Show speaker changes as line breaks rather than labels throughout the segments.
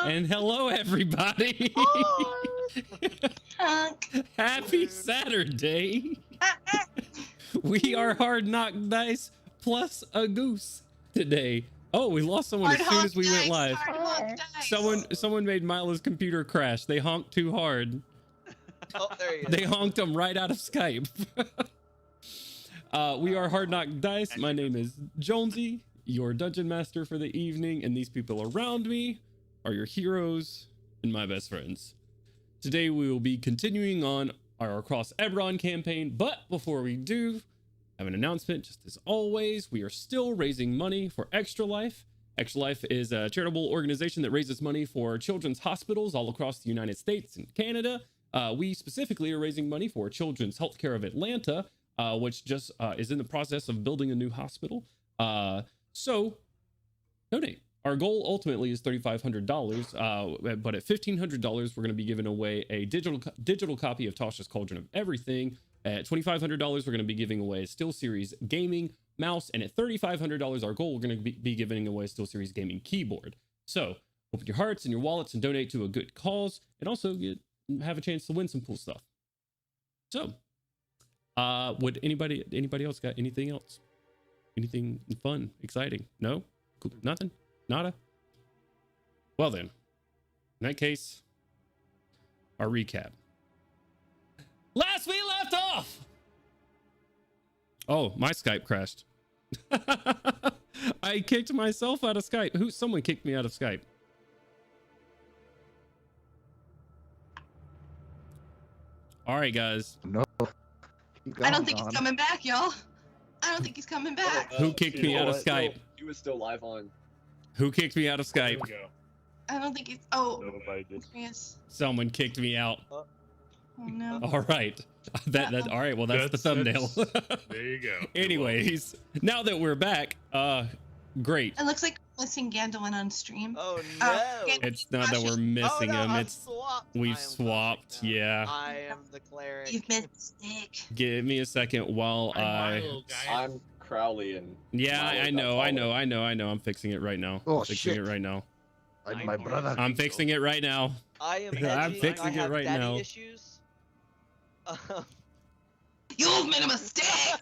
And hello, everybody. Happy Saturday. We are Hard Knock Dice plus a goose today. Oh, we lost someone as soon as we went live. Someone made Milo's computer crash. They honked too hard.
Oh, there he is.
They honked him right out of Skype. We are Hard Knock Dice. My name is Jonesy, your dungeon master for the evening, and these people around me are your heroes and my best friends. Today we will be continuing on our Across Eberron campaign, but before we do, I have an announcement. Just as always, we are still raising money for Extra Life. Extra Life is a charitable organization that raises money for children's hospitals all across the United States and Canada. We specifically are raising money for Children's Healthcare of Atlanta, which just is in the process of building a new hospital. So donate. Our goal ultimately is $3,500, but at $1,500, we're going to be giving away a digital copy of Tasha's Cauldron of Everything. At $2,500, we're going to be giving away a SteelSeries gaming mouse, and at $3,500, our goal, we're going to be giving away a SteelSeries gaming keyboard. So open your hearts and your wallets and donate to a good cause, and also have a chance to win some cool stuff. So, would anybody else got anything else? Anything fun, exciting? No? Cool. Nothing? Nada? Well then, in that case, our recap. Last we left off! Oh, my Skype crashed. I kicked myself out of Skype. Someone kicked me out of Skype. All right, guys.
No.
I don't think he's coming back, y'all. I don't think he's coming back.
Who kicked me out of Skype?
He was still live on.
Who kicked me out of Skype?
I don't think he's. Oh.
Nobody did.
Yes.
Someone kicked me out.
Oh no.
All right. That all right. Well, that's the thumbnail.
There you go.
Anyways, now that we're back, great.
It looks like we're missing Gandalin on stream.
Oh no!
It's not that we're missing him. It's we've swapped. Yeah.
I am the cleric.
You've made a mistake.
Give me a second while
I'm Crowley and.
Yeah, I know. I'm fixing it right now.
Oh,
I'm fixing
shit.
it right now.
Like my brother.
I'm fixing it right now.
I am.
I'm
edgy.
fixing
I
it
have
right
daddy
now.
Issues.
You've made a mistake.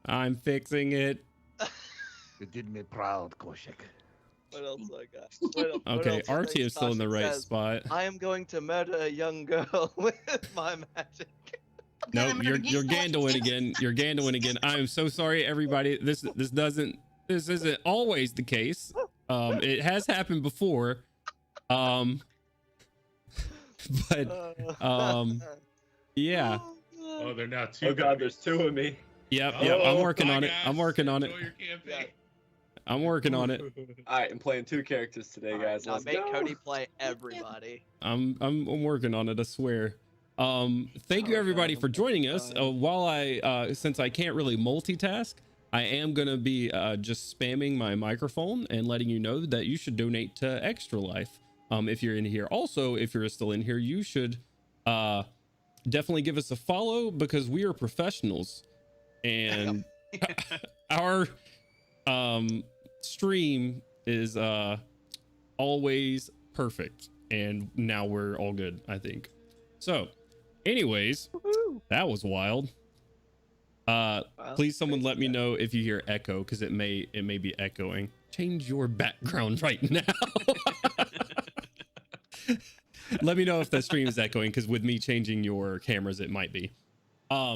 I'm fixing it.
You did me proud, Koshik.
What else I got? What
Okay,
else?
RT is still in the
Tasha
right
says,
spot.
I am going to murder a young girl with my magic.
No, you're Gandalin again. You're Gandalin again. I'm so sorry, everybody. This isn't always the case. It has happened before. Yeah.
Oh, they're now two.
Oh god, there's two of me.
Yep.
Oh,
I'm working on it.
guys.
I'm working on it.
Enjoy your campaign.
I'm working on it.
Alright, I'm playing two characters today, guys.
Now
Let's
make
go.
Cody play everybody.
I'm working on it, I swear. Thank you everybody for joining us. While since I can't really multitask, I am gonna be just spamming my microphone and letting you know that you should donate to Extra Life if you're in here. Also, if you're still in here, you should definitely give us a follow, because we are professionals and our stream is always perfect, and now we're all good, I think. So anyways, that was wild. Please someone let me know if you hear echo, because it may be echoing. Change your background right now. Let me know if the stream is echoing, because with me changing your cameras, it might be.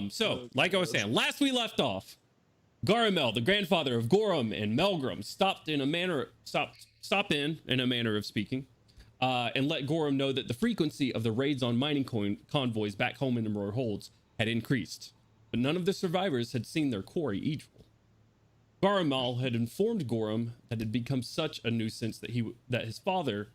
So like I was saying, last we left off, Garamel, the grandfather of Gorum and Melgrum, stopped in a manner of speaking, and let Gorum know that the frequency of the raids on mining convoys back home in the Roar Holds had increased, but none of the survivors had seen their quarry Eadril. Garamel had informed Gorum that it had become such a nuisance that his father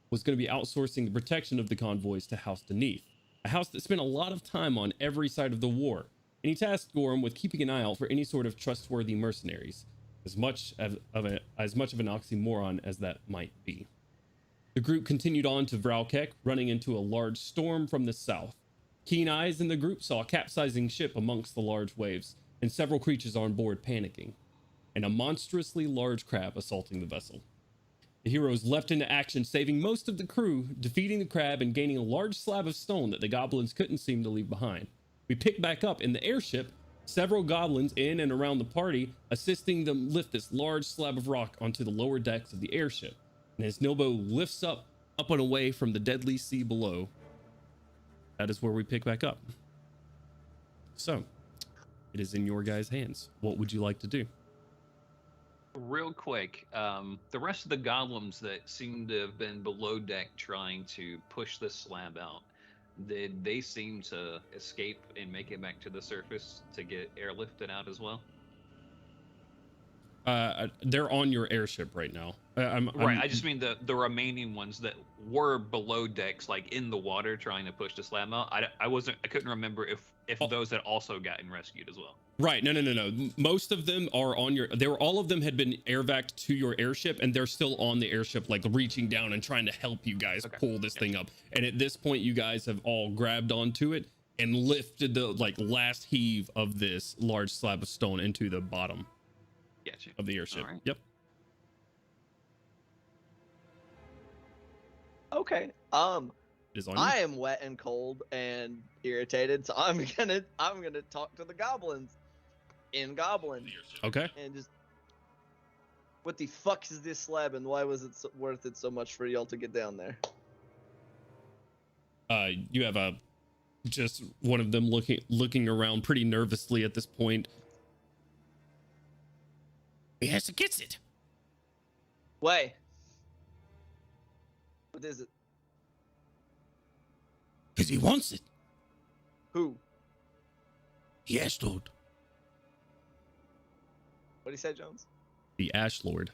was going to be outsourcing the protection of the convoys to House Deneath, a house that spent a lot of time on every side of the war, and he tasked Gorum with keeping an eye out for any sort of trustworthy mercenaries, as much of an oxymoron as that might be. The group continued on to Vralkek, running into a large storm from the south. Keen eyes in the group saw a capsizing ship amongst the large waves, and several creatures on board panicking, and a monstrously large crab assaulting the vessel. The heroes leapt into action, saving most of the crew, defeating the crab and gaining a large slab of stone that the goblins couldn't seem to leave behind. We pick back up in the airship, several goblins in and around the party, assisting them lift this large slab of rock onto the lower decks of the airship. And as Nobo lifts up and away from the deadly sea below, that is where we pick back up. So, it is in your guys' hands. What would you like to do?
Real quick, the rest of the goblins that seem to have been below deck trying to push this slab out, did they seem to escape and make it back to the surface to get airlifted out as well?
They're on your airship right now.
I just mean the remaining ones that were below decks, like in the water, trying to push the slab out. I couldn't remember if those had also gotten rescued as well.
Right. No. Most of them are on your. All of them had been airvac'd to your airship, and they're still on the airship, like reaching down and trying to help you guys pull this thing up. And at this point, you guys have all grabbed onto it and lifted the last heave of this large slab of stone into the bottom of the airship.
Right.
Yep.
Okay.
It is on you.
I am wet and cold and irritated, so I'm gonna talk to the goblins in Goblin.
Okay.
And just, what the fuck is this slab, and why was it worth it so much for y'all to get down there?
You have just one of them looking around pretty nervously at this point. He has to get it.
Why? What is it?
Because he wants it.
Who?
The Ash Lord.
What did he say, Jones?
The Ash Lord.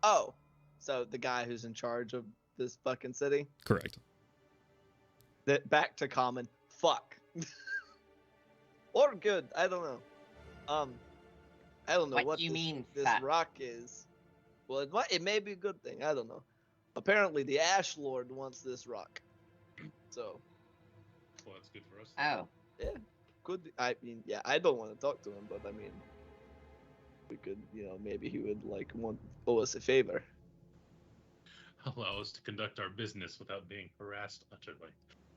Oh, so the guy who's in charge of this fucking city?
Correct.
Back to common. Fuck. Or good. I don't know. I don't know what
you mean,
this
fat?
rock is. Well, it may be a good thing. I don't know. Apparently, the Ash Lord wants this rock. So.
Well, that's good for us.
Oh.
Yeah. Could be. I mean, yeah. I don't want to talk to him, but I mean, we could. Maybe he would owe us a favor.
Allow us to conduct our business without being harassed utterly.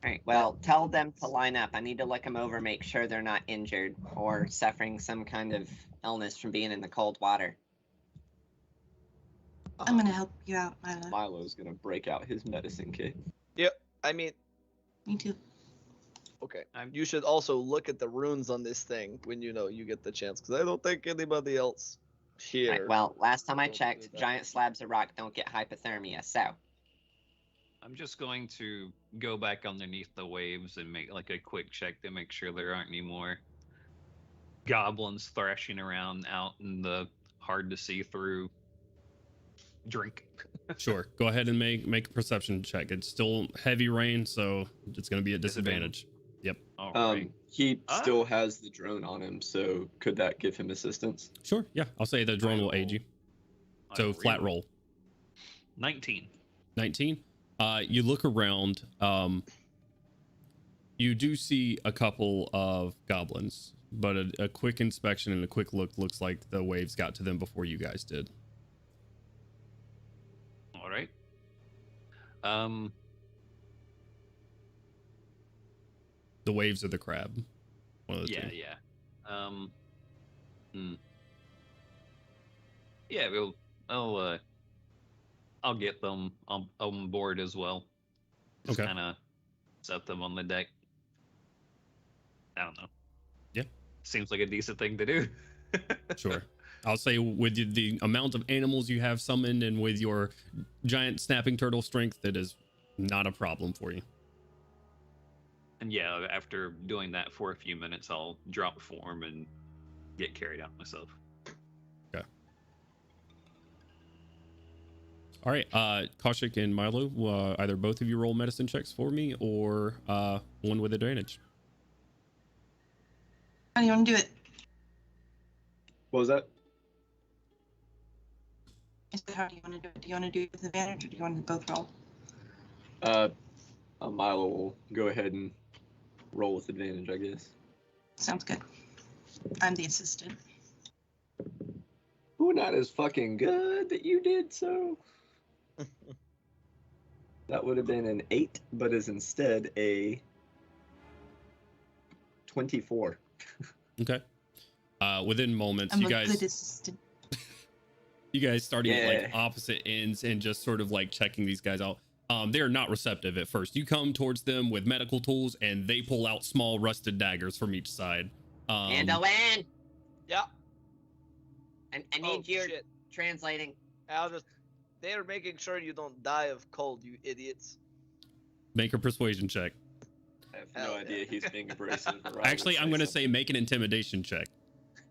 Alright, well, tell them to line up. I need to look them over, make sure they're not injured or suffering some kind of illness from being in the cold water.
I'm gonna help you out, Milo.
Milo's gonna break out his medicine kit.
Yep. I mean,
Me too.
okay. You should also look at the runes on this thing when you get the chance, because I don't think anybody else here.
Alright, well, last time I
Don't do
checked,
that.
giant slabs of rock don't get hypothermia, so.
I'm just going to go back underneath the waves and make a quick check to make sure there aren't any more goblins thrashing around out in the hard to see through drink.
Sure. Go ahead and make a perception check. It's still heavy rain, so it's going to be a disadvantage. Yep.
All right.
He still has the drone on him, so could that give him assistance?
Sure. Yeah. I'll say the drone will aid you. So flat roll.
19.
19. You look around. You do see a couple of goblins, but a quick inspection and a quick look looks like the waves got to them before you guys did.
All right.
The waves are the crab. One of the two.
Yeah. Yeah, I'll get them on board as well. Just
Okay.
kind of set them on the deck. I don't know.
Yeah.
Seems like a decent thing to do.
Sure. I'll say with the amount of animals you have summoned and with your giant snapping turtle strength, that is not a problem for you.
And yeah, after doing that for a few minutes, I'll drop form and get carried out myself.
Okay. All right. Kaushik and Milo, either both of you roll medicine checks for me or one with advantage.
How do you want to do it?
What was that?
I said, how do you want to do it? Do you want to do it with advantage, or do you want to both roll?
Milo will go ahead and roll with advantage, I guess.
Sounds good. I'm the assistant.
Ooh, not as fucking good that you did so. That would have been an 8, but is instead a 24.
Okay. Within moments,
I'm
you
a
guys
good assistant.
you guys starting at like
Yeah.
opposite ends and just sort of like checking these guys out. They're not receptive at first. You come towards them with medical tools and they pull out small rusted daggers from each side.
Mandolin!
Yeah.
I need your
Shit.
translating.
They're making sure you don't die of cold, you idiots.
Make a persuasion check.
I have
Hell
no
yeah.
idea he's being abrasive. or I
Actually,
would
I'm gonna
something.
say make an intimidation check.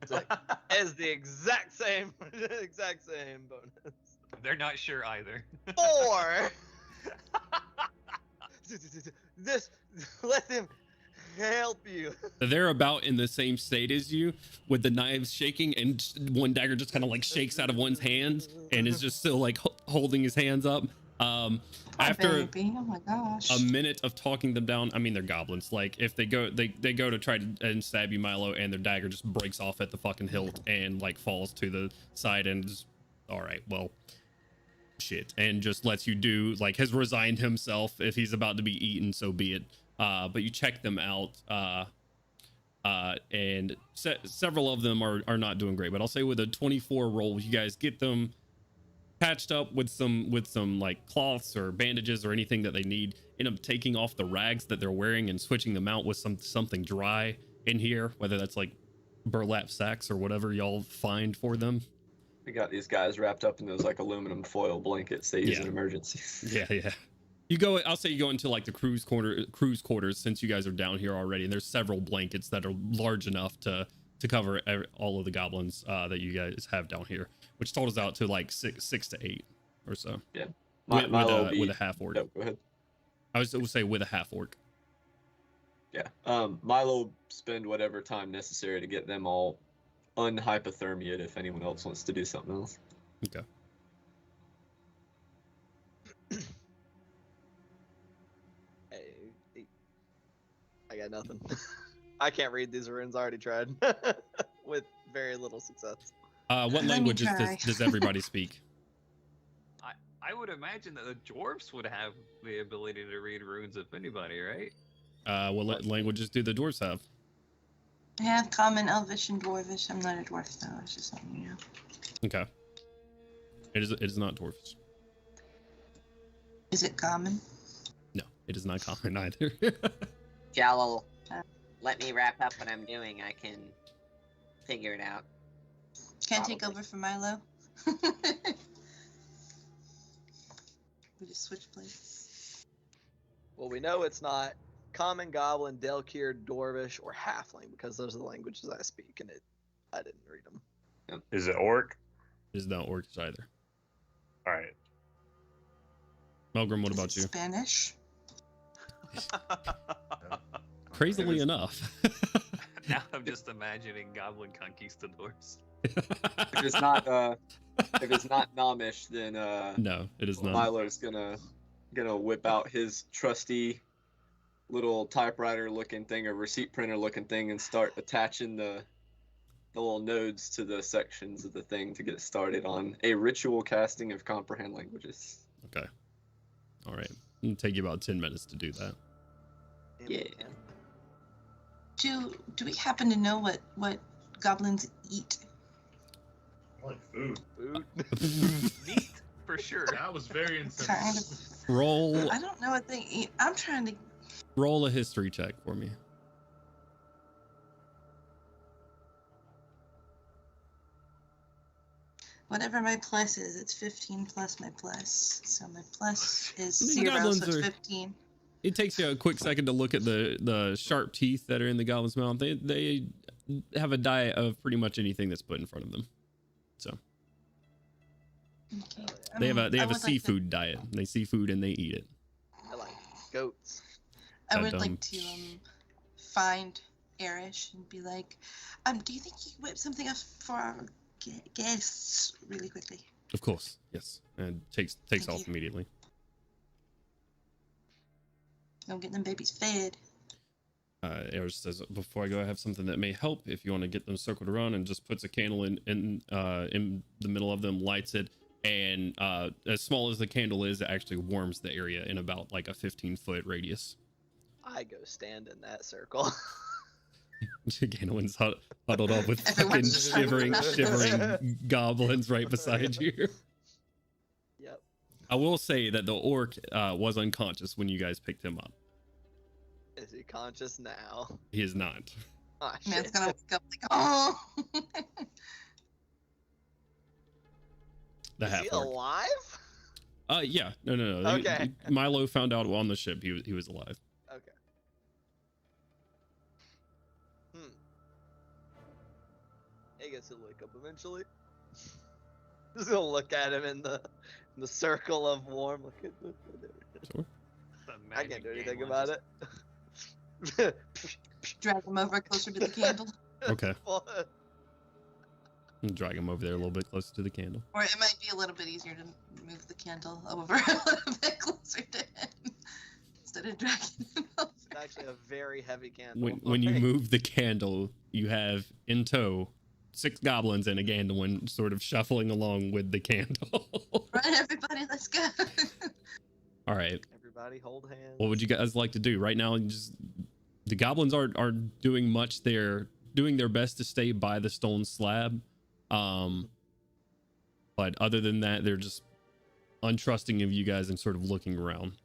It's the exact same bonus.
They're not sure either.
4. This let him help you.
They're about in the same state as you, with the knives shaking, and one dagger just kind of like shakes out of one's hands and is just still like holding his hands up. After
Baby. Oh my gosh.
a minute of talking them down, I mean, they're goblins. Like if they go to try and stab you, Milo, and their dagger just breaks off at the fucking hilt and like falls to the side and just, all right, well, shit, and just lets you do, like, has resigned himself. If he's about to be eaten, so be it. But you check them out, and several of them are not doing great. But I'll say with a 24 roll, you guys get them patched up with some like cloths or bandages or anything that they need. End up taking off the rags that they're wearing and switching them out with something dry in here, whether that's like burlap sacks or whatever y'all find for them.
We got these guys wrapped up in those like aluminum foil blankets they use in emergencies.
Yeah. I'll say you go into like the cruise quarters, since you guys are down here already, and there's several blankets that are large enough to cover all of the goblins that you guys have down here, which totals out to like six to 8 or so.
Yeah.
With a half orc.
No, go ahead.
I would say with a half orc.
Yeah. Milo will spend whatever time necessary to get them all unhypothermiaed if anyone else wants to do something else.
Okay.
I got nothing. I can't read these runes. I already tried with very little success.
What languages does everybody speak?
I would imagine that the dwarves would have the ability to read runes, if anybody, right?
What languages do the dwarves have?
I have common, elvish, and dwarvish. I'm not a dwarf though. It's just letting you know.
Okay. It is not dwarvish.
Is it common?
No, it is not common either.
Jowl, let me wrap up what I'm doing. I can figure it out.
Can I take over for Milo? We just switch places.
Well, we know it's not common, goblin, Delkir, dwarvish, or halfling, because those are the languages I speak, and I didn't read them.
Is it orc?
It is not orcish either.
All right.
Melgrim, what about you?
Spanish.
Crazily enough.
Now I'm just imagining goblin conquistadors.
If it's not Nomish, then
No, it is not.
Milo's gonna whip out his trusty little typewriter looking thing, or receipt printer looking thing, and start attaching the little nodes to the sections of the thing to get started on a ritual casting of comprehend languages.
Okay. All right. It'll take you about 10 minutes to do that.
Yeah.
Do we happen to know what goblins eat?
Like food.
Neat, for sure.
That was very insensitive.
Kind of.
Roll
I don't know what they eat. I'm trying to.
a history check for me.
Whatever my plus is, it's 15 plus my plus. So my plus is
The
0,
goblins
so it's
are-
15.
It takes you a quick second to look at the sharp teeth that are in the goblin's mouth. They have a diet of pretty much anything that's put in front of them. So
Okay. I
they
mean,
have a
I would like to-
seafood diet. They see food and they eat it.
I like goats.
I
That
would
dumb
like to find Erish and be like, do you think you could whip something up for our guests really quickly?
Of course, yes. And takes
Thank
off
you.
immediately.
Go get them babies fed.
Erish says, before I go, I have something that may help if you want to get them circled around, and just puts a candle in the middle of them, lights it, and as small as the candle is, it actually warms the area in about like a 15-foot radius.
I go stand in that circle.
Ganowin's huddled up with fucking
Everyone's
shivering goblins right beside you.
Yep.
I will say that the orc was unconscious when you guys picked him up.
Is he conscious now?
He is not.
Ah,
Man's
shit.
gonna wake up like, oh.
The
Is
half
he
orc.
alive?
Yeah. No.
Okay.
Milo found out on the ship he was alive.
Okay. I guess he'll wake up eventually. Just gonna look at him in the circle of warm. Look at
Sure.
I can't do anything about it.
Drag him over closer to the candle.
Okay. And drag him over there a little bit closer to the candle.
Or it might be a little bit easier to move the candle over a little bit closer to him instead of dragging him over.
It's actually a very heavy candle.
When you move the candle, you have in tow 6 goblins and a Ganduin sort of shuffling along with the candle.
Right, everybody, let's go.
All right.
Everybody hold hands.
What would you guys like to do right now? The goblins are doing much. They're doing their best to stay by the stone slab. But other than that, they're just untrusting of you guys and sort of looking around.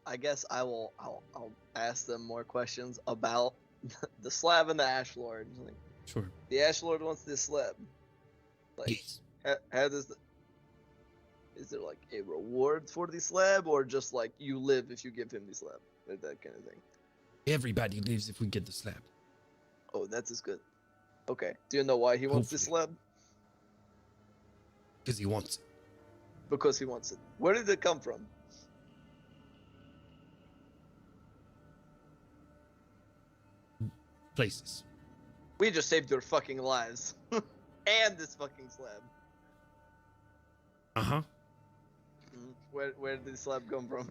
I guess I'll ask them more questions about the slab and the Ash Lord. Like,
Sure.
the Ash Lord wants this slab. Like,
Yes.
how does is there like a reward for the slab, or just like you live if you give him the slab, or that kind of thing?
Everybody leaves if we get the slab.
Oh, that's as good. Okay. Do you know why he wants this slab?
Because he wants it.
Because he wants it. Where did it come from?
Places.
We just saved your fucking lives. And this fucking slab.
Uh-huh.
Where did the slab come from?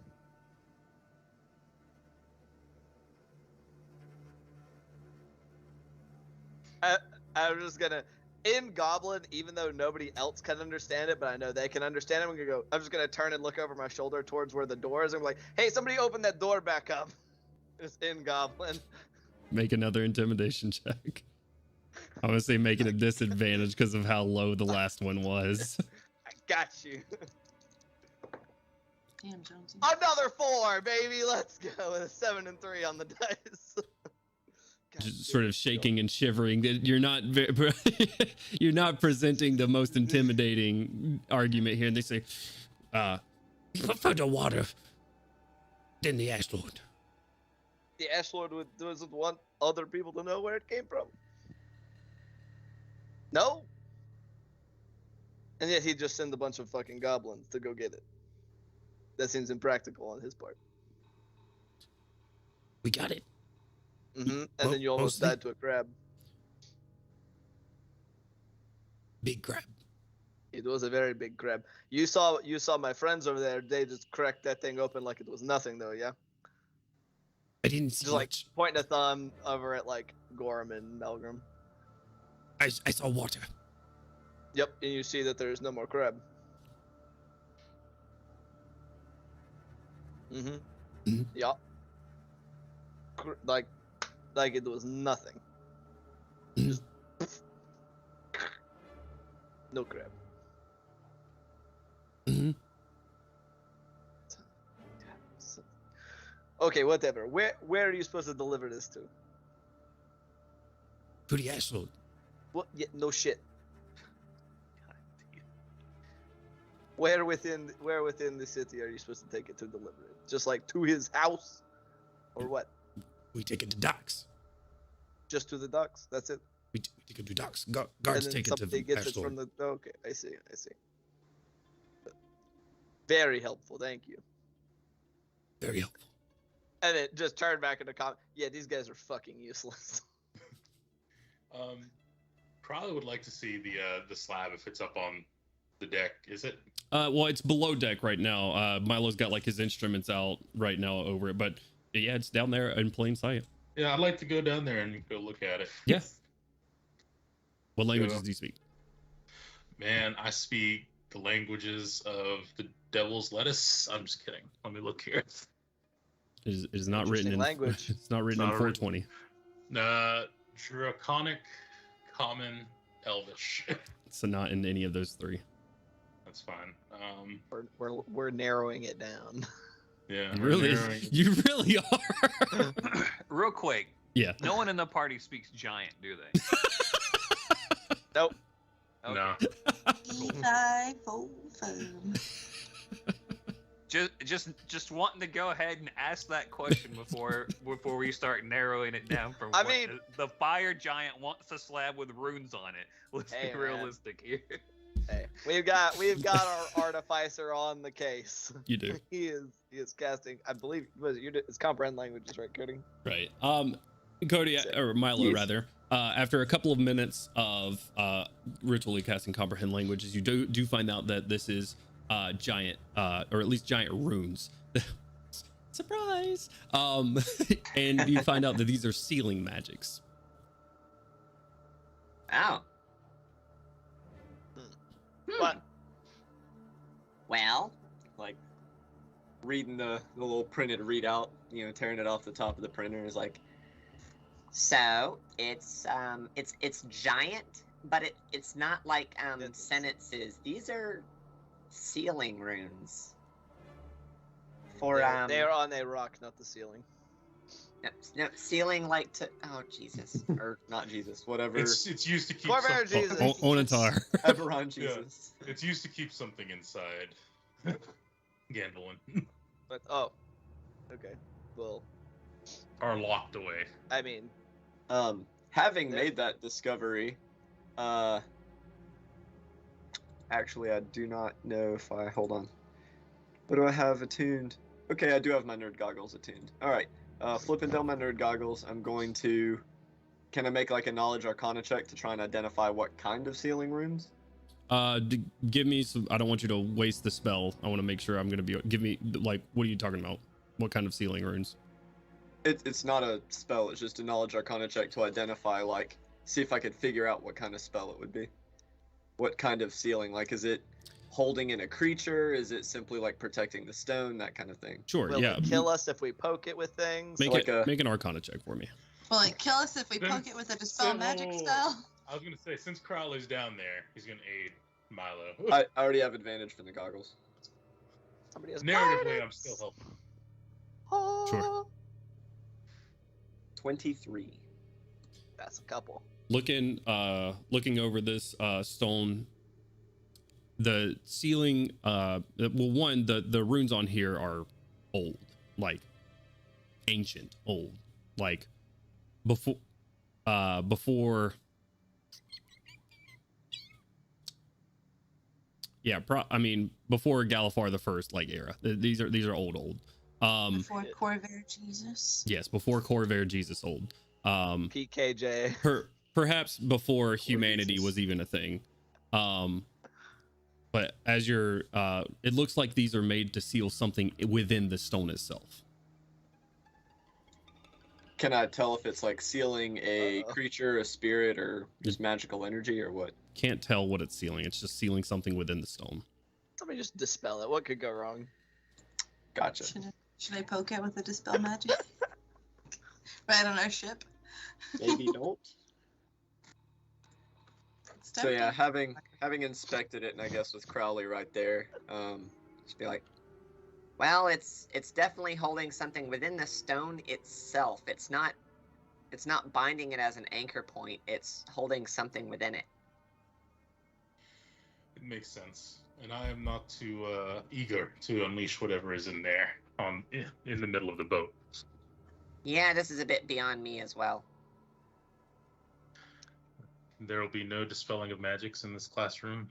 I'm just gonna, in Goblin, even though nobody else can understand it, but I know they can understand it, I'm just gonna turn and look over my shoulder towards where the door is, and I'm like, hey, somebody open that door back up. It's in Goblin.
Make another intimidation check. I would say make it a disadvantage because of how low the last one was.
I got you.
Damn, Jonesy.
Another 4, baby. Let's go with a 7 and 3 on the dice.
Just sort of shaking and shivering. You're not you're not presenting the most intimidating argument here. And they say, "We prefer the water than the Ash Lord."
The Ash Lord doesn't want other people to know where it came from. No. And yet he just sent a bunch of fucking goblins to go get it. That seems impractical on his part.
We got it.
Mm-hmm. And then you almost died to a crab.
Big crab.
It was a very big crab. You saw my friends over there. They just cracked that thing open like it was nothing, though. Yeah.
I didn't see
Just like
much.
pointing a thumb over at like Gorham and Melgrim.
I saw water.
Yep, and you see that there's no more crab. Mm-hmm.
Mhm.
Yeah. Like it was nothing.
Mhm.
Just no crab.
Mhm.
Okay, whatever. Where are you supposed to deliver this to?
To the Ash Lord.
What? Yeah, no shit. Where within the city are you supposed to take it to deliver it? Just like to his house, or what?
We take it to docks.
Just to the docks? That's it.
We take it to docks. Guards
And then
take it to
somebody
the
gets
Ash
it
Lord.
from the. Okay, I see. Very helpful. Thank you.
Very helpful.
And it just turned back into comment. Yeah, these guys are fucking useless.
Probably would like to see the slab if it's up on the deck. Is it?
Well, it's below deck right now. Milo's got like his instruments out right now over it, but yeah, it's down there in plain sight.
Yeah, I'd like to go down there and go look at it.
Yeah. What languages
Yeah.
do you speak?
Man, I speak the languages of the devil's lettuce. I'm just kidding. Let me look here.
It is not written in
language.
It's not written in 420.
Draconic, Common, Elvish.
So not in any of those three.
That's fine.
We're narrowing it down.
Yeah.
Really, you really are.
Real quick.
Yeah.
No one in the party speaks giant, do they?
Nope.
Okay.
No.
Just wanting to go ahead and ask that question before we start narrowing it down from.
I mean,
the fire giant wants a slab with runes on it. Let's
Hey,
be
man.
realistic here.
Hey, we've got our artificer on the case.
You do.
He is casting. I believe it's comprehend languages, right, Cody?
Right. Cody, or Milo,
Yes.
rather. After a couple of minutes of ritually casting comprehend languages, you do find out that this is giant, or at least giant runes. Surprise! And you find out that these are sealing magics.
Oh.
What?
Well,
Like reading the little printed readout, tearing it off the top of the printer is like,
so it's giant, but it's not like
It's-
sentences. These are sealing runes. For
They're on a rock, not the ceiling.
no, sealing like to Jesus.
or not Jesus, whatever.
It's used to keep
Corvair
something.
Jesus.
Onatar.
Eberron Jesus.
It's used to keep something inside. Gambling.
But okay. Well,
Or locked away.
I mean,
Having
There-
made that discovery, actually, I do not know if hold on. What do I have attuned? Okay, I do have my nerd goggles attuned. All right, flipping down my nerd goggles, I'm going to. Can I make like a knowledge arcana check to try and identify what kind of sealing runes?
Give me some. I don't want you to waste the spell. I want to make sure I'm gonna be. Give me like. What are you talking about? What kind of sealing runes?
It's not a spell. It's just a knowledge arcana check to identify, like, see if I could figure out what kind of spell it would be. What kind of sealing? Like, is it holding in a creature? Is it simply like protecting the stone? That kind of thing.
Sure.
will
Yeah.
it kill us if we poke it with things?
Make
like
it. Make an arcana check for me.
Will it kill us if we poke it with a dispel magic spell?
I was gonna say, since Crowley's down there, he's gonna aid Milo.
I already have advantage from the goggles.
Somebody has
Narratively, I'm
guidance.
still helping.
Sure.
23.
That's a couple.
Looking over this stone, the ceiling, well, one, the runes on here are old, like ancient, old, like before yeah, before Galifar the First, like, era. These are old.
Before Corvair Jesus.
Yes, before Corvair Jesus old.
PKJ.
Perhaps before humanity was even a thing. But as you're, it looks like these are made to seal something within the stone itself.
Can I tell if it's like sealing a creature, a spirit, or just magical energy, or what?
Can't tell what it's sealing. It's just sealing something within the stone.
Somebody just dispel it. What could go wrong?
Gotcha.
Should I poke it with a dispel magic? Right on our ship.
Maybe don't.
It's
So yeah,
tempting.
having inspected it, and I guess with Crowley right there, just be like,
well, it's definitely holding something within the stone itself. It's not binding it as an anchor point. It's holding something within it.
It makes sense, and I am not too eager to unleash whatever is in there in the middle of the boat.
Yeah, this is a bit beyond me as well.
There will be no dispelling of magics in this classroom,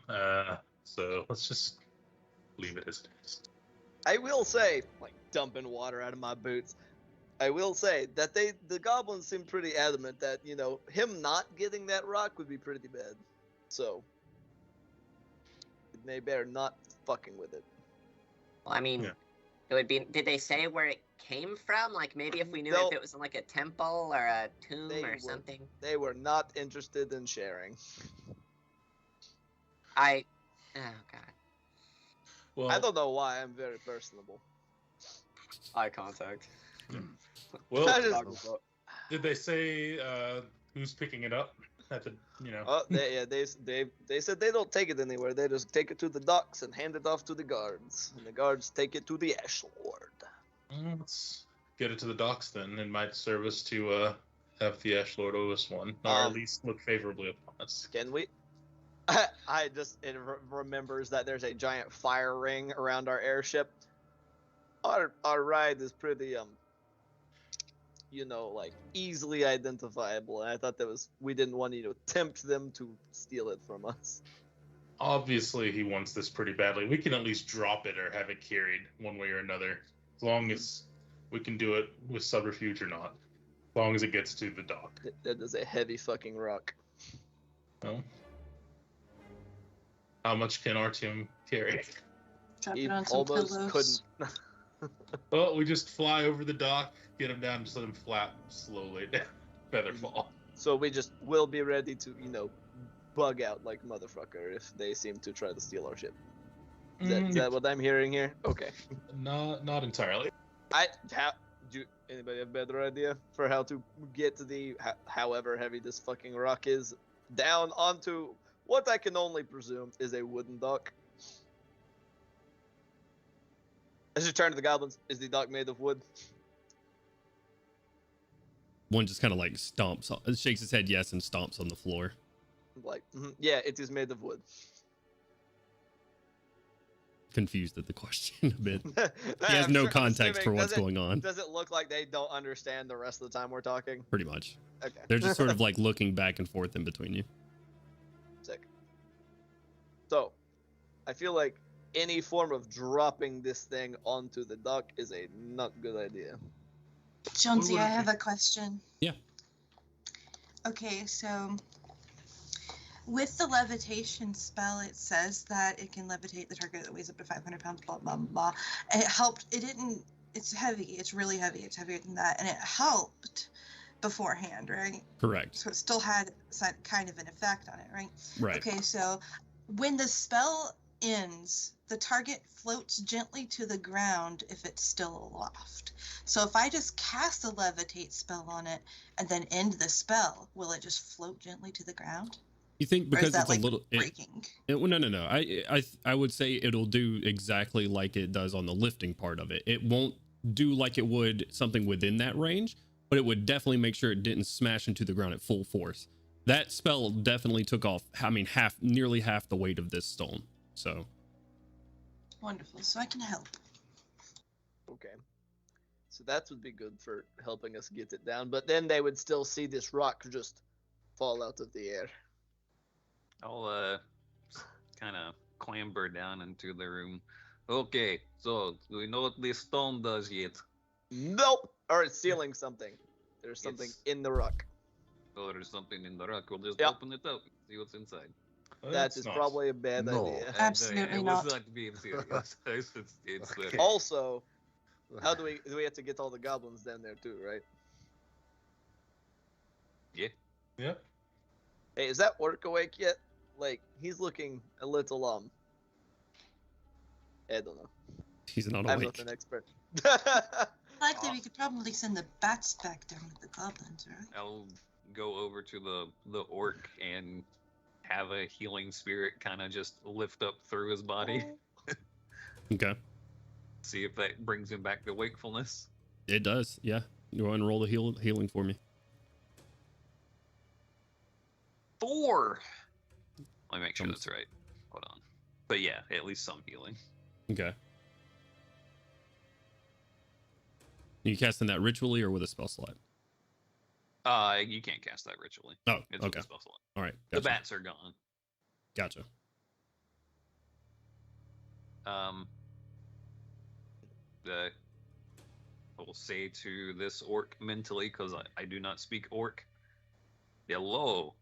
so let's just leave it as it is.
I will say, like dumping water out of my boots. I will say that the goblins seem pretty adamant that him not getting that rock would be pretty bad. So they better not fucking with it.
Well, I mean,
Yeah.
it would be. Did they say where it came from? Like maybe if we knew
No.
if it was in like a temple or a tomb
They
or
were-
something.
They were not interested in sharing.
Oh God.
Well,
I don't know why. I'm very personable.
Eye contact.
well,
I just-
Goggles up.
did they say who's picking it up at the,
Oh, they said they don't take it anywhere. They just take it to the docks and hand it off to the guards, and the guards take it to the Ash Lord.
Well, let's get it to the docks then. It might serve us to have the Ash Lord owe us one, or at least look favorably upon us.
Can we? It remembers that there's a giant fire ring around our airship. Our ride is pretty like easily identifiable. And I thought we didn't want you to tempt them to steal it from us.
Obviously, he wants this pretty badly. We can at least drop it or have it carried one way or another, as long as we can do it with subterfuge or not. As long as it gets to the dock.
That is a heavy fucking rock.
Well, how much can Artyom carry?
Drop
He
it on some
almost
pillows.
couldn't.
Well, we just fly over the dock, get him down, just let him flap slowly down. Feather fall.
So we'll be ready to, bug out like motherfucker if they seem to try to steal our ship. Is that what I'm hearing here? Okay.
Not entirely.
Do anybody have a better idea for how to get to however heavy this fucking rock is down onto what I can only presume is a wooden dock? As you turn to the goblins, is the dock made of wood?
One just kind of like stomps, shakes his head yes, and stomps on the floor.
Like, yeah, it is made of wood.
Confused at the question a bit. He has no context for what's going on.
Does it look like they don't understand the rest of the time we're talking?
Pretty much.
Okay.
They're just sort of like looking back and forth in between you.
Sick. So, I feel like any form of dropping this thing onto the dock is a not good idea.
Jonesy, I have a question.
Yeah.
Okay, so with the levitation spell, it says that it can levitate the target that weighs up to 500 pounds, blah, blah, blah. It's heavy. It's really heavy. It's heavier than that. And it helped beforehand, right?
Correct.
So it still had kind of an effect on it, right?
Right.
Okay, so when the spell ends, the target floats gently to the ground if it's still aloft. So if I just cast a levitate spell on it and then end the spell, will it just float gently to the ground?
You think because it's a little
breaking?
No. I would say it'll do exactly like it does on the lifting part of it. It won't do like it would something within that range, but it would definitely make sure it didn't smash into the ground at full force. That spell definitely took off, nearly half the weight of this stone. So
wonderful. So I can help.
Okay. So that would be good for helping us get it down, but then they would still see this rock just fall out of the air.
I'll kind of clamber down into the room. Okay, so do we know what this stone does yet?
Nope. Or it's sealing something. There's something in the rock.
Oh, there's something in the rock. We'll just
Yep.
open it up, see what's inside.
That is probably a bad
No.
idea.
Absolutely
it
not.
was not being serious. it's
Okay.
Also, how do we have to get all the goblins down there too, right?
Yeah.
Yep.
Hey, is that orc awake yet? Like, he's looking a little I don't know.
he's not
I'm
awake.
not an expert.
Likely we could probably send the bats back down with the goblins, right?
I'll go over to the orc and have a healing spirit kind of just lift up through his body.
Okay.
See if that brings him back to wakefulness.
It does. Yeah. Go ahead and roll the healing for me.
4. Let me make sure that's right. Hold on. But yeah, at least some healing.
Okay. You casting that ritually or with a spell slot?
You can't cast that ritually.
Oh,
It's with
okay.
a spell slot.
All right.
The
Gotcha.
bats are gone.
Gotcha.
I will say to this orc mentally, because I do not speak orc. Hello.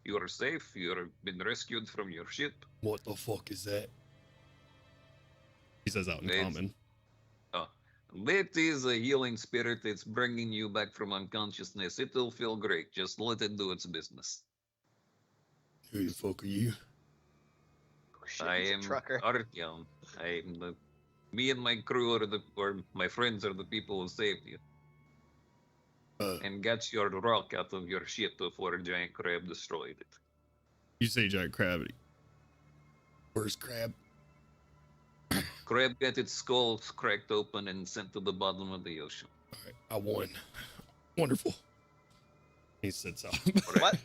You are safe. You have been rescued from your ship.
What the fuck is that? He says out in
It's-
common.
That is a healing spirit that's bringing you back from unconsciousness. It will feel great. Just let it do its business.
Who the fuck are you?
shit,
I
he's a
am
trucker.
Artyom. Me and my crew or my friends are the people who saved you. And got your rock out of your ship before a giant crab destroyed it.
You say giant crab. Where's crab?
Crab got its skull cracked open and sent to the bottom of the ocean.
All right, I won. Wonderful. He sits up.
What?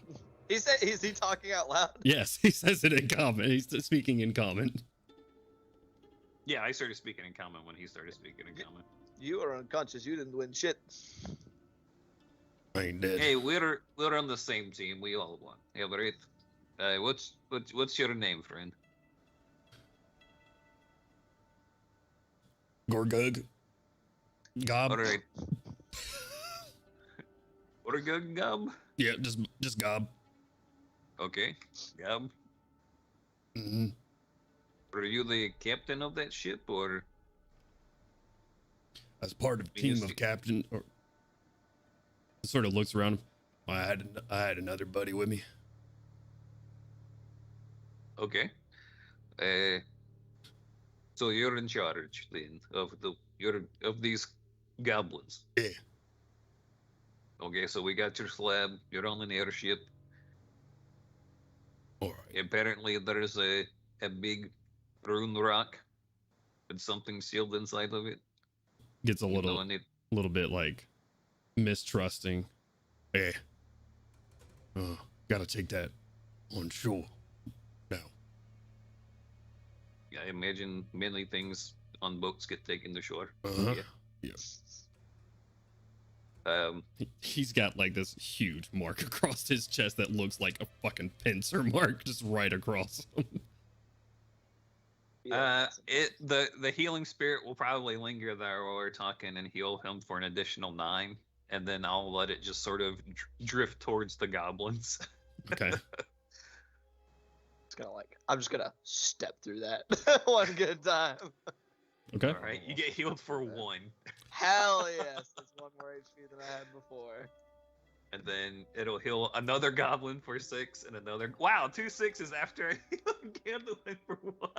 He said, is he talking out loud?
Yes, he says it in common. He's speaking in common.
Yeah, I started speaking in common when he started speaking in common.
You are unconscious. You didn't win shit.
I ain't dead.
Hey, we're on the same team. We all won. Yeah, right. What's your name, friend?
Gorgug. Gob.
All right. Gorgug Gob?
Yeah, just Gob.
Okay, Gob.
Mm-hmm.
Are you the captain of that ship, or?
As part of team of captain, or sort of looks around. I had another buddy with me.
Okay. So you're in charge then of these goblins.
Yeah.
Okay, so we got your slab. You're on an airship.
All right.
Apparently, there's a big rune rock with something sealed inside of it.
Gets a little bit like mistrusting. Hey, gotta take that on shore now.
Yeah, I imagine many things on boats get taken to shore.
Uh-huh.
Yeah.
He's got like this huge mark across his chest that looks like a fucking pincer mark just right across him.
The healing spirit will probably linger there while we're talking and heal him for an additional 9, and then I'll let it just sort of drift towards the goblins.
Okay.
It's gonna I'm just gonna step through that one good time.
Okay.
All right, you get healed for 1.
Hell yes, that's 1 more HP than I had before.
And then it'll heal another goblin for 6 and another. Wow, 2 6s after I heal Gandalf for 1.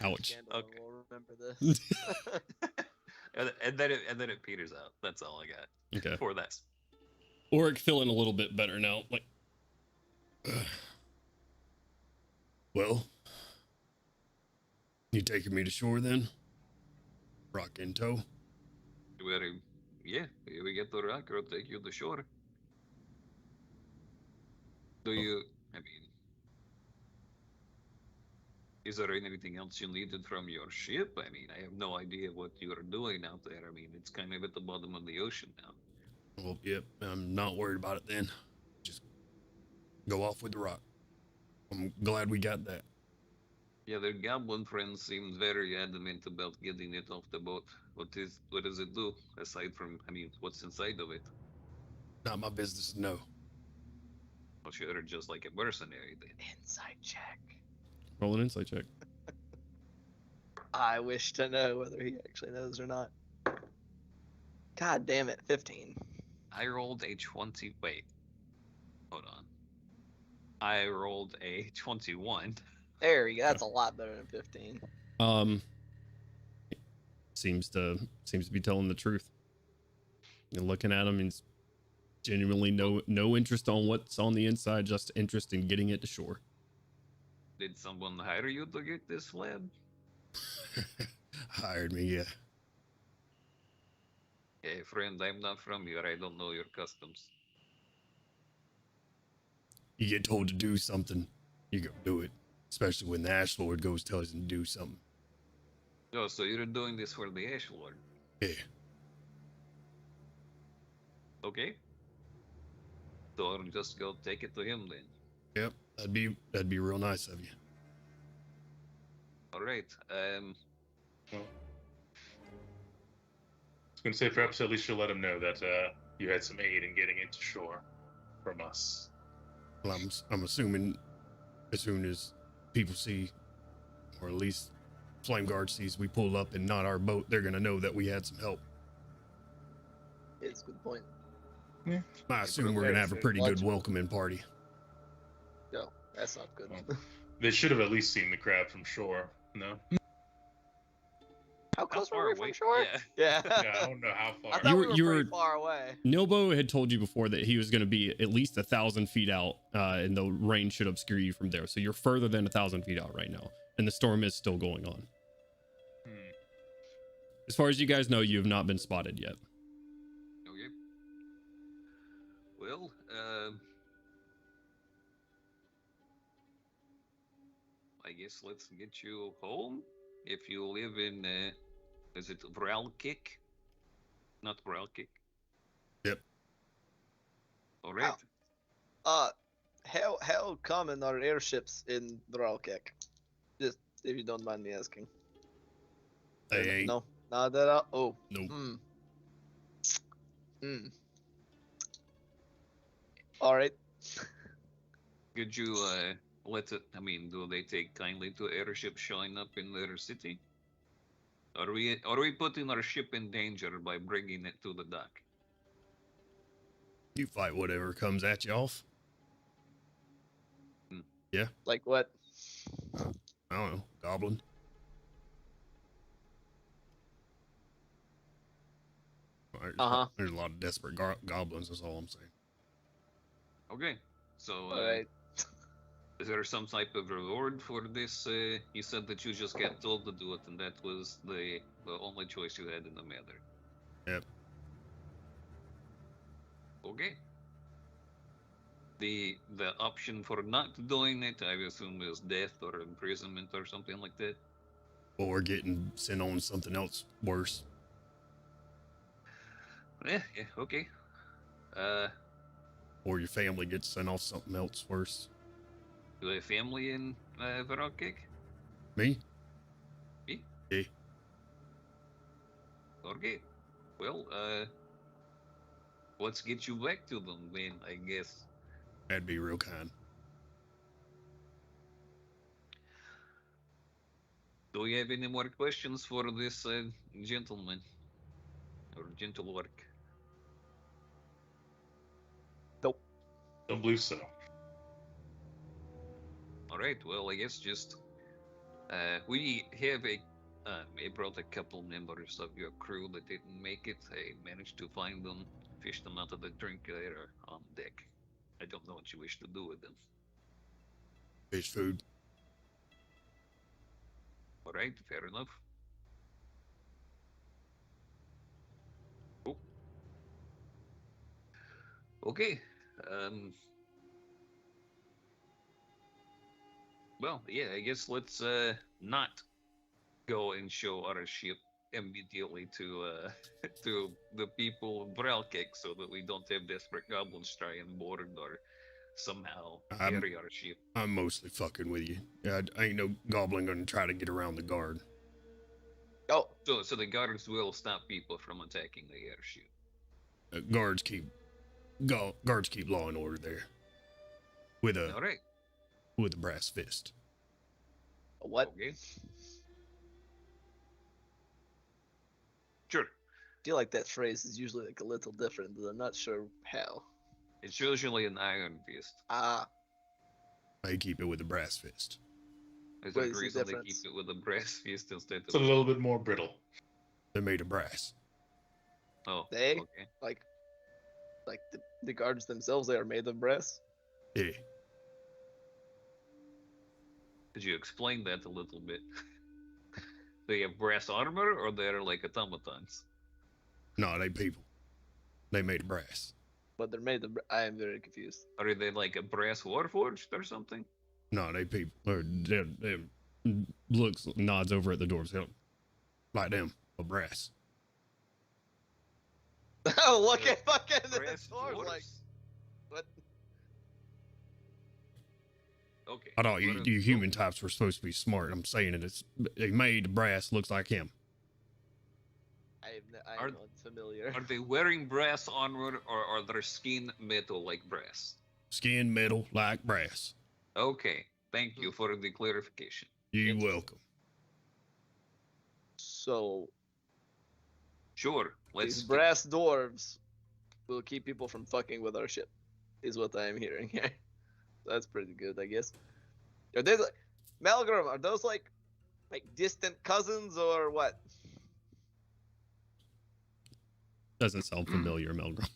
Ouch.
Okay. We'll remember this.
and then it peters out. That's all I got.
Okay.
For that.
Oric feeling a little bit better now. Like, well, you taking me to shore then? Rock in tow.
Yeah, here we get the rock. I'll take you to shore. Do you? I mean, is there anything else you needed from your ship? I mean, I have no idea what you are doing out there. I mean, it's kind of at the bottom of the ocean now.
Well, yep, I'm not worried about it then. Just go off with the rock. I'm glad we got that.
Yeah, their goblin friends seemed very adamant about getting it off the boat. What does it do, aside from, I mean, what's inside of it?
Not my business to know.
Well, sure, just like a mercenary then.
Insight check.
Roll an insight check.
I wish to know whether he actually knows or not. God damn it, 15.
I rolled a 20. Wait. Hold on. I rolled a 21.
There we go. That's a lot better than 15.
Seems to be telling the truth. You're looking at him, and genuinely no interest on what's on the inside, just interest in getting it to shore.
Did someone hire you to get this lab?
Hired me, yeah.
Hey, friend, I'm not from here. I don't know your customs.
You get told to do something, you go do it. Especially when the Ash Lord goes tells you to do something.
Oh, so you're doing this for the Ash Lord?
Yeah.
Okay. So I'll just go take it to him then.
Yep, that'd be real nice of you.
All right.
Well, I was gonna say perhaps at least you'll let him know that you had some aid in getting it to shore from us.
Well, I'm assuming as soon as people see, or at least Flame Guard sees we pull up and not our boat, they're gonna know that we had some help.
It's a good point.
Yeah.
I assume we're gonna have a pretty good welcoming party.
No. That's not good.
They should have at least seen the crab from shore. No.
How close
far
were we
away?
from shore?
Yeah.
Yeah.
Yeah, I don't know how
I
far.
thought we were
You
pretty
were-
far away.
Nilbo had told you before that he was going to be at least 1,000 feet out, and the rain should obscure you from there. So you're further than 1,000 feet out right now, and the storm is still going on. As far as you guys know, you have not been spotted yet.
Okay. Well, I guess let's get you home. If you live in, is it Vralkek? Not Vralkek.
Yep.
All right.
How common are airships in Vralkek? Just if you don't mind me asking.
They ain't.
No, not that. Oh.
Nope.
All right.
Could you let it? I mean, do they take kindly to airships showing up in their city? Are we putting our ship in danger by bringing it to the dock?
You fight whatever comes at you off. Yeah.
Like what?
I don't know. Goblin. There's a lot of desperate goblins. That's all I'm saying.
Okay. So,
All right.
is there some type of reward for this? You said that you just got told to do it, and that was the only choice you had in the matter.
Yep.
Okay. The option for not doing it, I assume, is death or imprisonment or something like that.
Or getting sent on something else worse.
Yeah. Okay.
Or your family gets sent off something else worse.
Do you have family in Vralkek?
Me?
Me?
Yeah.
Okay. Well, let's get you back to them then, I guess.
That'd be real kind.
Do we have any more questions for this gentleman? Or gentlework?
Don't believe so.
Alright, well, I guess just... we have I brought a couple members of your crew that didn't make it. I managed to find them, fish them out of the drink there on deck. I don't know what you wish to do with them.
Fish food.
Alright, fair enough. Cool. Okay. Well, yeah, I guess let's not go and show our ship immediately to to the people of Vralkek so that we don't have desperate goblins try and board or somehow carry our ship.
I'm mostly fucking with you. I ain't no goblin gonna try to get around the guard.
Oh,
So the guards will stop people from attacking the airship.
Guards keep law and order there. With
All right.
a brass fist.
what?
Okay. Sure.
I feel like that phrase is usually like a little different, but I'm not sure how.
It's usually an iron fist.
They keep it with a brass fist.
There's
What
a
is the
reason they
difference?
keep it with a brass fist instead
It's a
of...
little bit more brittle.
They're made of brass.
Oh,
They?
okay.
Like the guards themselves, they are made of brass.
Yeah.
Could you explain that a little bit? They have brass armor, or they're like automatons?
No, they people. They made of brass.
But they're made of. I am very confused.
Are they like a brass warforged or something?
No, they people. They looks, nods over at the dwarves. Like them, of brass.
Oh, look at fucking the
Brass
dwarves,
dwarves?
like what?
Okay.
I thought
what
you
are-
human types were supposed to be smart. I'm saying it. They made of brass. Looks like him.
I'm not familiar.
Are they wearing brass armor, or are their skin metal like brass?
Skin metal like brass.
Okay. Thank you for the clarification.
You welcome.
So
Sure. Let's
these brass dwarves will keep people from fucking with our ship, is what I am hearing here. That's pretty good, I guess. Are they like Melgrim? Are those like distant cousins or what?
Doesn't sound familiar, Melgrim.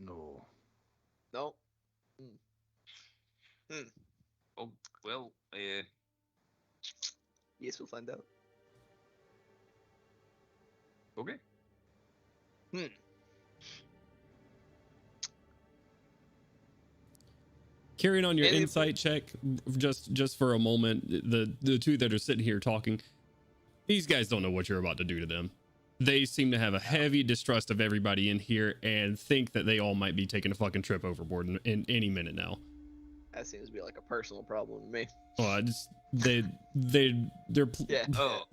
No.
No.
Oh, well,
Yes, we'll find out.
okay.
Carrying on your
Any-
insight check, just for a moment. The two that are sitting here talking, these guys don't know what you're about to do to them. They seem to have a heavy distrust of everybody in here and think that they all might be taking a fucking trip overboard in any minute now.
That seems to be like a personal problem to me.
Well, they're
Yeah.
Oh,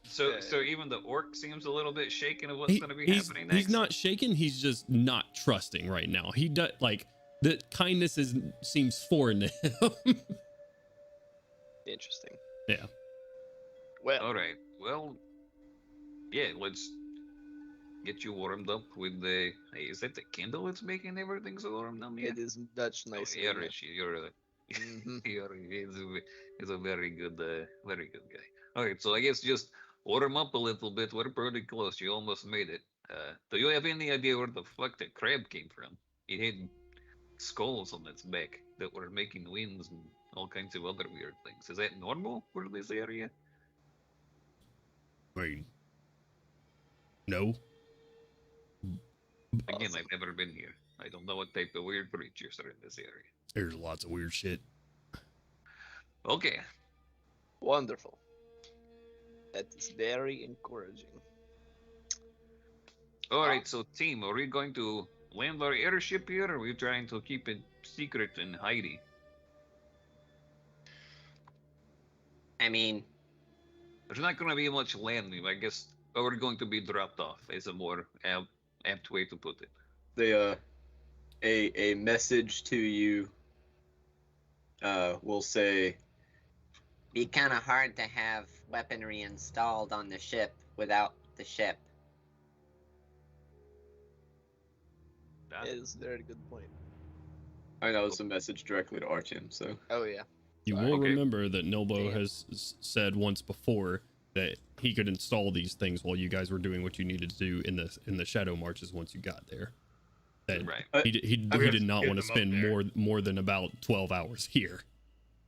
so
Yeah.
so even the orc seems a little bit shaken of what's
He-
going to be
he's,
happening next.
he's not shaken. He's just not trusting right now. He does like the kindness seems foreign to him.
Interesting.
Yeah.
Well,
All right. Well, yeah. Let's get you warmed up with the. Hey, is that the Kindle that's making everything so warm down here?
it is Dutch
Oh,
nice.
yeah,
isn't it?
Richie, you're a,
Mhm.
he's a very good guy. All right, so I guess just warm up a little bit. We're pretty close. You almost made it. Do you have any idea where the fuck the crab came from? It had skulls on its back that were making winds and all kinds of other weird things. Is that normal for this area?
I mean, no.
Again,
Awesome.
I've never been here. I don't know what type of weird creatures are in this area.
There's lots of weird shit.
Okay.
Wonderful. That is very encouraging.
All right, so team, are we going to land our airship here, or are we trying to keep it secret and hidey?
I mean,
There's not going to be much landing, I guess. Or we're going to be dropped off, is a more apt way to put it.
They a message to you will say,
be kind of hard to have weaponry installed on the ship without the ship.
That is a very good point.
I know it's a message directly to Artyom, so
Oh yeah.
You
Sorry.
will
Okay.
remember that Nilbo
Damn.
has said once before that he could install these things while you guys were doing what you needed to do in the shadow marches once you got there. That
Right.
he did not
get
want to
them up
spend
there.
more than about 12 hours here.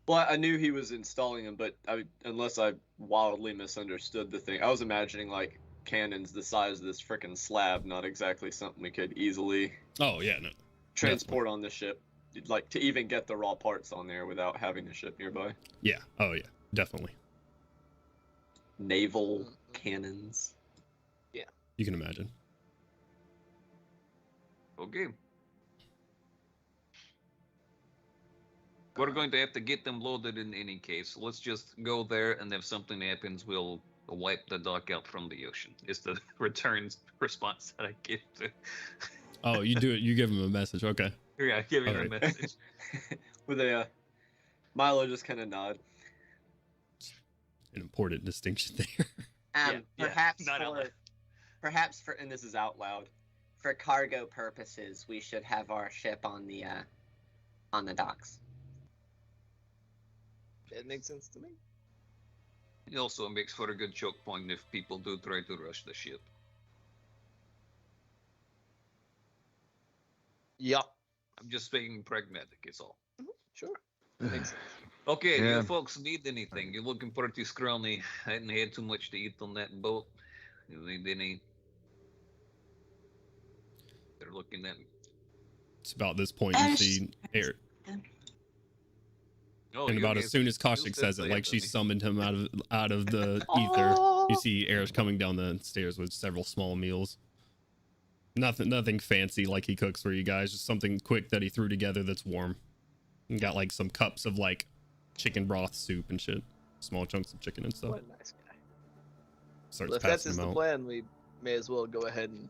well, I knew he was installing them, but unless I wildly misunderstood the thing, I was imagining like cannons the size of this frickin' slab, not exactly something we could easily
Oh yeah, no.
transport on the ship, like to even get the raw parts on there without having a ship nearby.
Yeah. Oh yeah, definitely.
Naval cannons.
You can imagine.
Okay. We're going to have to get them loaded in any case. Let's just go there, and if something happens, we'll wipe the dock out from the ocean. Is the return response that I give to.
Oh, you do it. You give him a message. Okay.
Yeah, give me a
Alright.
message.
With a Milo just kind of nod.
An important distinction there.
Yeah,
Perhaps
not out loud.
perhaps for, and this is out loud, for cargo purposes, we should have our ship on the docks.
That makes sense to me.
It also makes for a good choke point if people do try to rush the ship.
Yup.
I'm just being pragmatic, is all.
Sure. Makes sense.
Okay, do
Yeah.
you folks need anything? You're looking pretty scrawny. I hadn't had too much to eat on that boat. You need any? They're looking at me.
It's about this point you see air.
Oh,
And
you
about as
guys-
soon as
you
Koshik
said
says it,
they
like
had
she
to be.
summoned him out of the ether, you see Erish coming down the stairs with several small meals. Nothing fancy like he cooks for you guys, just something quick that he threw together that's warm. And got like some cups of like chicken broth soup and shit. Small chunks of chicken and stuff.
What a nice guy.
Starts
Well, if that's
passing
just
them
the
out.
plan, we may as well go ahead and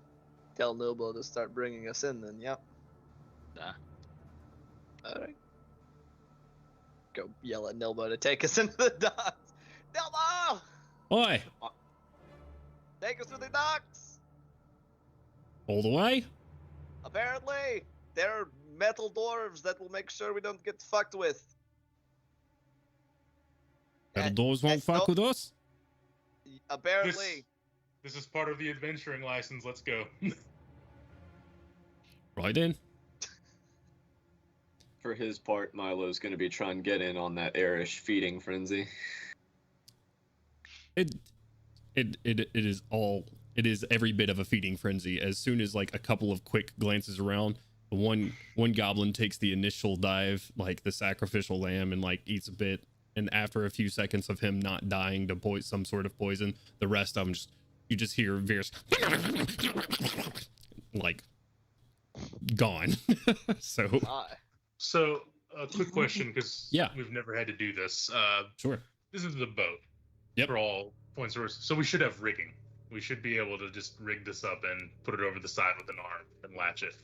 tell Noble to start bringing us in then. Yep.
Nah.
All right. Go yell at Nilbo to take us into the docks. Nilbo!
Oi!
Take us to the docks!
All the way?
Apparently. They're metal dwarves that will make sure we don't get fucked with.
Metal doors won't fuck with us.
Apparently.
This is part of the adventuring license. Let's go.
Right then.
For his part, Milo's going to be trying to get in on that airish feeding frenzy.
It is every bit of a feeding frenzy. As soon as like a couple of quick glances around, one goblin takes the initial dive, like the sacrificial lamb, and like eats a bit. And after a few seconds of him not dying to some sort of poison, the rest of them you just hear Veer's like gone.
So a quick question, because
yeah,
we've never had to do this.
Sure.
This is the boat.
Yep.
For all points of so we should have rigging. We should be able to just rig this up and put it over the side with an arm and latch it.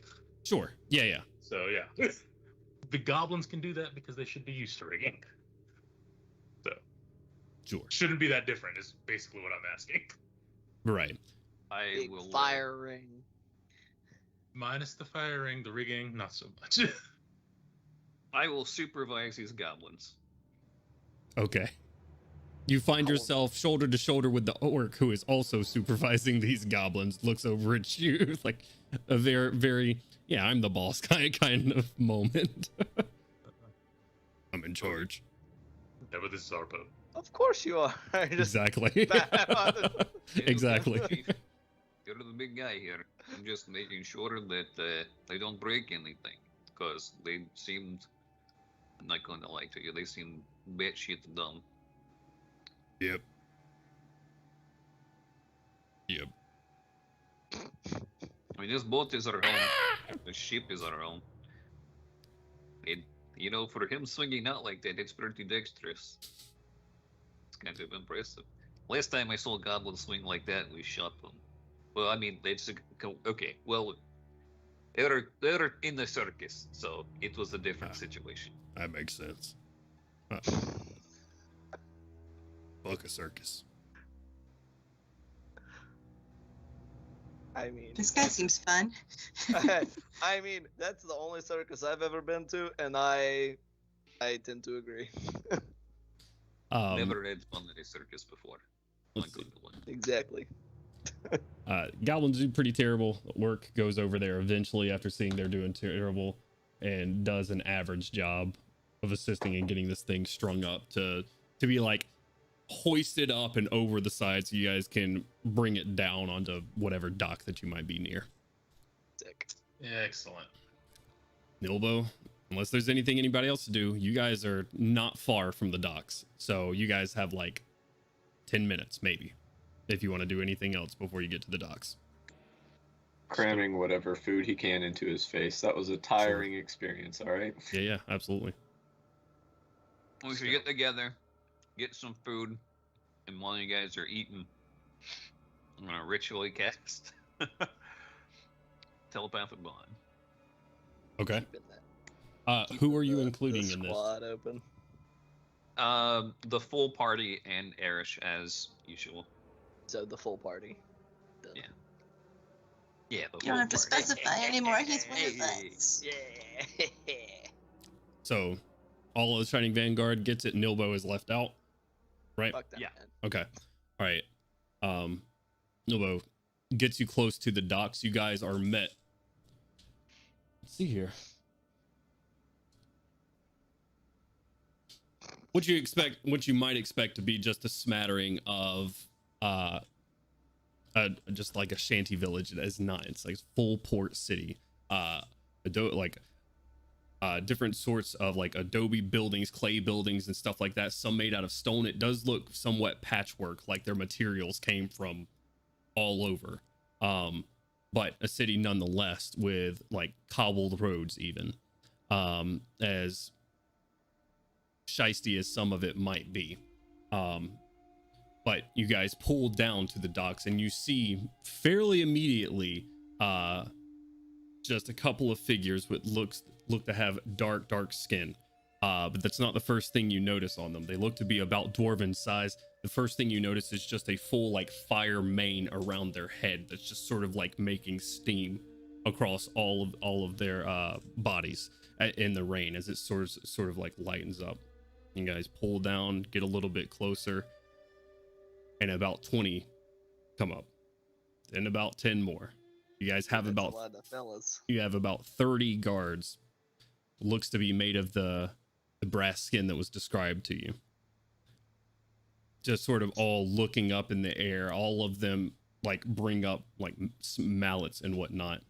Sure. Yeah.
So yeah, the goblins can do that because they should be used to rigging. So
sure,
shouldn't be that different. Is basically what I'm asking.
Right.
I will
fire ring.
Minus the firing, the rigging, not so much.
I will supervise these goblins.
Okay. You find yourself shoulder to shoulder with the orc who is also supervising these goblins, looks over at you like a very, very, yeah, I'm the boss kind of moment. I'm in charge.
Yeah, but this is our boat.
Of course you are.
Exactly. Exactly.
Chief, you're the big guy here. I'm just making sure that they don't break anything, because they seemed, I'm not going to lie to you, they seemed batshit dumb.
Yep.
I mean, this boat is our home. The ship is our home. For him swinging out like that, it's pretty dexterous. It's kind of impressive. Last time I saw a goblin swing like that, we shot them. Well, I mean, okay. Well, they're in the circus, so it was a different situation.
That makes sense. Fuck a circus.
I mean,
this guy seems fun.
I mean, that's the only circus I've ever been to, and I tend to agree.
Never had fun at a circus before.
Exactly.
Goblins do pretty terrible. Work goes over there eventually after seeing they're doing terrible, and does an average job of assisting in getting this thing strung up to be like hoisted up and over the side so you guys can bring it down onto whatever dock that you might be near.
Sick.
Excellent.
Nilbo, unless there's anything anybody else to do, you guys are not far from the docks. So you guys have like 10 minutes maybe if you want to do anything else before you get to the docks.
Cramming whatever food he can into his face. That was a tiring experience, all right?
Yeah, absolutely.
We should get together, get some food, and while you guys are eating, I'm gonna ritually cast telepathic bond.
Okay. Who are you including in this?
Squad open.
The full party and Erish as usual.
So the full party.
Yeah. Yeah.
You don't have to specify anymore. He's one of us.
Yeah.
So, all of the Shining Vanguard gets it. Nilbo is left out, right?
Fuck that,
Yeah.
man.
Okay. All right. Nilbo gets you close to the docks. You guys are met. Let's see here. What you might expect to be just a smattering of just like a shanty village. It is not. It's like full port city. Different sorts of like adobe buildings, clay buildings, and stuff like that. Some made out of stone. It does look somewhat patchwork, like their materials came from all over. But a city nonetheless, with like cobbled roads, even as shiesty as some of it might be. But you guys pull down to the docks and you see fairly immediately just a couple of figures with look to have dark skin. But that's not the first thing you notice on them. They look to be about dwarven size. The first thing you notice is just a full like fire mane around their head that's just sort of like making steam across all of their bodies in the rain as it sort of like lightens up. You guys pull down, get a little bit closer, and about 20 come up, and about 10 more. You guys have
That's a lot of fellas.
you have about 30 guards. Looks to be made of the brass skin that was described to you. Just sort of all looking up in the air. All of them like bring up like mallets and whatnot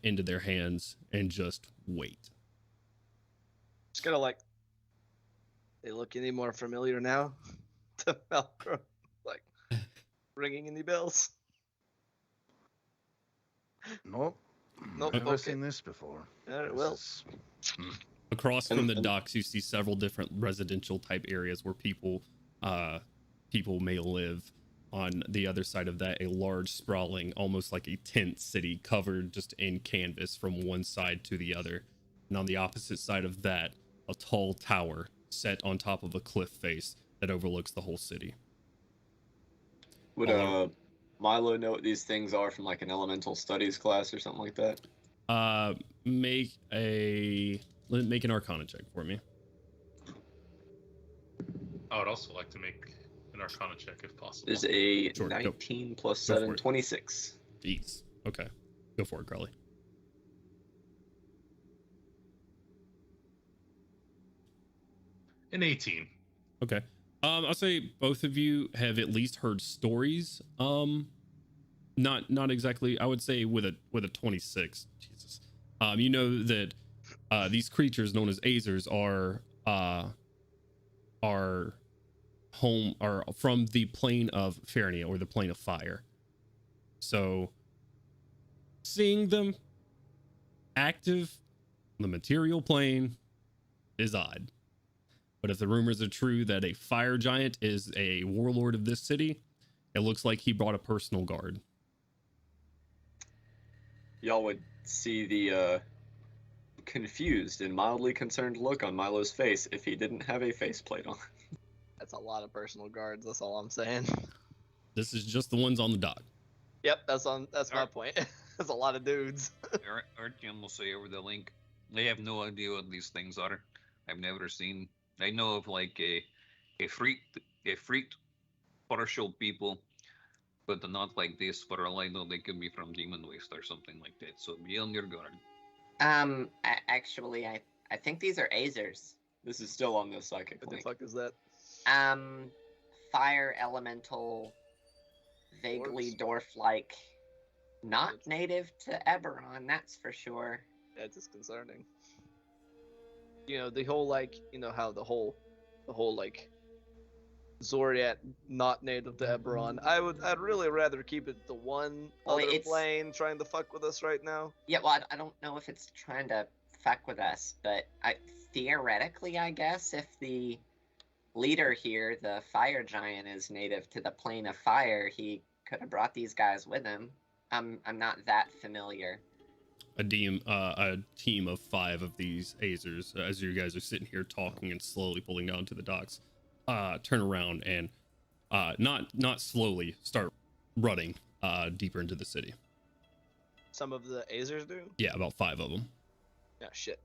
into their hands and just wait.
Just gotta like, they look any more familiar now to Malcolm? Like, ringing any bells?
Nope.
Nope,
Never
okay.
seen this before.
Alright,
This
well.
is-
Across from the docks, you see several different residential type areas where people may live. On the other side of that, a large sprawling, almost like a tent city covered just in canvas from one side to the other. And on the opposite side of that, a tall tower set on top of a cliff face that overlooks the whole city.
Would
All
Milo know what these things are from like an elemental studies class or something like that?
Make an Arcana check for me.
I would also like to make an Arcana check if possible.
There's a
Sure, go.
19 plus
Go for
7,
it.
26.
Jeez. Okay. Go for it, Crowley.
An 18.
Okay. I'll say both of you have at least heard stories. Not exactly. I would say with a 26. Jesus. You know that these creatures known as Azers are from the plane of Fernia, or the plane of fire. So seeing them active on the material plane is odd. But if the rumors are true that a fire giant is a warlord of this city, it looks like he brought a personal guard.
Y'all would see the confused and mildly concerned look on Milo's face if he didn't have a faceplate on.
That's a lot of personal guards, that's all I'm saying.
This is just the ones on the dock.
Yep, that's my point. That's a lot of dudes.
Artyom will say over the link, I have no idea what these things are. I've never seen. I know of like a freaked partial people, but not like this. For all I know, they could be from Demon Waste or something like that. So be on your guard.
Actually, I think these are Azers.
This is still on the psychic
What the
link.
fuck is that?
Fire elemental, vaguely dwarf-like, not native to Eberron, that's for sure.
That's just concerning. You know, the whole like, you know how the whole like Zoriat not native to Eberron. I'd really rather keep it the one
Well,
other
it's-
plane trying to fuck with us right now.
Yeah, well, I don't know if it's trying to fuck with us, but theoretically, I guess, if the leader here, the fire giant, is native to the plane of fire, he could have brought these guys with him. I'm not that familiar.
A team of 5 of these Azers, as you guys are sitting here talking and slowly pulling down to the docks, turn around and not slowly start running deeper into the city.
Some of the Azers do?
Yeah, about 5 of them.
Yeah, shit.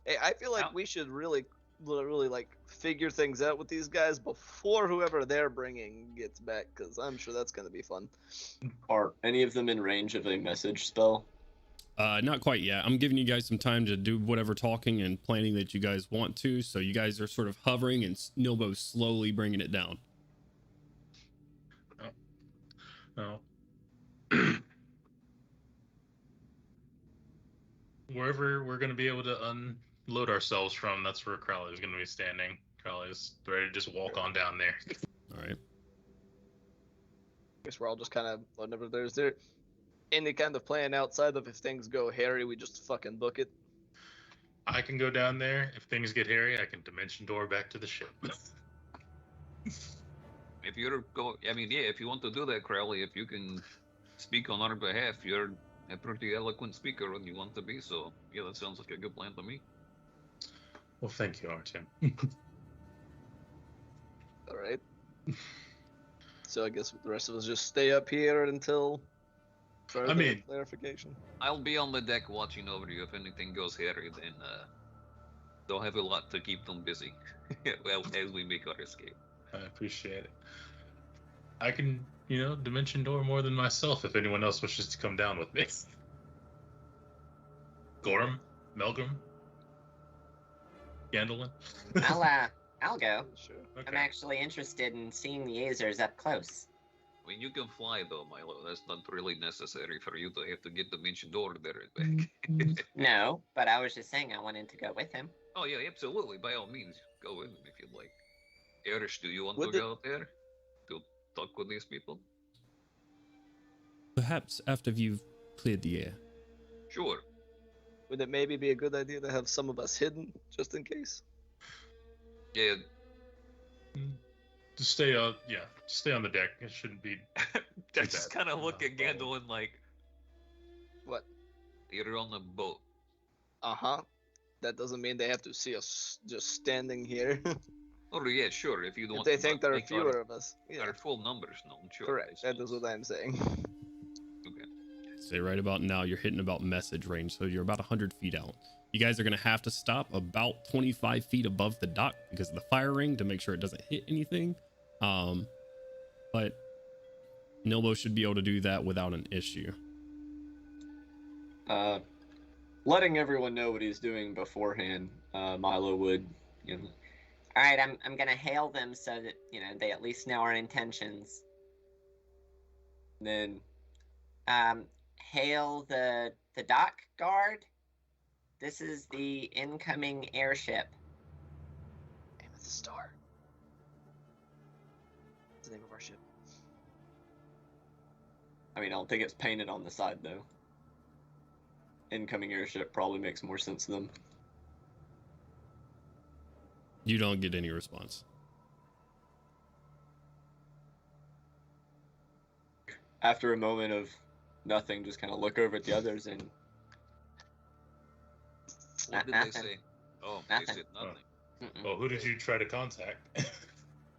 Hey, I feel like
How-
we should really like figure things out with these guys before whoever they're bringing gets back, because I'm sure that's going to be fun.
Are any of them in range of a message spell?
Not quite yet. I'm giving you guys some time to do whatever talking and planning that you guys want to. So you guys are sort of hovering and Nilbo's slowly bringing it down.
No. Wherever we're going to be able to unload ourselves from, that's where Crowley's going to be standing. Crowley's ready to just walk on down there.
All right.
Guess we're all just kind of whenever there's there any kind of plan outside of if things go hairy, we just fucking book it.
I can go down there. If things get hairy, I can dimension door back to the ship.
If you're if you want to do that, Crowley, if you can speak on our behalf, you're a pretty eloquent speaker when you want to be. So yeah, that sounds like a good plan to me.
Well, thank you, Artyom.
All right. So I guess the rest of us just stay up here until Further
mean-
clarification.
I'll be on the deck watching over you. If anything goes hairy, then they'll have a lot to keep them busy. Well, as we make our escape.
I appreciate it. I can, dimension door more than myself if anyone else wishes to come down with me. Gorham? Melgrim? Gandolin?
I'll go.
Sure.
Okay.
I'm actually interested in seeing the Azers up close.
I mean, you can fly though, Milo. That's not really necessary for you to have to get dimension door there and back.
No, but I was just saying I wanted to go with him.
Oh yeah, absolutely. By all means, go with him if you'd like. Erish, do you want
Would
to
it-
go out there to talk with these people?
Perhaps after you've cleared the air.
Sure.
Would it maybe be a good idea to have some of us hidden, just in case?
Yeah.
Just stay on the deck. It shouldn't be.
I just
bad.
kind of look at Gandolin like,
What?
you're on a boat.
Uh-huh. That doesn't mean they have to see us just standing here.
Oh yeah, sure. If you
If
want
they
to
think there are
make
fewer of us. Yeah.
our full numbers known, sure.
Correct. That is what I'm saying.
Okay.
Say right about now, you're hitting about message range, so you're about 100 feet out. You guys are going to have to stop about 25 feet above the dock because of the fire ring to make sure it doesn't hit anything. But Nilbo should be able to do that without an issue.
Letting everyone know what he's doing beforehand, Milo would,
All right, I'm gonna hail them so that they at least know our intentions.
then
Hail the dock guard. This is the incoming airship.
Aim at the star. What's the name of our ship?
I don't think it's painted on the side though. Incoming airship probably makes more sense to them.
You don't get any response.
After a moment of nothing, just kind of look over at the others and
What did
Nothing.
they say? Oh, they
Nothing.
said nothing.
Mm-mm.
Well, who did you try to contact?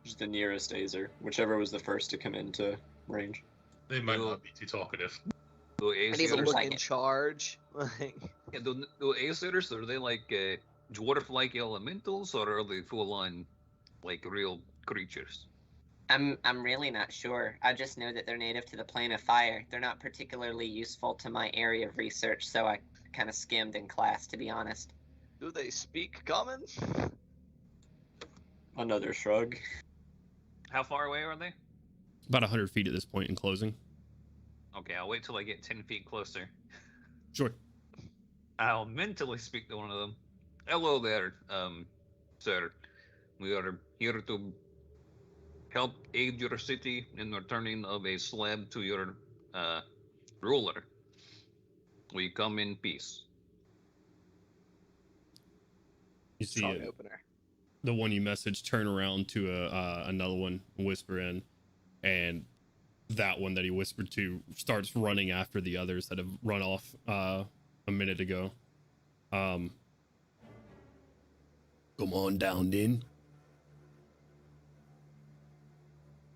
just the nearest Azer, whichever was the first to come into range.
They might
Well-
not be too talkative.
Do
I need to
Seems
look
like
in
it.
charge. Like,
Yeah, do Aesir's, are they like dwarf-like elementals, or are they full-on, like, real creatures?
I'm really not sure. I just know that they're native to the plane of fire. They're not particularly useful to my area of research, so I kind of skimmed in class, to be honest.
do they speak common?
Another shrug.
How far away are they?
About 100 feet at this point in closing.
Okay, I'll wait till I get 10 feet closer.
Sure.
I'll mentally speak to one of them. Hello there, sir. We are here to help aid your city in returning of a slab to your ruler. We come in peace.
You see
Strong
it.
opener.
The one you messaged turn around to another one, whisper in, and that one that he whispered to starts running after the others that have run off a minute ago. Come on down, then.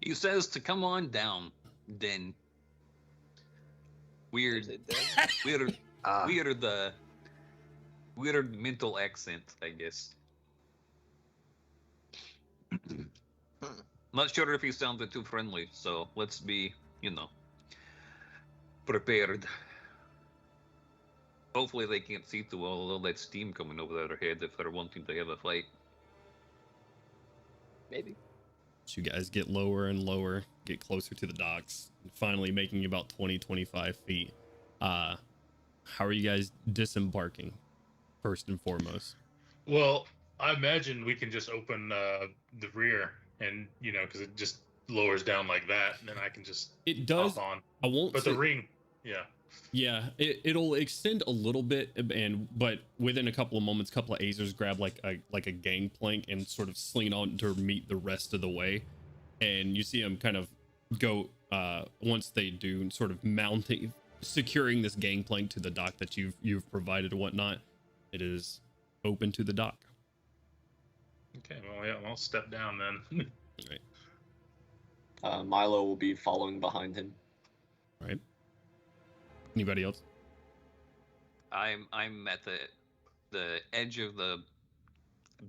He says to come on down, then. Weird,
Is it dead?
weird,
Ah,
weird mental accent, I guess. Not sure if he sounded too friendly, so let's be, prepared. Hopefully they can't see through all that steam coming over their head if they're wanting to have a fight.
Maybe.
So you guys get lower and lower, get closer to the docks, finally making about 20-25 feet. How are you guys disembarking, first and foremost?
Well, I imagine we can just open the rear, and because it just lowers down like that, and then I can just
It does.
hop on.
I won't.
But
say-
the ring, yeah.
Yeah, it'll extend a little bit, but within a couple of moments, a couple of Azers grab like a gangplank and sort of sling on to meet the rest of the way, and you see them kind of go once they do, sort of mounting, securing this gangplank to the dock that you've provided and whatnot. It is open to the dock.
Okay, well, yeah, I'll step down then.
Right.
Milo will be following behind him.
Right. Anybody else?
I'm at the edge of the,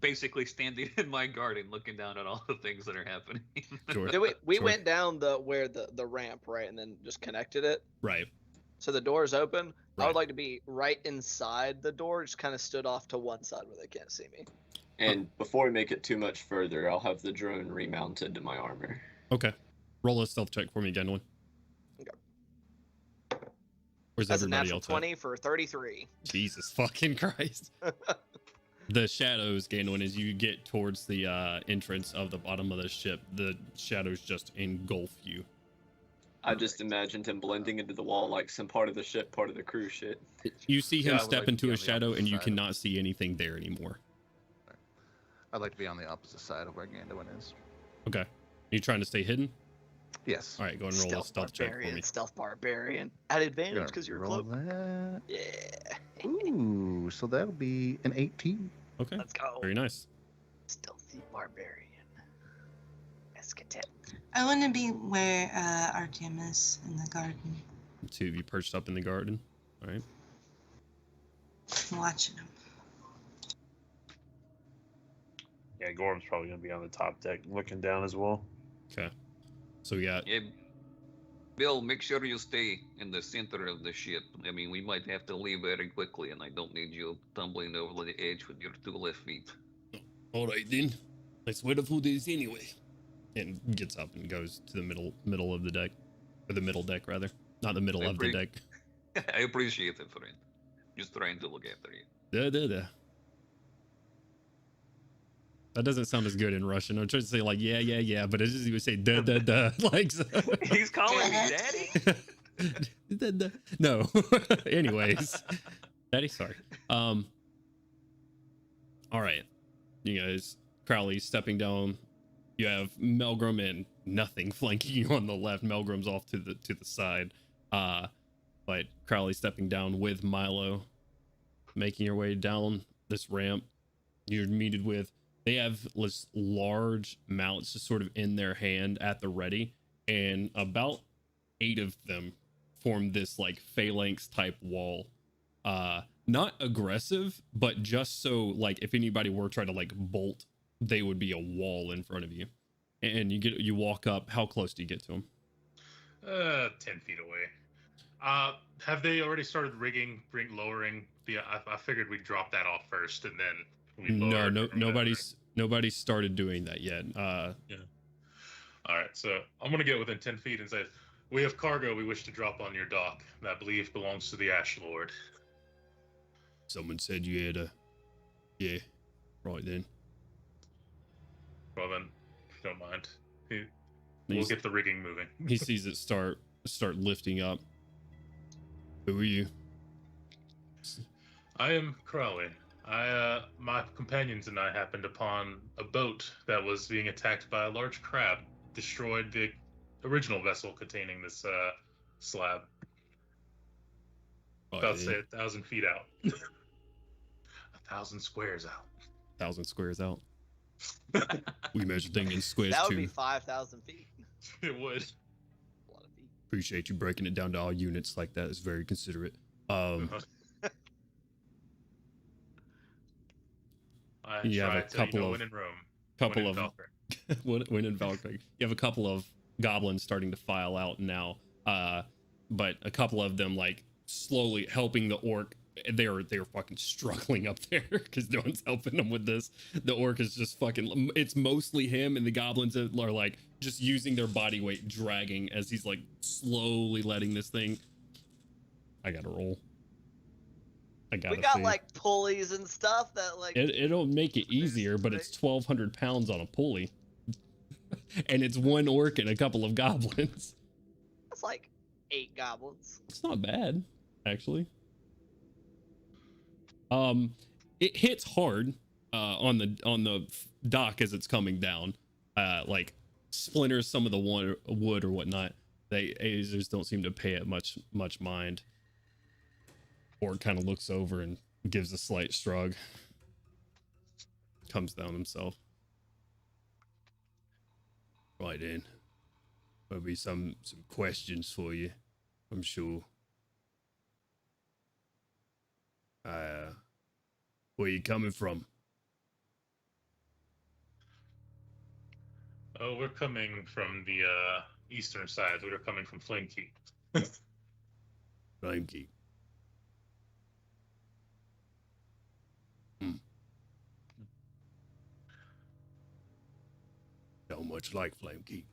basically standing in my garden, looking down at all the things that are happening.
Sure.
We
Sure.
went down the ramp, right, and then just connected it.
Right.
So the door's open. I
Right.
would like to be right inside the door, just kind of stood off to one side where they can't see me.
And before we make it too much further, I'll have the drone remounted to my armor.
Okay. Roll a stealth check for me, Gandolin.
Okay.
Where's
That's a
everybody
natural
else
20 for 33.
Jesus fucking Christ. The shadows, Gandolin, as you get towards the entrance of the bottom of the ship, the shadows just engulf you.
I just imagined him blending into the wall like some part of the ship, part of the crew shit.
You see him
Yeah, I would
step
like to
into
be
a
on the
shadow
opposite
and you
side.
cannot see anything there anymore.
I'd like to be on the opposite side of where Gandalf is.
Okay. Are you trying to stay hidden?
Yes.
All right, go and roll a stealth check for me.
Stealth barbarian. At advantage
Gonna
because you're
roll
cloak.
that.
Yeah.
Ooh, so that'll be an 18.
Okay.
Let's go.
Very nice.
Stealthy barbarian. Escatet.
I want to be where Artyom is in the garden,
Two of you perched up in the garden. All right.
watching him.
Yeah, Gorm's probably gonna be on the top deck looking down as well.
Okay. So we got
Yeah, Bill, make sure you stay in the center of the ship. I mean, we might have to leave very quickly, and I don't need you tumbling over the edge with your 2 left feet.
all right then. That's where the food is anyway. And gets up and goes to the middle of the deck, or the middle deck rather, not the middle of the deck.
I appreciate it, friend. Just trying to look after you.
Da. That doesn't sound as good in Russian. I'm trying to say like yeah, but it just you would say da. Like so.
He's calling me daddy.
Da. No. Anyways, daddy, sorry. All right, you guys. Crowley's stepping down. You have Melgrim and nothing flanking you on the left. Melgrim's off to the side. But Crowley stepping down with Milo, making your way down this ramp. You're meted with. They have this large mounts just sort of in their hand at the ready, and about 8 of them form this like phalanx type wall. Not aggressive, but just so like if anybody were trying to like bolt, they would be a wall in front of you. And you walk up. How close do you get to them?
10 feet away. Have they already started lowering? I figured we'd drop that off first and then we
Nobody's started doing that yet.
Yeah. All right, so I'm gonna get within 10 feet and say, "We have cargo we wish to drop on your dock that I believe belongs to the Ash Lord."
Someone said you had a. Yeah, right then.
Well then, if you don't mind, we'll get the rigging moving.
He sees it start lifting up. Who are you?
I am Crowley. My companions and I happened upon a boat that was being attacked by a large crab, destroyed the original vessel containing this slab.
Right
About to
then.
say 1,000 feet out. 1,000 squares out.
1,000 squares out. We measure things in squares
That would
too.
be 5,000 feet.
It would.
A lot of feet.
Appreciate you breaking it down to all units like that. It's very considerate.
I
You have
try
a
to,
couple
win
of-
in Rome.
couple
win in
of
Valkyrie.
when in Vralkek. You have a couple of goblins starting to file out now, but a couple of them like slowly helping the orc. They're fucking struggling up there because no one's helping them with this. The orc is just fucking. It's mostly him, and the goblins are like just using their body weight dragging as he's like slowly letting this thing. I gotta roll. I gotta.
We got
see.
like pulleys and stuff that like.
It'll make it easier, but it's 1,200 pounds on a pulley. And it's one orc and a couple of goblins.
That's like 8 goblins.
It's not bad, actually. It hits hard on the dock as it's coming down. Like splinters some of the wood or whatnot. They Azers don't seem to pay it much mind. Orc kind of looks over and gives a slight shrug. Comes down himself. Right then. There'll be some questions for you, I'm sure. Where you coming from?
Oh, we're coming from the eastern side. We're coming from Flamekeep.
Flamekeep. Don't much like Flamekeep.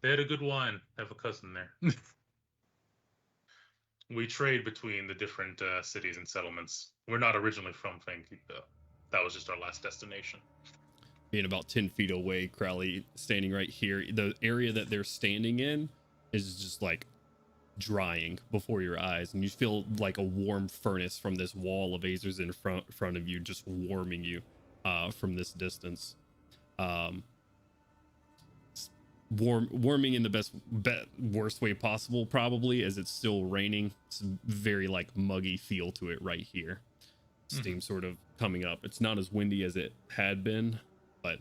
They had a good wine. I have a cousin there. We trade between the different cities and settlements. We're not originally from Flamekeep, though. That was just our last destination.
Being about 10 feet away, Crowley standing right here. The area that they're standing in is just like drying before your eyes, and you feel like a warm furnace from this wall of Azers in front of you, just warming you from this distance. Warming in the worst way possible, probably, as it's still raining. It's a very like muggy feel to it right here. Steam sort of coming up. It's not as windy as it had been, but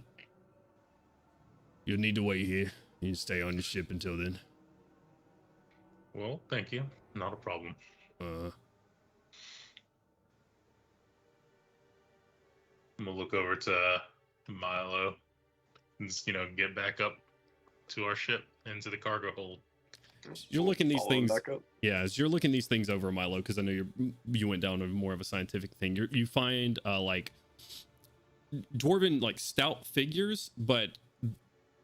you'll need to wait here. You can stay on your ship until then.
Well, thank you. Not a problem.
Uh,
I'm gonna look over to Milo and just, get back up to our ship into the cargo hold.
You're looking these
Follow
things.
back up.
Yeah, as you're looking these things over, Milo, because I know you went down to more of a scientific thing. You find like dwarven like stout figures, but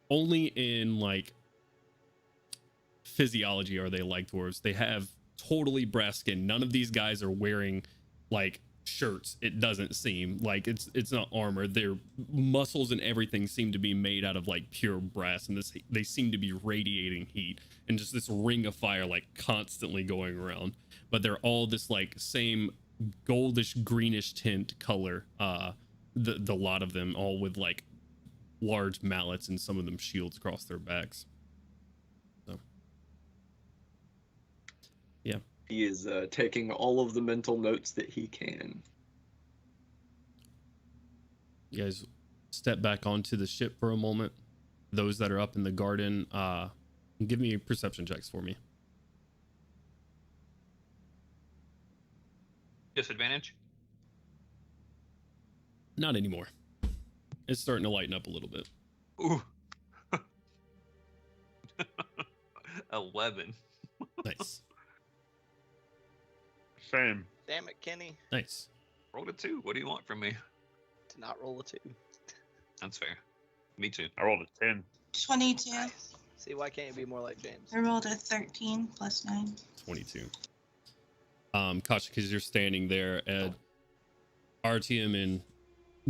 only in like physiology are they like dwarves. They have totally brass skin. None of these guys are wearing like shirts. It doesn't seem like it's not armor. Their muscles and everything seem to be made out of like pure brass, and they seem to be radiating heat and just this ring of fire like constantly going around. But they're all this like same goldish greenish tint color. The lot of them all with like large mallets and some of them shields across their backs. So yeah.
He is taking all of the mental notes that he can.
You guys step back onto the ship for a moment. Those that are up in the garden, give me perception checks for me.
Disadvantage?
Not anymore. It's starting to lighten up a little bit.
Ooh. 11.
Nice.
Same.
Damn it, Kenny.
Nice.
Rolled a 2. What do you want from me?
To not roll a 2.
That's fair. Me too.
I rolled a 10.
22.
Nice. See, why can't you be more like James?
I rolled a 13 plus 9.
22. Kasha, because you're standing there at RTM and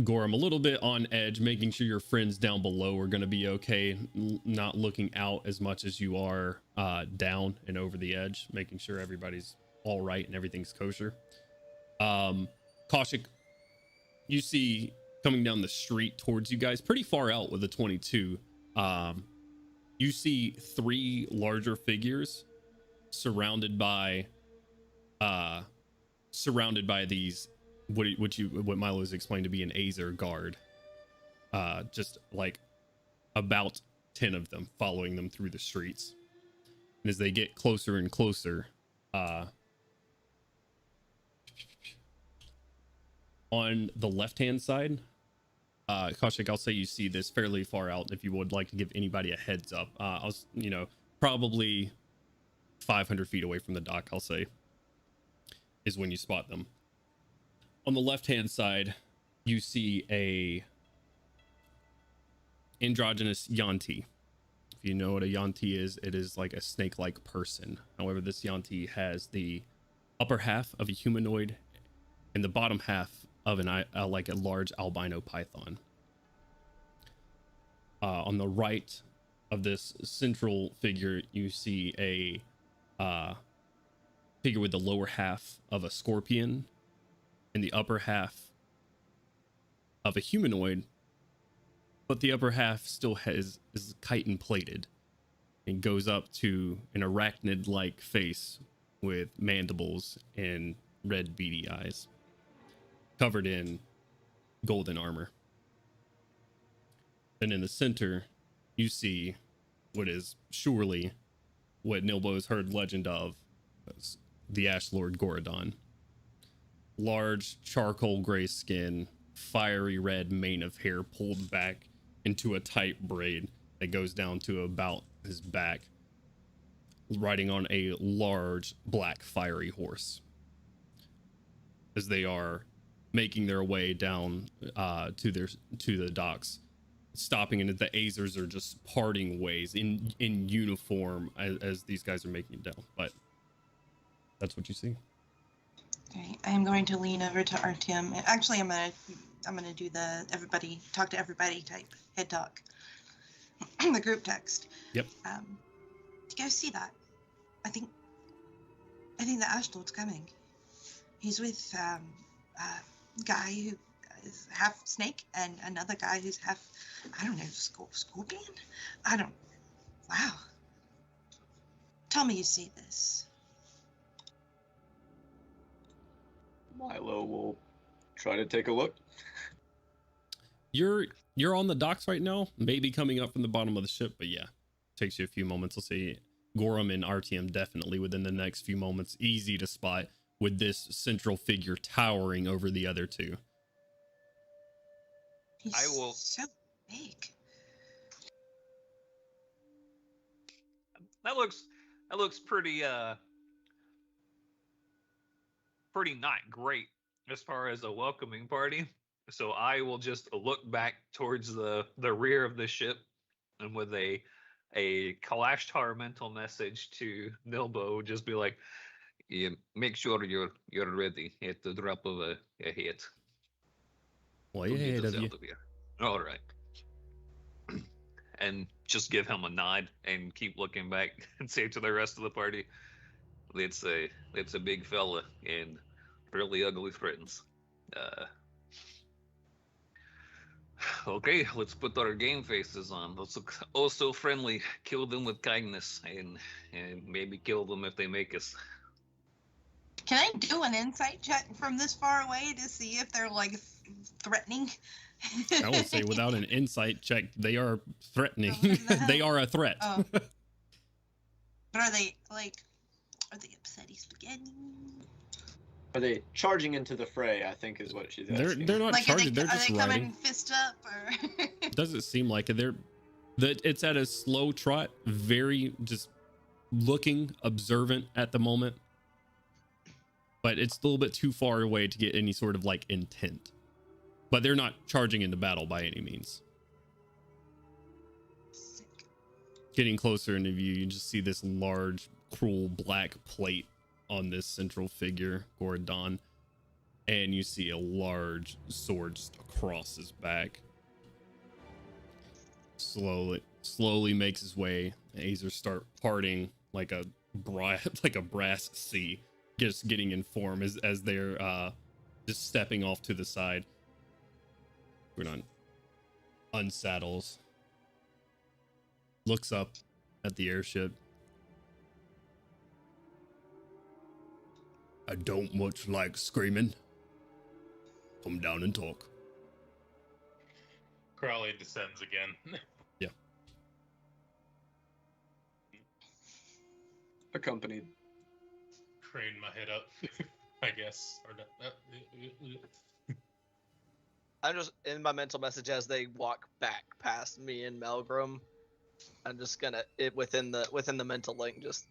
Gorham a little bit on edge, making sure your friends down below are going to be okay, not looking out as much as you are down and over the edge, making sure everybody's all right and everything's kosher. Kaushik, you see coming down the street towards you guys pretty far out with a 22. You see 3 larger figures surrounded by these what Milo's explained to be an Azer guard. Just like about 10 of them following them through the streets. And as they get closer and closer, on the left-hand side, Kaushik, I'll say you see this fairly far out. If you would like to give anybody a heads up, I was, probably 500 feet away from the dock, I'll say, is when you spot them. On the left-hand side, you see a androgynous Yanti. If you know what a Yanti is, it is like a snake-like person. However, this Yanti has the upper half of a humanoid and the bottom half of like a large albino python. On the right of this central figure, you see a figure with the lower half of a scorpion and the upper half of a humanoid, but the upper half still is chitin plated and goes up to an arachnid-like face with mandibles and red beady eyes, covered in golden armor. And in the center, you see what is surely what Nilbo has heard legend of as the Ash Lord Goradon. large charcoal gray skin, fiery red mane of hair pulled back into a tight braid that goes down to about his back, riding on a large black fiery horse. As they are making their way down to the docks, stopping, and the Azers are just parting ways in uniform as these guys are making it down. But that's what you see.
Okay, I am going to lean over to Artyom. Actually, I'm gonna do the everybody talk to everybody type head talk. The group text.
Yep.
Do you guys see that? I think the Ash Lord's coming. He's with a guy who is half snake and another guy who's half, I don't know, scorpion? Wow. Tell me you see this.
Milo will try to take a look.
You're on the docks right now, maybe coming up from the bottom of the ship, but yeah, takes you a few moments. I'll say Gorham and RTM definitely within the next few moments, easy to spot with this central figure towering over the other two.
He's
I will-
so big.
That looks pretty not great as far as a welcoming party. So I will just look back towards the rear of the ship, and with a Kalashtar mental message to Nilbo, just be like, yeah, make sure you're ready at the drop of a hit.
Way
to get
ahead
us
of you.
out of here. All right. And just give him a nod and keep looking back and say to the rest of the party, it's a big fella and really ugly friends. Okay, let's put our game faces on. Let's look oh so friendly. Kill them with kindness and maybe kill them if they make us.
Can I do an insight check from this far away to see if they're like threatening?
I would say without an insight check, they are threatening.
Oh, what the hell?
They are a threat.
Oh. But are they upsetty spaghetti?
Are they charging into the fray? I think is what she's asking.
They're not
Like,
charging. They're
are
just
they
riding.
coming fist up or?
Doesn't seem like it. It's at a slow trot, very just looking observant at the moment, but it's a little bit too far away to get any sort of like intent. But they're not charging into battle by any means.
Sick.
Getting closer into view, you just see this large, cruel black plate on this central figure, Gordon, and you see a large sword just across his back. Slowly makes his way. Azers start parting like a brass sea, just getting in form as they're just stepping off to the side. Gordon unsaddles, looks up at the airship. I don't much like screaming. Come down and talk.
Crowley descends again.
Yeah.
Accompanied.
Crane my head up, I guess. Or not.
I'm just in my mental message as they walk back past me and Melgrim. I'm just gonna within the mental link, just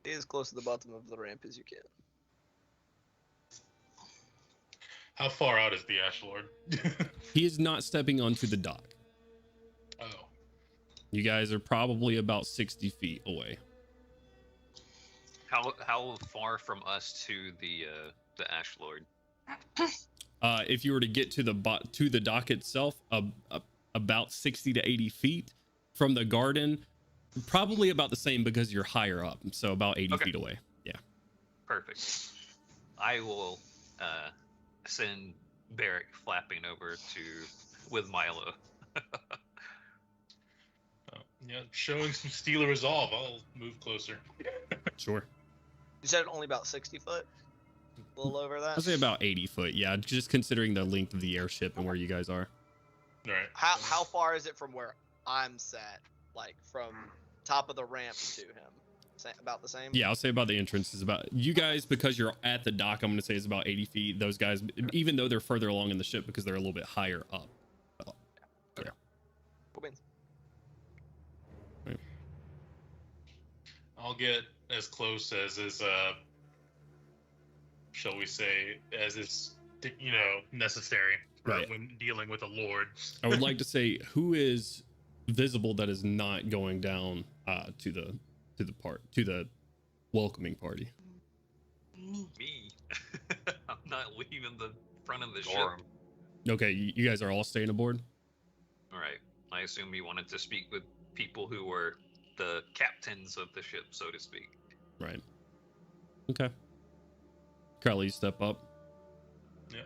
be as close to the bottom of the ramp as you can.
How far out is the Ash Lord?
He is not stepping onto the dock.
Oh.
You guys are probably about 60 feet away.
How far from us to the Ash Lord?
If you were to get to the dock itself, about 60 to 80 feet. From the garden, probably about the same because you're higher up, so about 80 feet away. Yeah.
Perfect. I will send Barrick flapping over with Milo.
Yeah, showing some Steeler resolve. I'll move closer.
Sure.
You said only about 60 foot? A little over that?
I'll say about 80 foot. Yeah, just considering the length of the airship and where you guys are.
All right.
How far is it from where I'm sat? Like from top of the ramp to him? About the same.
Yeah, I'll say about the entrance is about you guys, because you're at the dock. I'm going to say it's about 80 feet. Those guys, even though they're further along in the ship because they're a little bit higher up.
Okay. Cool beans.
I'll get as close as is, shall we say, as is, necessary
Right.
when dealing with a lord.
I would like to say who is visible that is not going down to the welcoming party.
Me. I'm not leaving the front of the
Gorm.
ship.
Okay, you guys are all staying aboard.
All right. I assume you wanted to speak with people who were the captains of the ship, so to speak.
Right. Okay. Carly, you step up.
Yeah.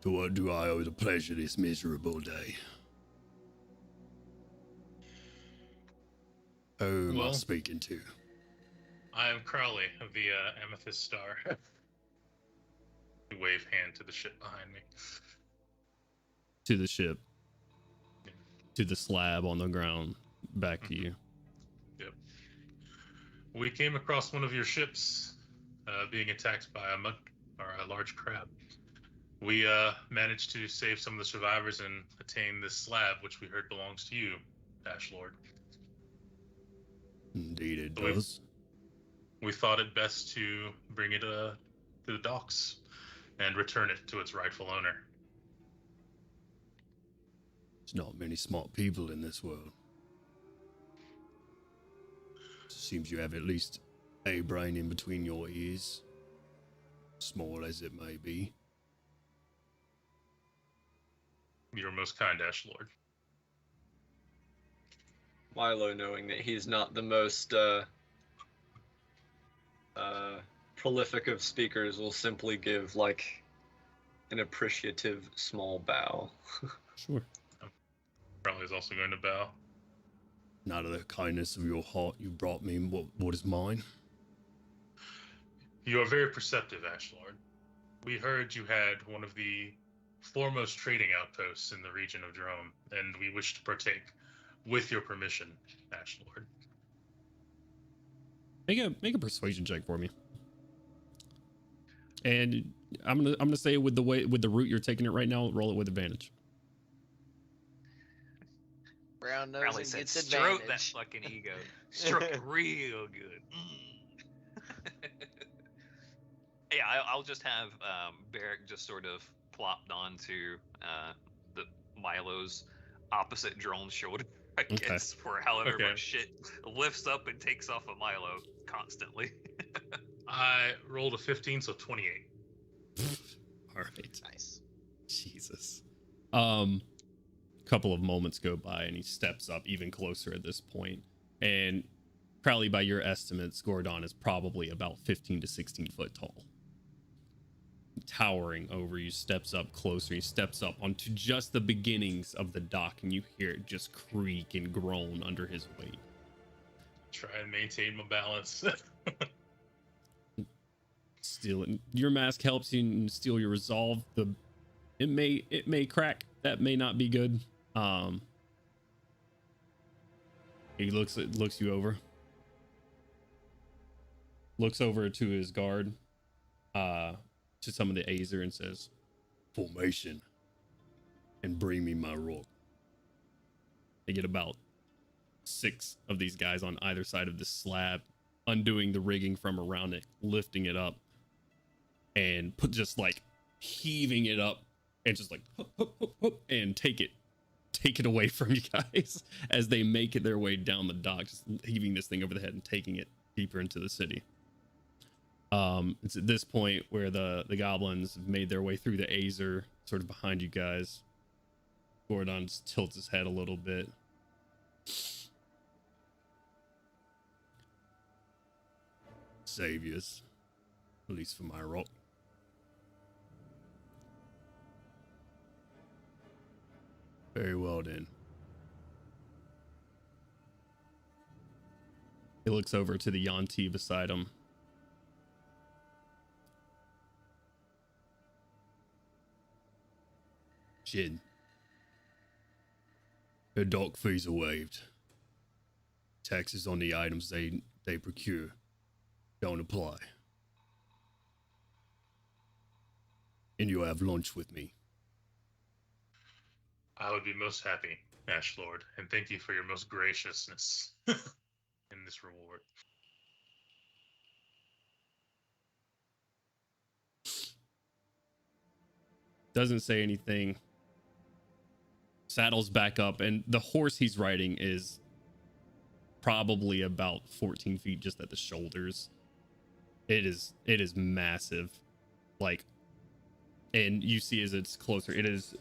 To what do I owe the pleasure this miserable day? Who am I
Well,
speaking to?
I am Crowley of the Amethyst Star. Wave hand to the ship behind me.
To the ship. To the slab on the ground. Back to you.
Yep. We came across one of your ships being attacked by a large crab. We managed to save some of the survivors and attain this slab, which we heard belongs to you, Ash Lord.
Indeed it
So
does.
We thought it best to bring it to the docks and return it to its rightful owner.
There's not many smart people in this world. Seems you have at least a brain in between your ears, small as it may be.
You're most kind, Ash Lord.
Milo, knowing that he's not the most prolific of speakers, will simply give like an appreciative small bow.
Sure.
Crowley is also going to bow.
Not of the kindness of your heart, you brought me what is mine.
You are very perceptive, Ash Lord. We heard you had one of the foremost trading outposts in the region of Drome, and we wish to partake with your permission, Ash Lord.
Make a persuasion check for me. And I'm gonna say with the route you're taking it right now, roll it with advantage.
Brown nose
Crowley
and
said,
gets
stroke that
advantage.
fucking ego. Stroke it real good. Yeah, I'll just have Barrick just sort of plopped onto the Milo's opposite drone's shoulder, I
Okay.
guess, for however
Okay.
much shit lifts up and takes off of Milo constantly.
I rolled a 15, so 28.
All right.
Nice.
Jesus. Couple of moments go by and he steps up even closer at this point. And probably by your estimates, Gordon is probably about 15 to 16 foot tall. Towering over you, steps up closer. He steps up onto just the beginnings of the dock, and you hear it just creak and groan under his weight.
Try and maintain my balance.
Steal it. Your mask helps you steal your resolve. It may crack. That may not be good. He looks you over. Looks over to his guard, to some of the Azer, and says, "Formation, and bring me my rock." They get about 6 of these guys on either side of this slab, undoing the rigging from around it, lifting it up, and just like heaving it up, and just like hup, hup, hup, hup, and take it away from you guys as they make it their way down the dock, just heaving this thing over the head and taking it deeper into the city. It's at this point where the goblins have made their way through the Azer, sort of behind you guys. Gordon just tilts his head a little bit. Saviors, at least for my rock. Very well then. He looks over to the Yanti beside him. Jin, Their dock fees are waived. Taxes on the items they procure don't apply. And you'll have lunch with me.
I would be most happy, Ash Lord, and thank you for your most graciousness in this reward.
Doesn't say anything. Saddles back up, and the horse he's riding is probably about 14 feet just at the shoulders. It is massive. Like, and you see as it's closer, it is,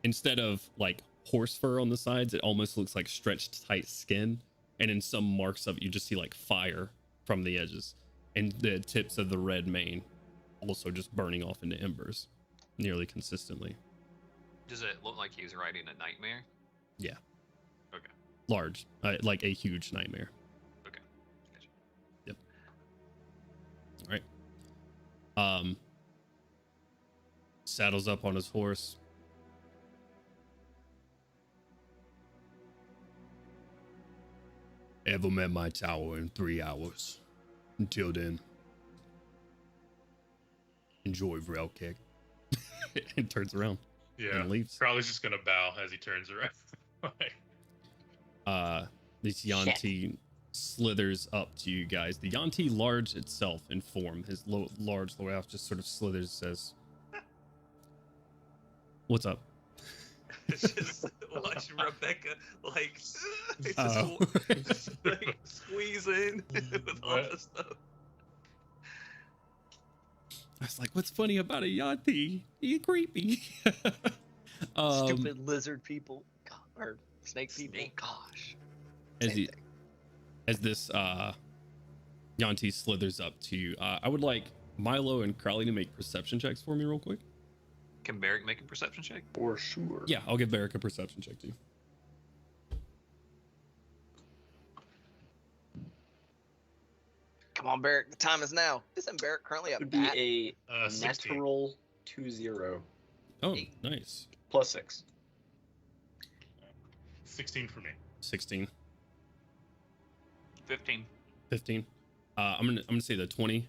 instead of like horse fur on the sides, it almost looks like stretched tight skin. And in some marks of it, you just see like fire from the edges, and the tips of the red mane also just burning off into embers nearly consistently.
Does it look like he's riding a nightmare?
Yeah.
Okay.
Large, like a huge nightmare.
Okay. Gotcha.
Yep. All right. Saddles up on his horse. Ever met my tower in 3 hours. Until then, enjoy Vralkek. And turns around.
Yeah,
and leaves.
Probably just gonna bow as he turns around.
This Yanti slithers up to you guys. The Yanti, large itself in form, his large lower half just sort of slithers, says, "What's up?"
It's just watching Rebecca like, just like squeeze in with all this stuff.
I was like, "What's funny about a Yanti? He's creepy."
Stupid lizard people, or snake people. Gosh.
As this Yanti slithers up to you, I would like Milo and Crowley to make perception checks for me real quick.
Can Barrick make a perception check?
For sure.
Yeah, I'll give Barrick a perception check too.
Come on, Barrick. The time is now. Isn't Barrick currently a
Would
bat?
be a
16.
natural 20
Oh, nice.
plus 6.
16 for me.
16,
15.
15. I'm gonna say the 20.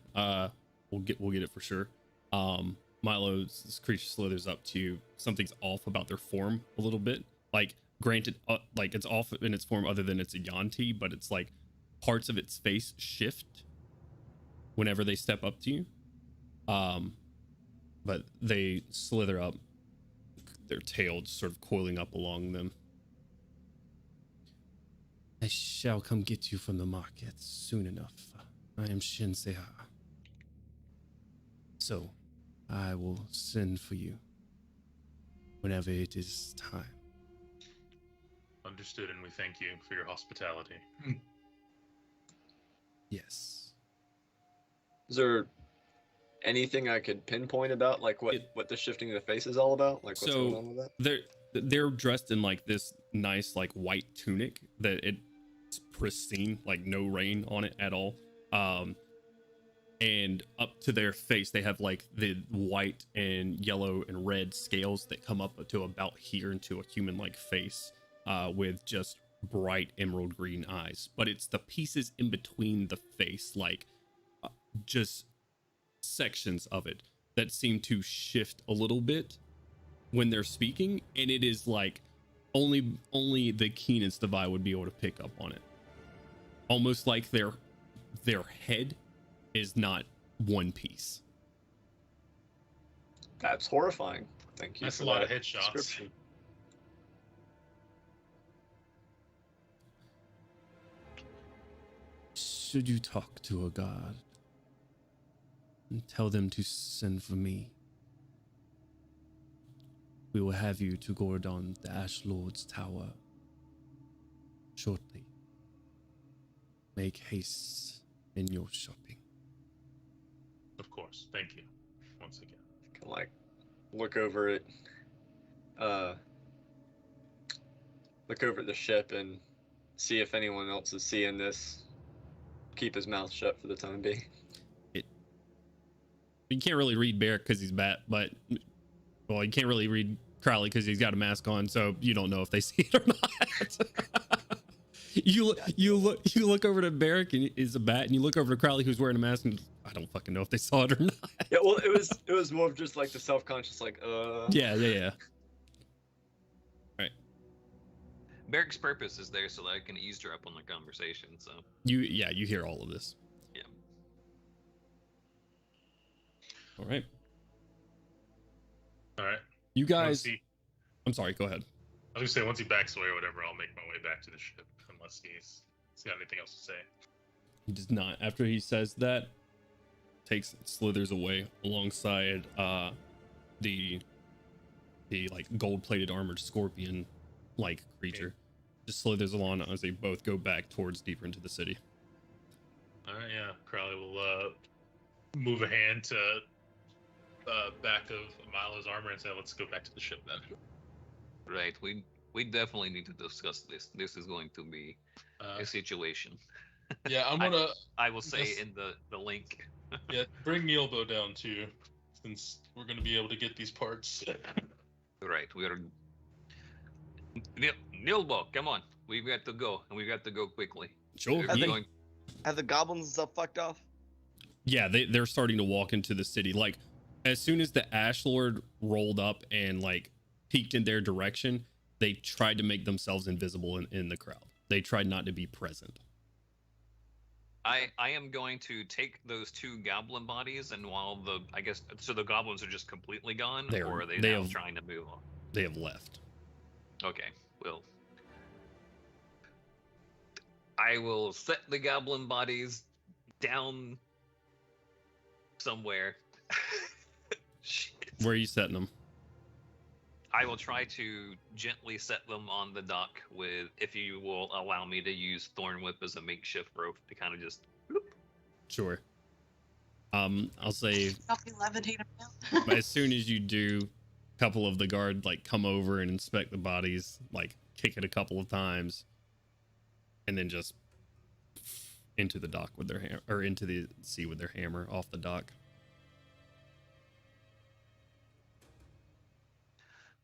We'll get it for sure. Milo's this creature slithers up to you. Something's off about their form a little bit. Like, granted, like it's off in its form other than it's a Yanti, but it's like parts of its face shift whenever they step up to you. But they slither up, their tail just sort of coiling up along them. I shall come get you from the market soon enough. I am Shinseha. So, I will send for you whenever it is time.
Understood, and we thank you for your hospitality.
Yes.
Is there anything I could pinpoint about, like what the shifting of the face is all about? Like what's going on with that?
They're dressed in like this nice like white tunic that it's pristine, like no rain on it at all. And up to their face, they have like the white and yellow and red scales that come up to about here into a human-like face, with just bright emerald green eyes. But it's the pieces in between the face, like just sections of it that seem to shift a little bit when they're speaking, and it is like only the keenest of eye would be able to pick up on it. Almost like their head is not one piece.
That's horrifying. Thank you.
That's
for
a lot
that
of headshots.
description.
Should you talk to a god and tell them to send for me, we will have you to Gordon, the Ash Lord's tower, shortly. Make haste in your shopping.
Of course. Thank you. Once again.
Can like look over it, look over at the ship and see if anyone else is seeing this. Keep his mouth shut for the time being.
You can't really read Barrick because he's bat, but well, you can't really read Crowley, because he's got a mask on, so you don't know if they see it or not. you look over to Barrick and is a bat, and you look over to Crowley who's wearing a mask, and I don't fucking know if they saw it or not.
Yeah, well, it was more of just like the self-conscious, like
Yeah.
Barrick's purpose is there so that I can eavesdrop on the conversation. So
You hear all of this.
yeah.
All right.
All right.
You guys.
Once he,
I'm sorry. Go ahead.
I was gonna say once he backs away or whatever, I'll make my way back to the ship unless he's got anything else to say.
He does not. After he says that, slithers away alongside the like gold-plated armored scorpion like creature. Just slithers along as they both go back towards deeper into the city.
All right, yeah. Crowley will move a hand to back of Milo's armor and say, "Let's go back to the ship then."
Right. We definitely need to discuss this. This is going to be a situation.
Yeah, I'm gonna.
I will say
Yes.
in the link.
Yeah, bring Neilbo down too, since we're gonna be able to get these parts.
Right. We are. Nilbo, come on. We've got to go, and we've got to go quickly.
Sure.
We're going-
Have the goblins and stuff fucked off?
Yeah, they're starting to walk into the city. Like, as soon as the Ash Lord rolled up and like peeked in their direction, they tried to make themselves invisible in the crowd. They tried not to be present.
I am going to take those two goblin bodies, and while the goblins are just completely gone, or are they now trying to move on?
They have left.
Okay, well, I will set the goblin bodies down somewhere. Shit.
Where are you setting them?
I will try to gently set them on the dock with, if you will allow me to use Thorn Whip as a makeshift rope to kind of just. Whoop.
Sure. I'll say
I'll be levitating now.
as soon as you do, a couple of the guard like come over and inspect the bodies, like kick it a couple of times, and then just into the dock with their hammer, or into the sea with their hammer off the dock.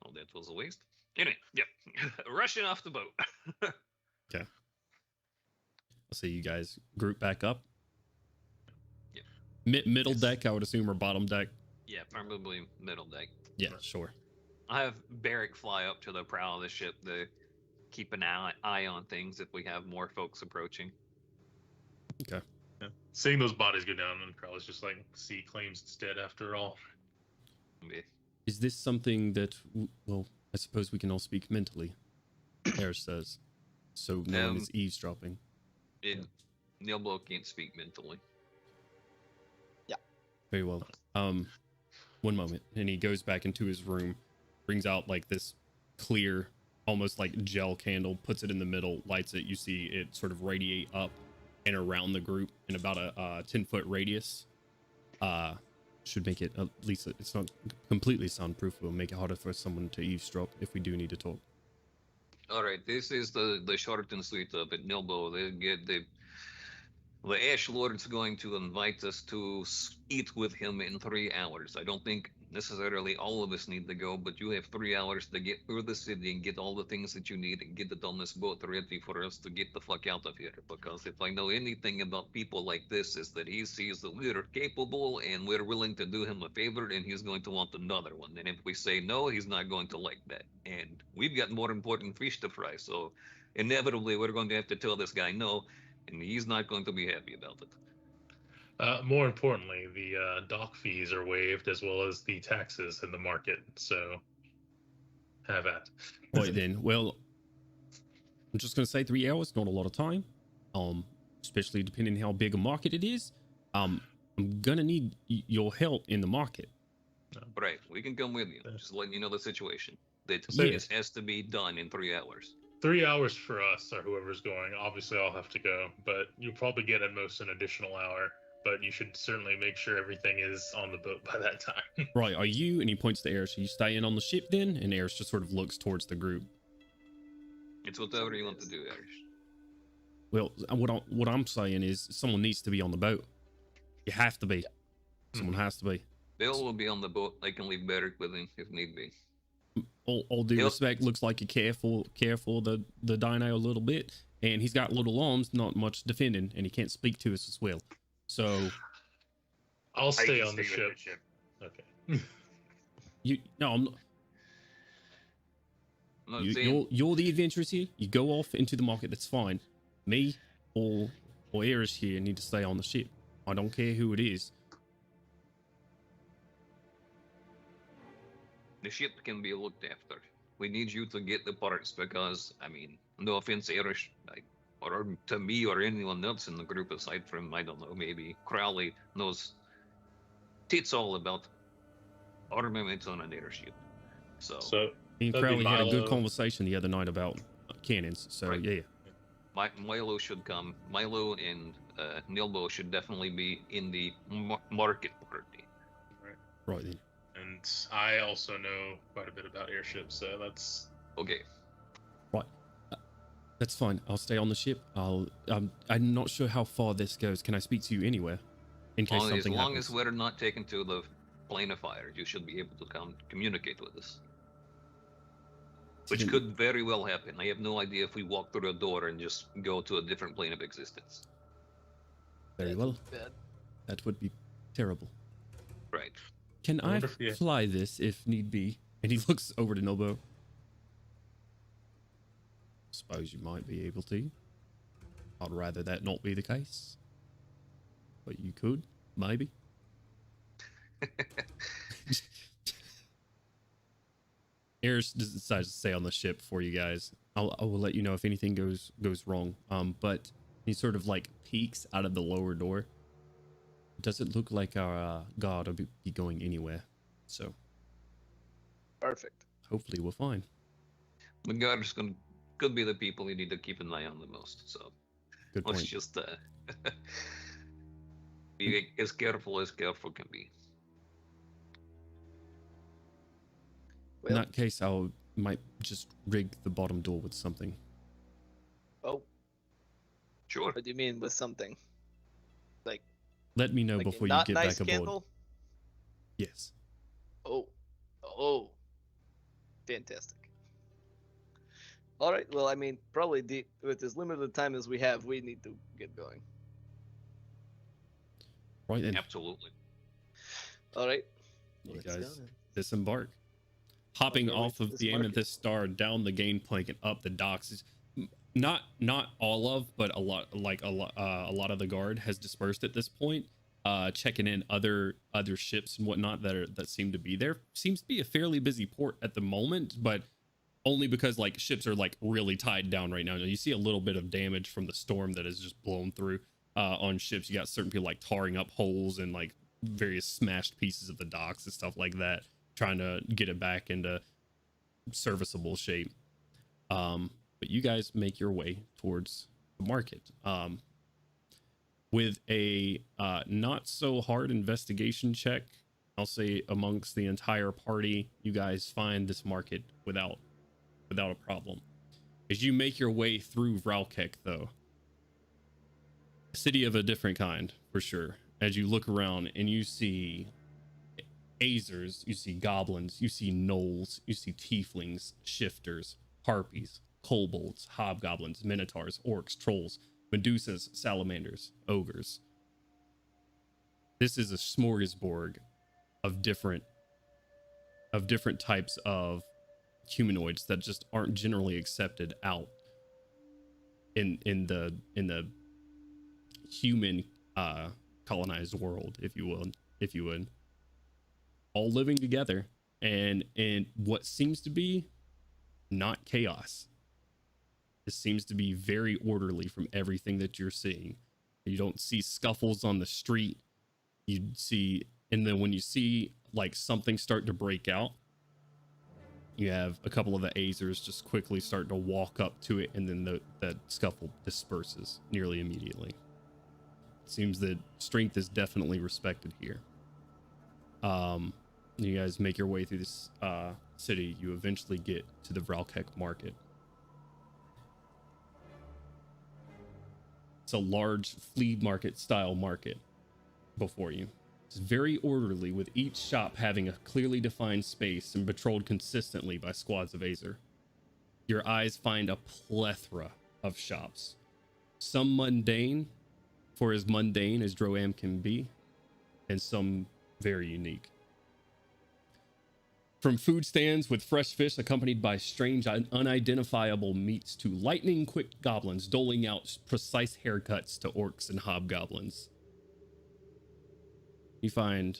Oh, that was a waste. Anyway, yep. Rushing off the boat.
Okay. I'll see you guys group back up.
Yep.
Middle deck, I would assume, or bottom deck.
Yeah, probably middle deck.
Yeah, sure.
I have Barrick fly up to the prow of the ship to keep an eye on things if we have more folks approaching.
Okay.
Yeah. Seeing those bodies go down, and Crowley's just like, "See, claims it's dead after all."
Yeah.
Is this something that, well, I suppose we can all speak mentally, Harris says. So no one is eavesdropping.
Nilbo can't speak mentally.
Yeah.
Very well. One moment. And he goes back into his room, brings out like this clear, almost like gel candle, puts it in the middle, lights it. You see it sort of radiate up and around the group in about a 10-foot radius. Should make it, at least it's not completely soundproof. We'll make it harder for someone to eavesdrop if we do need to talk.
All right, this is the short and sweet of it. Nilbo, the Ash Lord's going to invite us to eat with him in 3 hours. I don't think necessarily all of us need to go, but you have 3 hours to get through the city and get all the things that you need and get it on this boat ready for us to get the fuck out of here. Because if I know anything about people like this, is that he sees that we're capable and we're willing to do him a favor, and he's going to want another one. And if we say no, he's not going to like that. And we've got more important fish to fry, so inevitably we're going to have to tell this guy no, and he's not going to be happy about it.
More importantly, the dock fees are waived as well as the taxes in the market. So, have at.
Right then. Well, I'm just gonna say 3 hours, not a lot of time. Especially depending how big a market it is. I'm gonna need your help in the market.
Right, we can come with you. Just letting you know the situation. That
Yeah.
this has to be done in 3 hours.
3 hours for us or whoever's going. Obviously, I'll have to go, but you'll probably get at most an additional hour. But you should certainly make sure everything is on the boat by that time.
Right, are you, and he points to Eris, are you staying on the ship then? And Eris just sort of looks towards the group.
It's whatever you want to do, Irish.
Well, what I'm saying is someone needs to be on the boat. You have to be. Someone has to be.
Bill will be on the boat. I can leave Barrick with him if need be.
All due
Yep.
respect, looks like you care for the dino a little bit, and he's got little arms, not much defending, and he can't speak to us as well. So
I'll stay
can
on the
stay with
ship. Okay.
I'm not saying-
You're the adventurers here. You go off into the market. That's fine. Me or Eris here need to stay on the ship. I don't care who it is.
The ship can be looked after. We need you to get the parts because, I mean, no offense, Irish, or to me or anyone else in the group aside from, I don't know, maybe Crowley knows tits all about armament on an airship. So
Me and
that'd be
Crowley had a good
Milo.
conversation the other night about cannons. So
Right.
yeah.
Milo should come. Milo and Nilbo should definitely be in the market party.
Right then.
And I also know quite a bit about airships, so that's
Okay.
Right. That's fine. I'll stay on the ship. I'm not sure how far this goes. Can I speak to you anywhere? In case
Only as
something
long
happens.
as we're not taken to the plane of fire, you should be able to communicate with us. Which
Then-
could very well happen. I have no idea if we walk through a door and just go to a different plane of existence.
Very well.
Bad.
That would be terrible.
Right.
Can I
wonder if you-
fly this if need be? And he looks over to Nobo. Suppose you might be able to. I'd rather that not be the case. But you could, maybe. Eris decides to stay on the ship for you guys. I will let you know if anything goes wrong. But he sort of like peeks out of the lower door. Doesn't look like our guard will be going anywhere. So
Perfect.
hopefully we're fine.
The guards could be the people you need to keep an eye on the most. So
Good
let's
point.
just be as careful can be.
In
Well,
that case, I might just rig the bottom door with something.
oh,
Sure.
what do you mean with something? Like,
Let me know
like a
before you
not
get
nice
back aboard.
candle?
Yes.
Oh, fantastic. All right. Well, I mean, probably with as limited time as we have, we need to get going.
Right then,
Absolutely.
All right.
you
Let's go
guys
then.
disembark. Hopping
Let's go
off
to
of
this
the
market.
Amethyst Star down the gangplank and up the docks is not all of, but a lot of the guard has dispersed at this point. Checking in other ships and whatnot that seem to be there. Seems to be a fairly busy port at the moment, but only because like ships are like really tied down right now. You see a little bit of damage from the storm that has just blown through on ships. You got certain people like tarring up holes and like various smashed pieces of the docks and stuff like that, trying to get it back into serviceable shape. But you guys make your way towards the market. With a not so hard investigation check, I'll say amongst the entire party, you guys find this market without a problem. As you make your way through Vralkek, though, a city of a different kind for sure. As you look around and you see Azers, you see goblins, you see gnolls, you see tieflings, shifters, harpies, kobolds, hobgoblins, minotaurs, orcs, trolls, medusas, salamanders, ogres. This is a smorgasbord of different types of humanoids that just aren't generally accepted out in the human colonized world, if you would, all living together and in what seems to be not chaos. This seems to be very orderly from everything that you're seeing. You don't see scuffles on the street. You see, and then when you see like something start to break out, you have a couple of the Azers just quickly start to walk up to it, and then that scuffle disperses nearly immediately. It seems that strength is definitely respected here. You guys make your way through this city. You eventually get to the Vralkek market. It's a large flea market style market before you. It's very orderly, with each shop having a clearly defined space and patrolled consistently by squads of Azer. Your eyes find a plethora of shops. Some mundane, for as mundane as Droam can be, and some very unique. From food stands with fresh fish accompanied by strange unidentifiable meats to lightning quick goblins doling out precise haircuts to orcs and hobgoblins. You find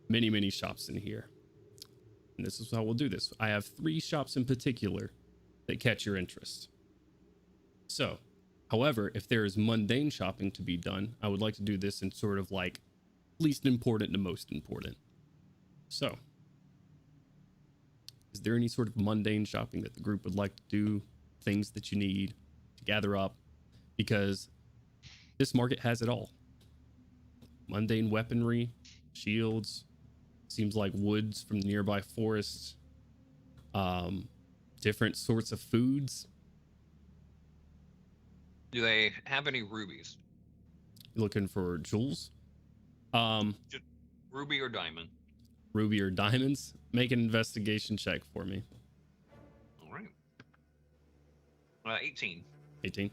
many, many shops in here. And this is how we'll do this. I have 3 shops in particular that catch your interest. So, however, if there is mundane shopping to be done, I would like to do this in sort of like least important to most important. So, is there any sort of mundane shopping that the group would like to do? Things that you need to gather up? Because this market has it all. Mundane weaponry, shields, seems like woods from the nearby forests, different sorts of foods.
Do they have any rubies?
You looking for jewels?
Just ruby or diamond?
Ruby or diamonds? Make an investigation check for me.
All right. 18.
18.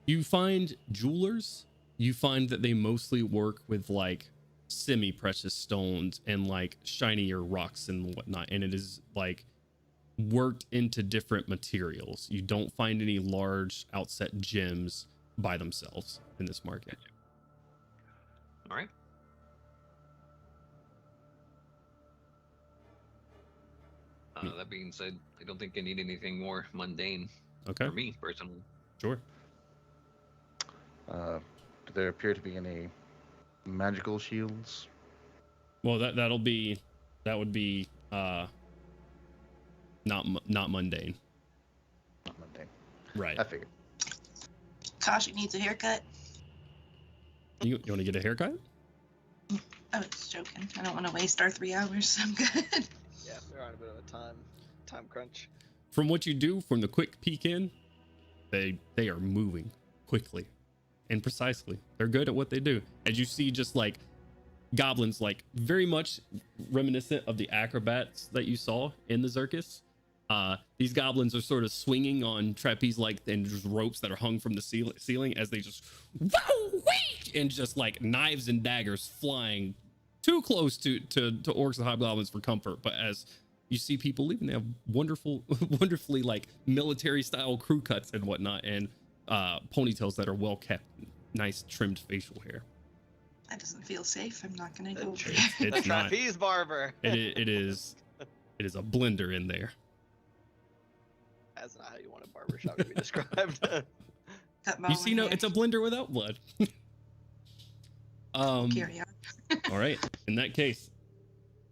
You find jewelers. You find that they mostly work with like semi-precious stones and like shinier rocks and whatnot, and it is like worked into different materials. You don't find any large outset gems by themselves in this market.
All right. That being said, I don't think I need anything more mundane
Okay,
for me personally.
sure.
Do there appear to be any magical shields?
Well, that would be not mundane,
Not mundane.
right?
I figured.
Kashi needs a haircut.
You want to get a haircut?
I was joking. I don't want to waste our 3 hours. I'm good.
Yeah, we're on a bit of a time crunch.
From what you do, from the quick peek in, they are moving quickly and precisely. They're good at what they do. As you see, just like goblins, like very much reminiscent of the acrobats that you saw in the circus. These goblins are sort of swinging on trapeze like and just ropes that are hung from the ceiling as they just and just like knives and daggers flying too close to orcs and hobgoblins for comfort. But as you see people leaving, they have wonderfully like military style crew cuts and whatnot, and ponytails that are well kept, nice trimmed facial hair.
That doesn't feel safe. I'm not gonna go.
It's
The
not.
trapeze barber.
It is a blender in there.
That's not how you want a barbershop to be described.
Cut
You see, no,
hair.
it's a blender without blood.
Carry on.
All right. In that case,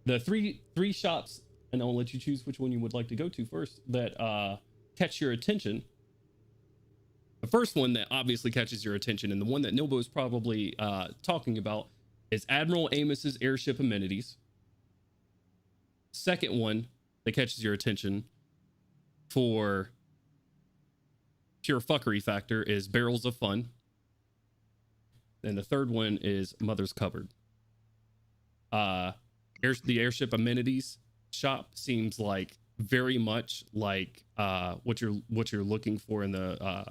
the three shops, and I'll let you choose which one you would like to go to first, that catch your attention. The first one that obviously catches your attention, and the one that Nobo is probably talking about, is Admiral Amos's airship amenities. Second one that catches your attention for pure fuckery factor is Barrels of Fun. And the third one is Mother's Cupboard. The airship amenities shop seems like very much like what you're looking for in the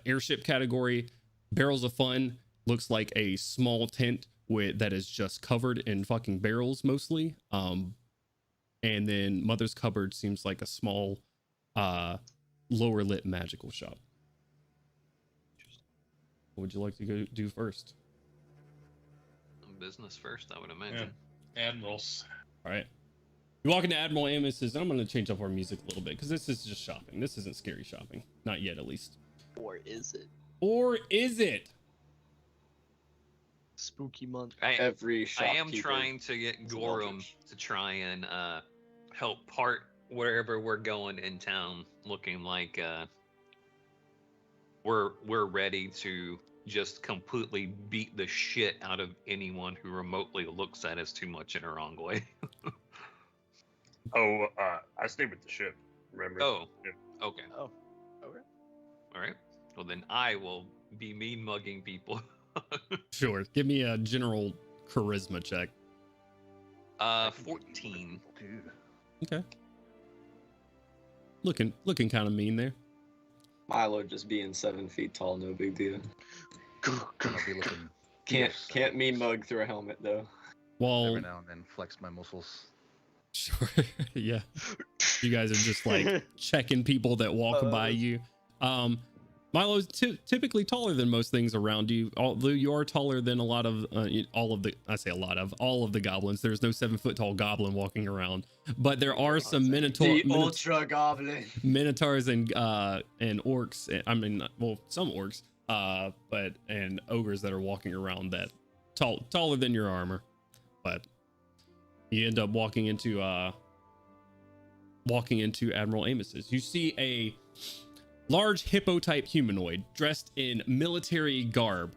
airship category. Barrels of Fun looks like a small tent that is just covered in fucking barrels mostly. And then Mother's Cupboard seems like a small lower lit magical shop. What would you like to go do first?
Business first, I would imagine.
Yeah. Admirals.
All right. You walk into Admiral Amos's, and I'm going to change up our music a little bit because this is just shopping. This isn't scary shopping. Not yet, at least.
Or is it?
Or is it?
Spooky month.
Every
I
shopkeeper.
am trying to get
is a
Gorham
Eldritch.
to try and help part wherever we're going in town, looking like we're ready to just completely beat the shit out of anyone who remotely looks at us too much in a wrong way.
Oh, I stayed with the ship. Remember?
Oh,
Yeah.
okay.
Oh, okay.
All right. Well, then I will be mean mugging people.
Sure. Give me a general charisma check.
14.
Dude.
Okay. Looking kind of mean there.
Milo just being 7 feet tall, no big deal.
I'll be looking
Can't mean mug through a helmet though.
While
every now and then flex my muscles.
sure, yeah. You guys are just like checking people that walk by you. Milo's typically taller than most things around you, although you are taller than a lot of all of the goblins. There's no 7 foot tall goblin walking around, but there are some
Ultra Goblin.
minotaurs and orcs. I mean, well, some orcs, and ogres that are walking around that taller than your armor. But you end up walking into Admiral Amos's. You see a large hippo type humanoid dressed in military garb,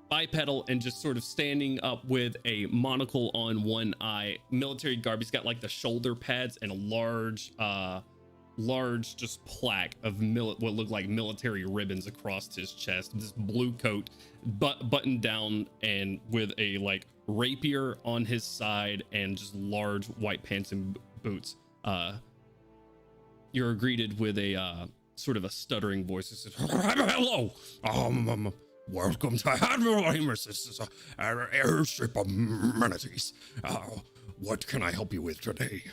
bipedal and just sort of standing up with a monocle on one eye. Military garb. He's got like the shoulder pads and a large just plaque of what look like military ribbons across his chest. This blue coat, buttoned down and with a like rapier on his side and just large white pants and boots. You're greeted with a sort of a stuttering voice that says, "Hello, welcome to Admiral Amos. This is our airship amenities. What can I help you with today?"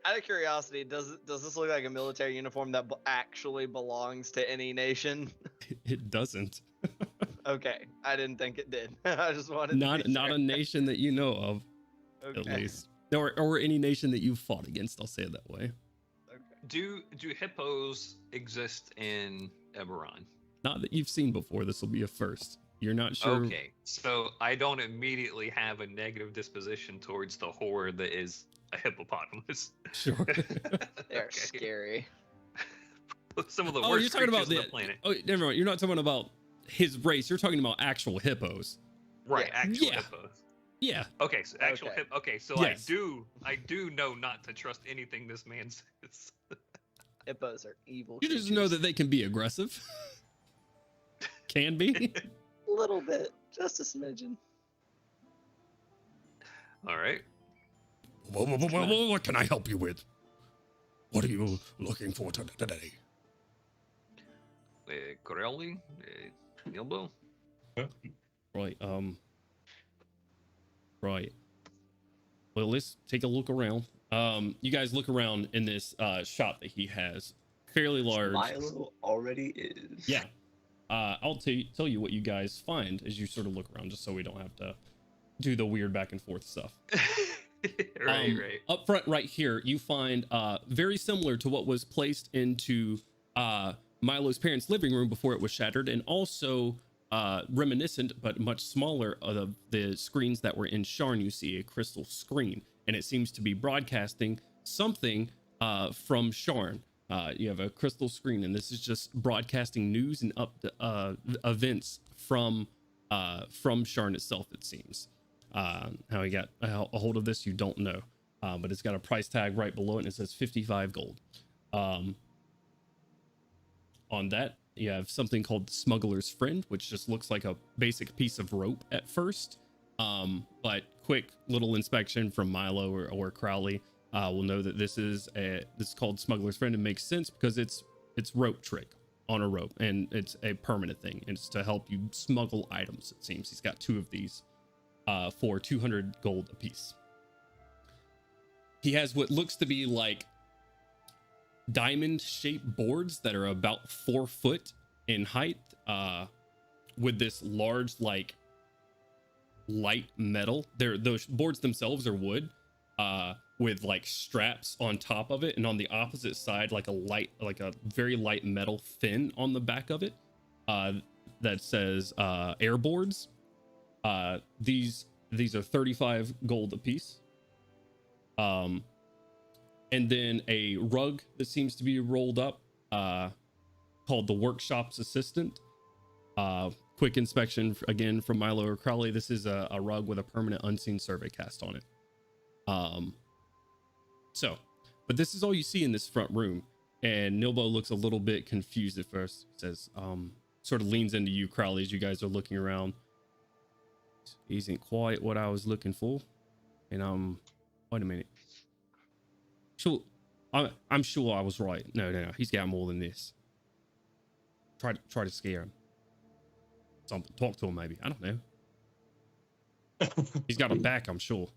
Out of curiosity, does this look like a military uniform that actually belongs to any nation?
It doesn't.
Okay, I didn't think it did. I just wanted
not
to be sure.
a nation that you know of,
Okay.
at least, or any nation that you've fought against. I'll say it that way.
Do hippos exist in Eberron?
Not that you've seen before. This will be a first. You're not sure.
Okay, so I don't immediately have a negative disposition towards the horror that is a hippopotamus.
Sure.
They're
Okay.
scary.
Some of the
Oh,
worst
you're talking about
creatures on the planet.
Oh, never mind. You're not talking about his race. You're talking about actual hippos.
Right,
Yeah.
actual
Yeah.
hippos.
Yeah.
Okay, so actual
Okay.
Okay, so
Yes.
I do know not to trust anything this man says.
Hippos are evil.
You just know that they can be aggressive. Can be.
A little bit, just a smidgen.
All right.
What can I help you with? What are you looking for today?
Corelli, Nilbo.
Right. Right. Well, let's take a look around. You guys look around in this shop that he has. Fairly large.
Milo already is.
Yeah. I'll tell you what you guys find as you sort of look around, just so we don't have to do the weird back and forth stuff.
Right.
Up front right here, you find very similar to what was placed into Milo's parents' living room before it was shattered, and also reminiscent but much smaller of the screens that were in Sharn. You see a crystal screen, and it seems to be broadcasting something from Sharn. You have a crystal screen, and this is just broadcasting news and events from Sharn itself, it seems. How he got a hold of this, you don't know, but it's got a price tag right below it, and it says 55 gold. On that, you have something called the Smuggler's Friend, which just looks like a basic piece of rope at first, but quick little inspection from Milo or Crowley will know that this is called Smuggler's Friend. It makes sense because it's rope trick on a rope, and it's a permanent thing. It's to help you smuggle items. It seems he's got 2 of these for 200 gold apiece. He has what looks to be like diamond-shaped boards that are about 4 foot in height, with this large, like, light metal. Those boards themselves are wood, with like straps on top of it, and on the opposite side, like a very light metal fin on the back of it, that says air boards. These are 35 gold apiece. And then a rug that seems to be rolled up, called the Workshop's Assistant. Quick inspection again from Milo or Crowley. This is a rug with a permanent unseen survey cast on it. But this is all you see in this front room. And Nilbo looks a little bit confused at first. Says, sort of leans into you, Crowley, as you guys are looking around. Isn't quite what I was looking for. And wait a minute. Sure, I'm sure I was right. No, he's got more than this. Try to scare him. Something. Talk to him, maybe. I don't know. He's got a back, I'm sure.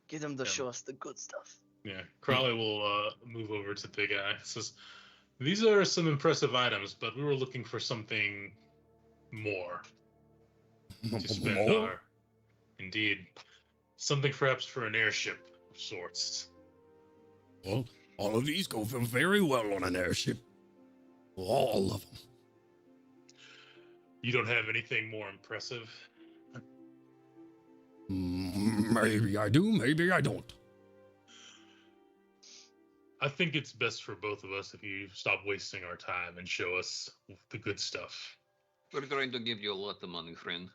Get him to show us the good stuff.
Yeah, Crowley will move over to the guy. Says, "These are some impressive items, but we were looking for something more to spend our. Indeed, something perhaps for an airship of sorts."
Well, all of these go very well on an airship. All of them.
You don't have anything more impressive?
Maybe I do, maybe I don't.
I think it's best for both of us if you stop wasting our time and show us the good stuff.
We're going to give you a lot of money, friend.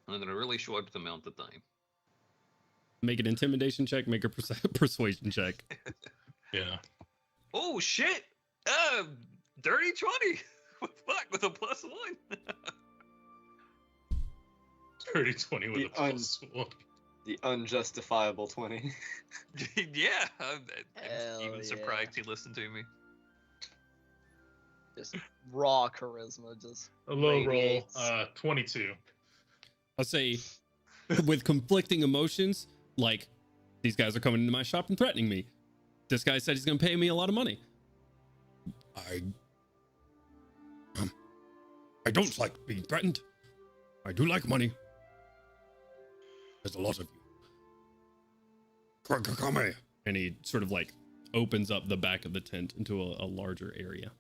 And in a really short amount of time.
Make an intimidation check, make a persuasion check.
Yeah.
Oh, shit! Dirty 20! Fuck, with a +1.
Dirty 20 with a +1.
The unjustifiable 20.
Yeah, I'm even
yeah.
surprised he listened to me.
Just raw charisma, just
A low roll,
radiates.
22.
I'll say, with conflicting emotions, like, these guys are coming into my shop and threatening me. This guy said he's going to pay me a lot of money. I don't like being threatened. I do like money. There's a lot of you. Come here. And he sort of like opens up the back of the tent into a larger area.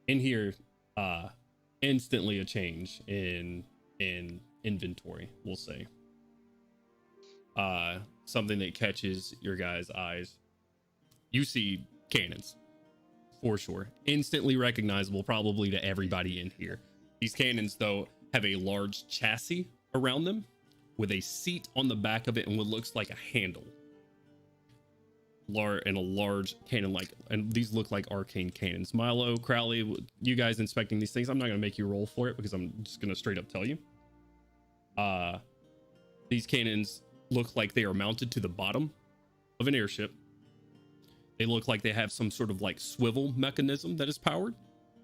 In here, instantly a change in inventory, we'll say. Something that catches your guys' eyes. You see cannons, for sure. Instantly recognizable, probably to everybody in here. These cannons, though, have a large chassis around them with a seat on the back of it and what looks like a handle. And a large cannon, and these look like arcane cannons. Milo, Crowley, you guys inspecting these things, I'm not going to make you roll for it because I'm just going to straight up tell you. These cannons look like they are mounted to the bottom of an airship. They look like they have some sort of like swivel mechanism that is powered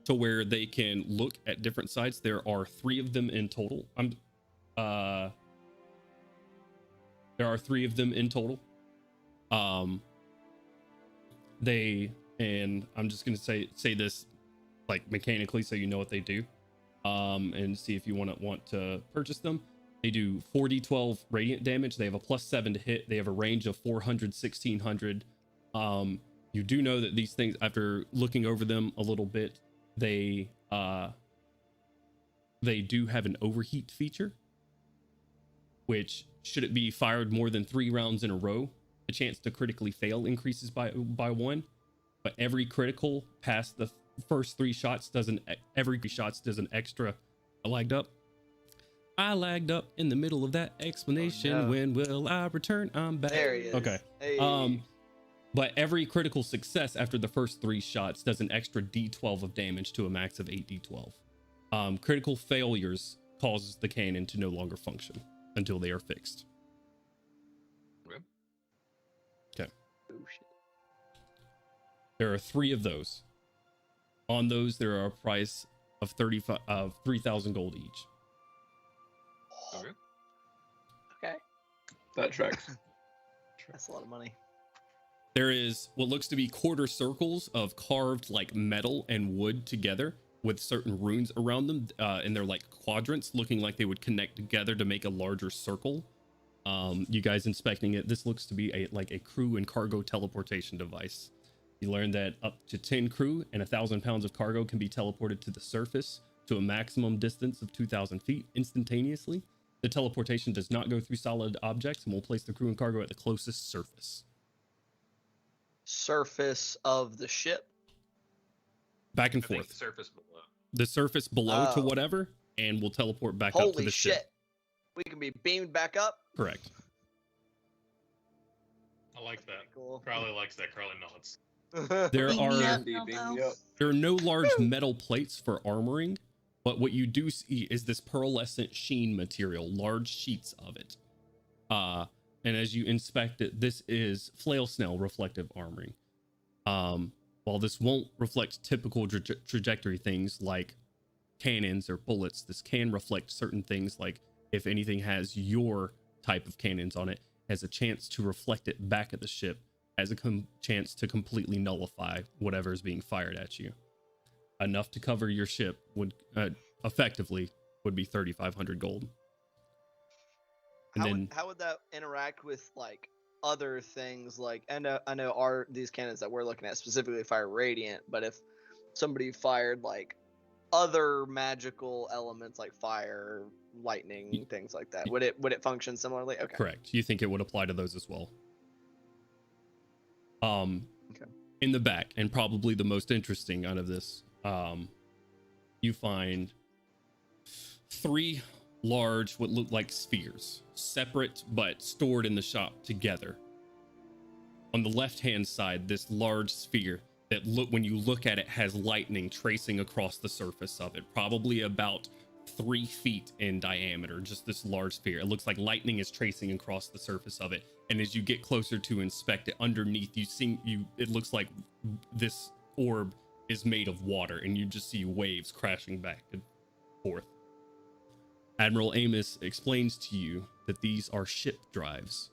to where they can look at different sides. There are 3 of them in total. There are 3 of them in total. And I'm just gonna say this like mechanically so you know what they do. And see if you want to purchase them. They do 4d12 radiant damage. They have a +7 to hit. They have a range of 400, 1600. You do know that these things, after looking over them a little bit, they do have an overheat feature, which should it be fired more than 3 rounds in a row, the chance to critically fail increases by 1. But every critical past the first 3 shots does an extra. I lagged up in the middle of that explanation.
Oh, no.
When will I return? I'm back.
There he is.
Okay.
Hey.
But every critical success after the first 3 shots does an extra d12 of damage to a max of 8d12. Critical failures causes the cannon to no longer function until they are fixed. Okay.
Oh, shit.
There are 3 of those. On those, there are a price of 3,000 gold each.
Okay.
That tracks.
That's a lot of money.
There is what looks to be quarter circles of carved like metal and wood together with certain runes around them, and they're like quadrants looking like they would connect together to make a larger circle. You guys inspecting it, this looks to be a crew and cargo teleportation device. You learn that up to 10 crew and 1,000 pounds of cargo can be teleported to the surface to a maximum distance of 2,000 feet instantaneously. The teleportation does not go through solid objects and will place the crew and cargo at the closest surface.
Surface of the ship.
Back and
I think
forth.
the surface below.
The surface below to
Oh.
whatever, and will teleport back up to
Holy
the
shit.
ship.
We can be beamed back up.
Correct.
I like that.
Cool.
Crowley likes that. Crowley nods.
There
Beam me
are
up, Elbow.
there are no large metal plates for armoring, but what you do see is this pearlescent sheen material, large sheets of it. And as you inspect it, this is flail snail reflective armoring. While this won't reflect typical trajectory things like cannons or bullets, this can reflect certain things like if anything has your type of cannons on it, has a chance to reflect it back at the ship, has a chance to completely nullify whatever is being fired at you. Enough to cover your ship would effectively would be 3,500 gold. And
How would that interact with like other things? Like I know these cannons that we're looking at specifically fire radiant, but if somebody fired like other magical elements like fire, lightning, things like that, would it function similarly? Okay.
Correct. You think it would apply to those as well?
Okay.
In the back, and probably the most interesting out of this, you find 3 large, what look like spheres, separate but stored in the shop together. On the left-hand side, this large sphere that when you look at it has lightning tracing across the surface of it, probably about 3 feet in diameter, just this large sphere. It looks like lightning is tracing across the surface of it. And as you get closer to inspect it, underneath it looks like this orb is made of water, and you just see waves crashing back and forth. Admiral Amos explains to you that these are ship drives.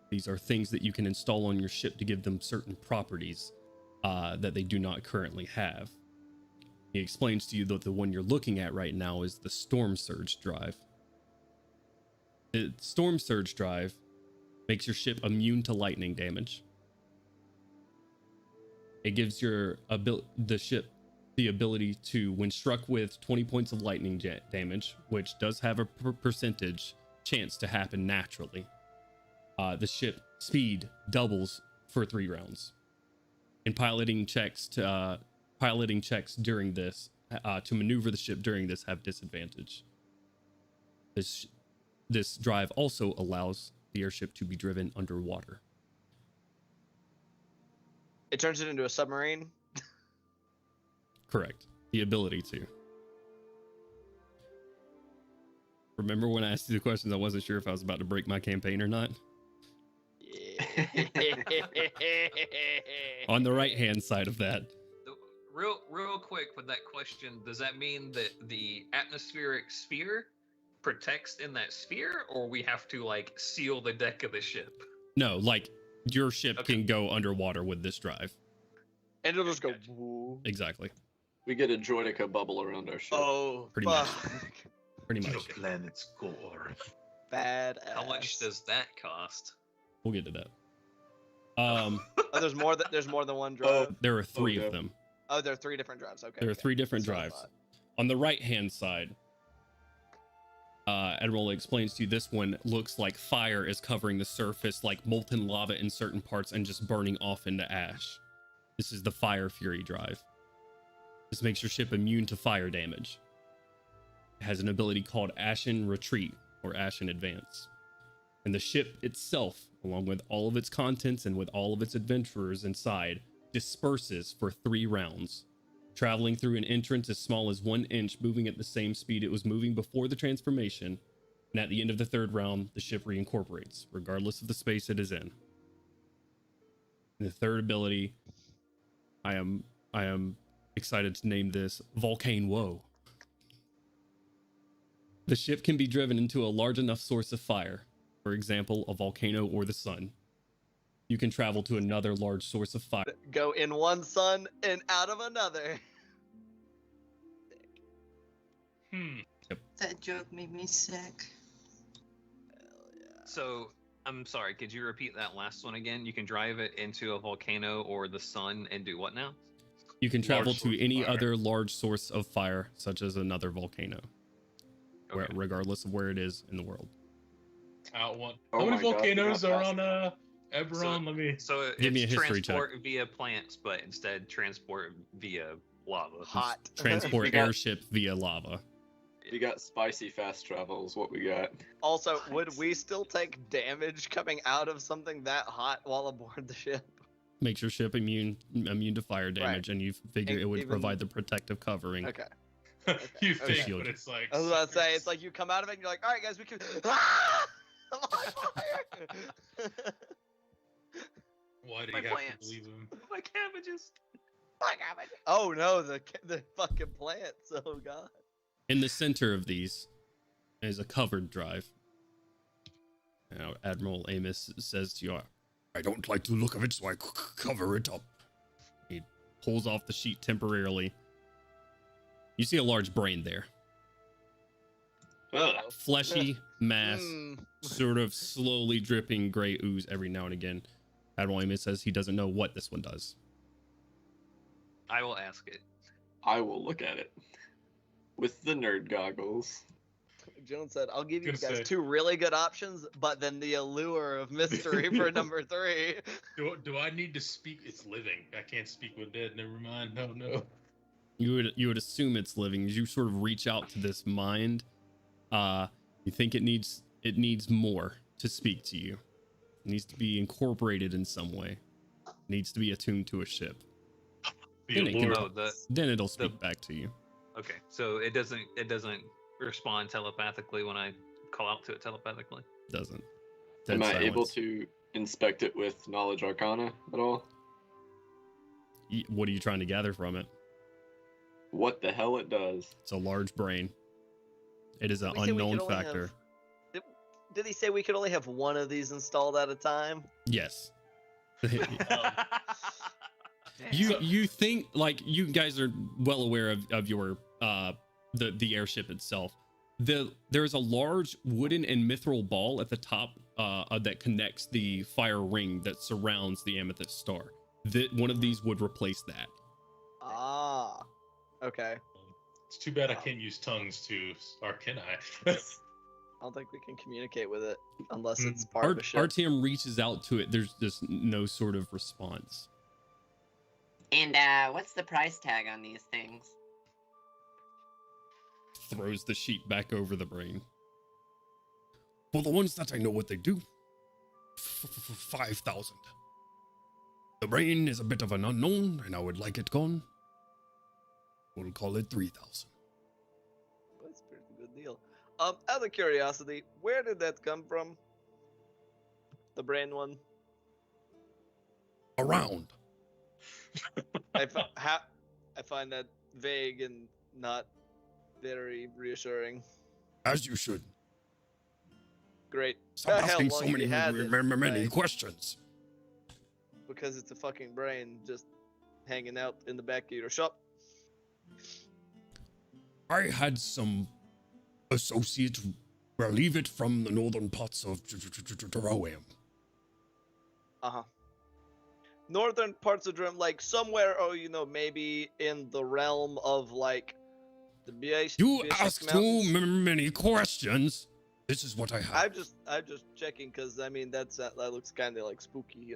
These are things that you can install on your ship to give them certain properties that they do not currently have. He explains to you that the one you're looking at right now is the Storm Surge drive. The Storm Surge drive makes your ship immune to lightning damage. It gives the ship the ability to, when struck with 20 points of lightning damage, which does have a percentage chance to happen naturally, the ship speed doubles for 3 rounds. And piloting checks during this to maneuver the ship during this have disadvantage. This drive also allows the airship to be driven underwater.
It turns it into a submarine.
Correct. The ability to. Remember when I asked you the questions, I wasn't sure if I was about to break my campaign or not?
Yeah.
On the right-hand side of that.
Real quick with that question, does that mean that the atmospheric sphere protects in that sphere, or we have to like seal the deck of the ship?
No, like your ship can go underwater with this drive.
And it'll just go.
Gotcha.
Woo.
Exactly.
We get a Droidica bubble around our ship.
Oh,
Pretty much.
fuck.
Pretty much.
The planet's core.
Bad.
How much does that cost?
We'll get to that.
Oh, there's more than one drive.
There are 3
Okay.
of them.
Oh, there are 3 different drives. Okay.
There are 3 different
That's what I
drives.
thought.
On the right-hand side, Admiral explains to you this one looks like fire is covering the surface, like molten lava in certain parts and just burning off into ash. This is the Fire Fury drive. This makes your ship immune to fire damage. It has an ability called Ashen Retreat or Ashen Advance. And the ship itself, along with all of its contents and with all of its adventurers inside, disperses for 3 rounds, traveling through an entrance as small as 1 inch, moving at the same speed it was moving before the transformation. And at the end of the 3rd round, the ship reincorporates, regardless of the space it is in. And the 3rd ability, I am excited to name this Volcane Woe. The ship can be driven into a large enough source of fire, for example, a volcano or the sun. You can travel to another large source of fire.
Go in one sun and out of another.
That joke made me sick.
So, I'm sorry, could you repeat that last one again? You can drive it into a volcano or the sun and do what now?
You can travel
Large source
to
of
any
fire.
other large source of fire, such as another volcano,
Okay.
regardless of where it is in the world.
Out one.
Oh
How many
my God,
volcanoes
you're
are
not
on Eberron? Let me.
So it's
Give me a history check.
transport via plants, but instead transport via lava.
Hot.
Transport
got-
airship via lava.
We got spicy fast travel is what we got.
Also, would we still take damage coming out of something that hot while aboard the ship?
Makes your ship immune to fire damage, and you figure it would
Even-
provide the protective covering.
Okay.
You
Okay.
think, but it's like.
I was about to say, it's like you come out of it and you're like, all right, guys, we can. Ah! I'm on fire!
Why do
My
you have
plants.
to believe him?
My cabbages.
Oh no, the fucking plants. Oh god.
In the center of these is a covered drive. Now, Admiral Amos says to you, "I don't like the look of it, so I cover it up." He pulls off the sheet temporarily. You see a large brain there.
Ugh.
Fleshy mass,
Mm.
sort of slowly dripping gray ooze every now and again. Admiral Amos says he doesn't know what this one does.
I will ask it.
I will look at it with the nerd goggles.
Jones said, I'll give you
Gonna
guys
say-
two really good options, but then the allure of mystery for number 3.
Do I need to speak? It's living. I can't speak with dead. Never mind. No.
You would assume it's living. You sort of reach out to this mind. You think it needs more to speak to you. It needs to be incorporated in some way. It needs to be attuned to a ship.
The
Then it can-
allure.
No,
Then it'll speak back to you.
okay. So it doesn't respond telepathically when I call out to it telepathically.
Doesn't.
Am
Dead
I able
silence.
to inspect it with knowledge arcana at all?
What are you trying to gather from it?
What the hell it does?
It's a large brain. It is an
We said we
unknown
could only
factor.
Did he say we could only have one of these installed at a time?
Yes.
Um,
You think, like, you guys are well aware of your the airship itself. There's a large wooden and mithril ball at the top that connects the fire ring that surrounds the amethyst star. One of these would replace that.
Ah. Okay.
It's too bad I can't use tongues to, or can I?
I don't think we can communicate with it unless it's part of a ship.
RTM reaches out to it. There's just no sort of response.
And what's the price tag on these things?
Throws the sheet back over the brain. For the ones that I know what they do, 5,000. The brain is a bit of an unknown, and I would like it gone. We'll call it 3,000.
That's a pretty good deal. Out of curiosity, where did that come from? The brain one.
Around.
I find that vague and not very reassuring.
As you should.
Great.
Stop
How
asking
long
so
you
many
had it?
many
Right.
questions.
Because it's a fucking brain just hanging out in the back of your shop.
I had some associates relieve it from the northern parts of Jerusalem.
Uh-huh. Northern parts of Drum, like somewhere, maybe in the realm of like the Bishop
You ask too
Mountains.
many questions. This is what I have.
I'm just checking because I mean that looks kind of like spooky,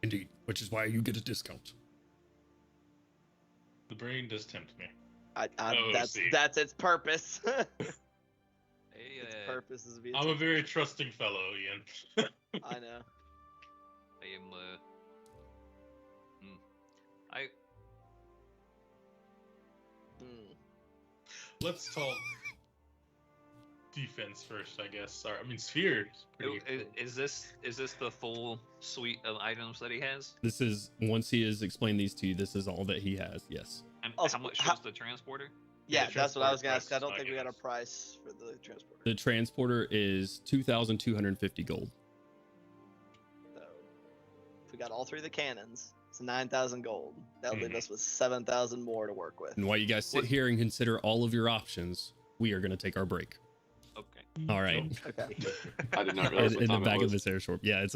Indeed, which is why you get a discount.
The brain does tempt me.
That's its purpose.
Hey,
Its purpose is to be.
I'm a very trusting fellow, Ian.
I know.
I am.
Hmm.
Let's talk defense first, I guess. Sorry, I mean sphere.
Is this the full suite of items that he has?
This is, once he has explained these to you, this is all that he has, yes.
And
Also,
how much
how-
was the transporter?
Yeah,
the
that's what I was gonna
transporter
ask. I don't
price
think
is
we got a
not
price for the transporter.
The transporter is 2,250 gold.
So, if we got all three of the cannons, it's 9,000 gold. That'll leave
Mhm.
us with 7,000 more to work with.
And while you guys sit
What-
here and consider all of your options, we are going to take our break.
Okay.
All right.
Okay.
I did not realize
In
what
the
time
back
it
of
was.
this airship. Yeah, it's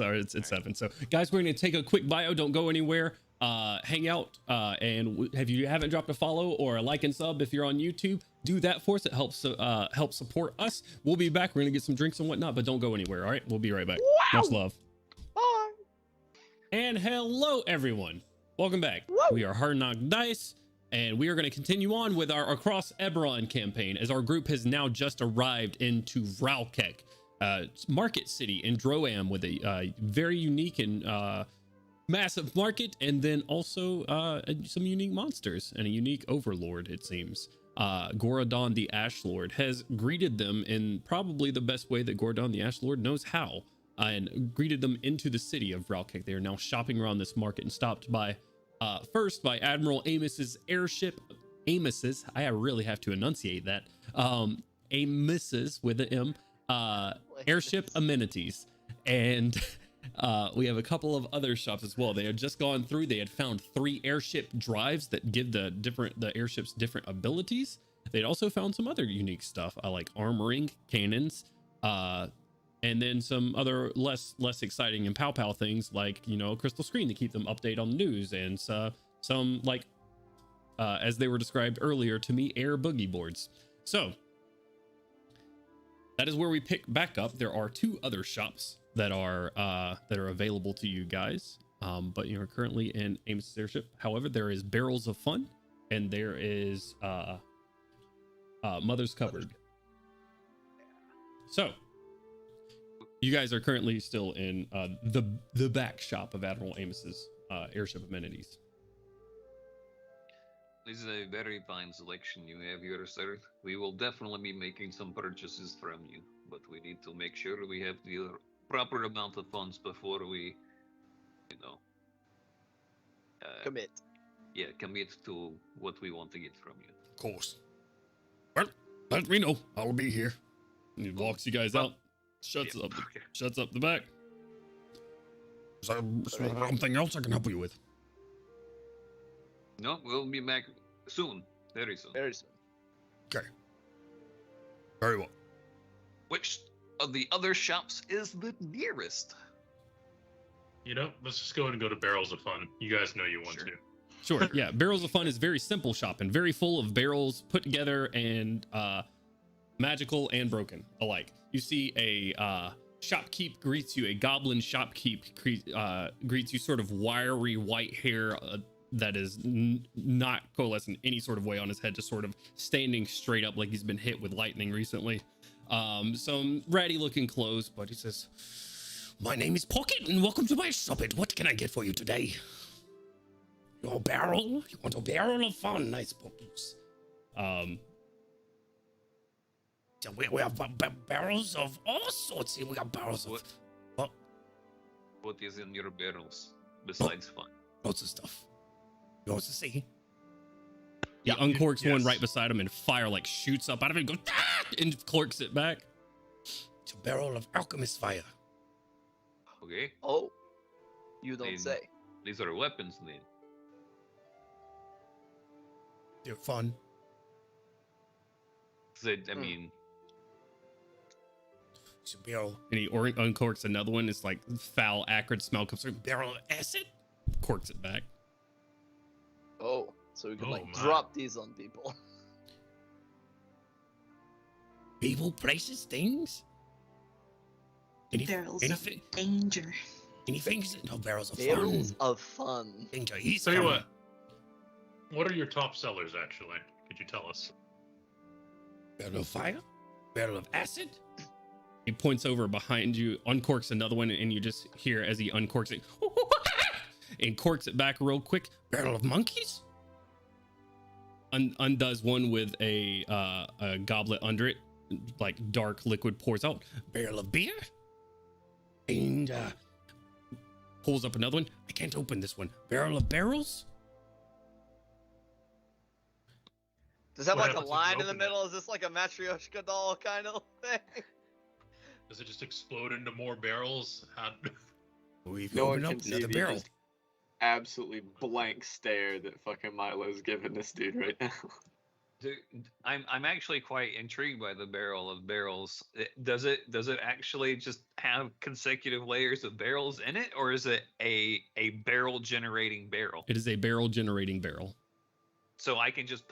7. So, guys, we're going to take a quick bio. Don't go anywhere. Hang out. And if you haven't dropped a follow or a like and sub, if you're on YouTube, do that for us. It helps help support us. We'll be back. We're going to get some drinks and whatnot, but don't go anywhere. All right. We'll be right back.
Wow.
Much love.
Bye.
And hello, everyone. Welcome back.
Woo.
We are Hard Knock Dice. And we are going to continue on with our Across Eberron campaign, as our group has now just arrived into Vralkek, market city in Droam, with a very unique and massive market, and then also some unique monsters and a unique overlord, it seems. Gorodon the Ashlord has greeted them in probably the best way that Gorodon the Ashlord knows how, and greeted them into the city of Vralkek. They are now shopping around this market and stopped by first by Admiral Amos's airship. Amos's, I really have to enunciate that. Amos's with an M, airship amenities. And we have a couple of other shops as well. They had just gone through, they had found 3 airship drives that give the airships different abilities. They'd also found some other unique stuff, like armoring, cannons, and then some other less exciting and pow things, like, you know, a crystal screen to keep them updated on the news, and some like as they were described earlier to me, air boogie boards. So that is where we pick back up. There are 2 other shops that are available to you guys, but you're currently in Amos's airship. However, there is Barrels of Fun, and there is Mother's Cupboard. So you guys are currently still in the back shop of Admiral Amos's airship amenities.
This is a very fine selection you have here, sir. We will definitely be making some purchases from you, but we need to make sure we have the proper amount of funds before we, you know,
Commit.
Yeah, commit to what we want to get from you.
Of course. Well, let me know. I'll be here. And he walks you guys out. Shuts up the back. Is there something else I can help you with?
No, we'll be back soon. Very soon.
Very soon.
Okay. Very well.
Which of the other shops is the nearest?
You know, let's just go ahead and go to Barrels of Fun. You guys know you want to.
Sure. Yeah, Barrels of Fun is very simple shop and very full of barrels put together and magical and broken alike. You see a shopkeep greets you, a goblin shopkeep greets you, sort of wiry white hair that is not coalesced in any sort of way on his head, just sort of standing straight up like he's been hit with lightning recently. Some ratty looking clothes, but he says, "My name is Pocket and welcome to my shop. What can I get for you today? Your barrel? You want a barrel of fun, I suppose." So we have barrels of all sorts here. We got barrels of
what is in your barrels besides fun?
Lots of stuff. You want to see? He uncorks one right beside him, and fire like shoots up out of it and goes, "Ah!" and corks it back. It's a barrel of alchemist fire.
Okay.
Oh, you don't say.
These are weapons then.
They're fun.
I mean,
it's a barrel. And he uncorks another one. It's like foul, acrid smell comes through. Barrel of acid? Corks it back.
Oh, so we can drop these on people.
People, places, things?
Barrels of danger.
Anything? No, barrels of
Barrels
fun.
of fun.
Danger. He's
Tell you what are your top sellers, actually? Could you tell us?
Barrel of fire? Barrel of acid? He points over behind you, uncorks another one, and you just hear as he uncorks it, and corks it back real quick. Barrel of monkeys? Undoes one with a goblet under it, like dark liquid pours out. Barrel of beer? And pulls up another one. I can't open this one. Barrel of barrels?
Does that have like a line in the middle? Is this like a Matryoshka doll kind of thing?
Does it just explode into more barrels?
No one can see the just absolutely blank stare that fucking Milo's giving this dude right now.
Dude, I'm actually quite intrigued by the barrel of barrels. Does it actually just have consecutive layers of barrels in it, or is it a barrel generating barrel?
It is a barrel generating barrel.
So I can just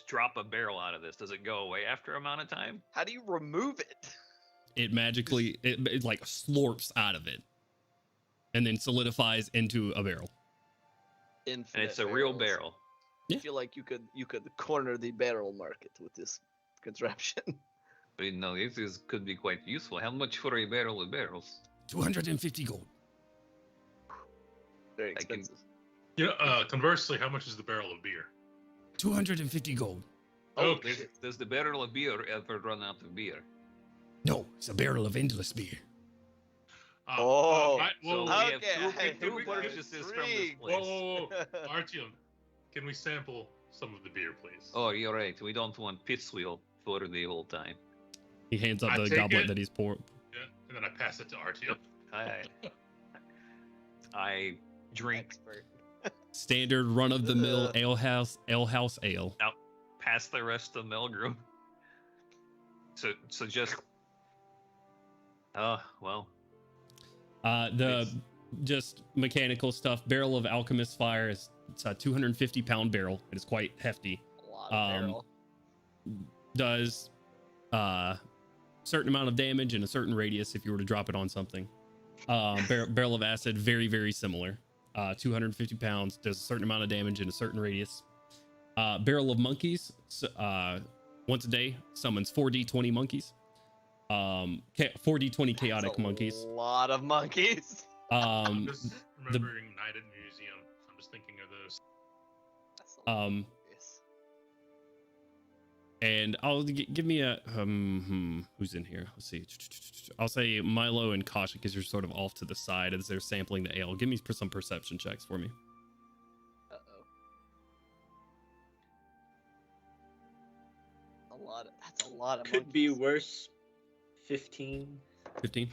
drop a barrel out of this. Does it go away after an amount of time?
How do you remove it?
It magically, it like slurps out of it and then solidifies into a barrel.
Infinite
and it's a real barrel.
I feel like you could corner the barrel market with this contraption.
But no, could be quite useful. How much for a barrel of barrels?
250 gold.
Very
I can-
expensive.
Conversely, how much is the barrel of beer?
250 gold.
Oh,
Okay.
Does the barrel of beer ever run out of beer?
No, it's a barrel of endless beer.
Oh.
So we
Okay,
have
hey,
two
we-
purchases from this
intrigued.
place.
Whoa. Artyom, can we sample some of the beer, please?
Oh, you're right. We don't want pit wheel for the whole time.
He hands up
I
the
take
goblet
it.
that he's pouring.
Yeah, and then I pass it to Artyom.
I drink
Expert.
Standard run-of-the-mill alehouse ale.
past the rest of Melgrim. So just. Well.
The just mechanical stuff. Barrel of Alchemist Fire is it's a 250-pound barrel. It is quite hefty.
A lot of barrel.
Does certain amount of damage in a certain radius if you were to drop it on something. Barrel of Acid, very, very similar. 250 pounds, does a certain amount of damage in a certain radius. Barrel of Monkeys, once a day, summons 4d20 monkeys. 4d20 chaotic
That's a
monkeys.
lot of monkeys.
I'm just remembering Night at Museum. I'm just thinking of those.
That's a lot of monkeys.
And I'll give me a who's in here? Let's see. I'll say Milo and Kasha because you're sort of off to the side as they're sampling the ale. Give me some perception checks for me.
That's a lot of
Could
monkeys.
be worse. 15.
15.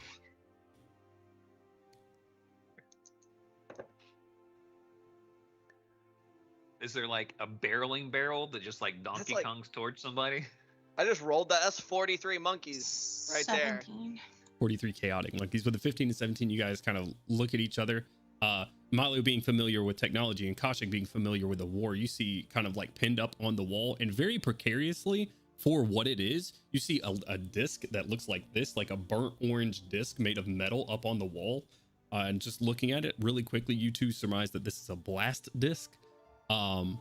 Is there like a barreling barrel that just like Donkey
like-
Kong's towards somebody?
I just rolled that. That's 43 monkeys right there.
17.
43 chaotic monkeys. With the 15 and 17, you guys kind of look at each other. Milo being familiar with technology and Kashik being familiar with the war, you see kind of like pinned up on the wall and very precariously for what it is, you see a disc that looks like this, like a burnt orange disc made of metal up on the wall. And just looking at it really quickly, you two surmise that this is a blast disc. You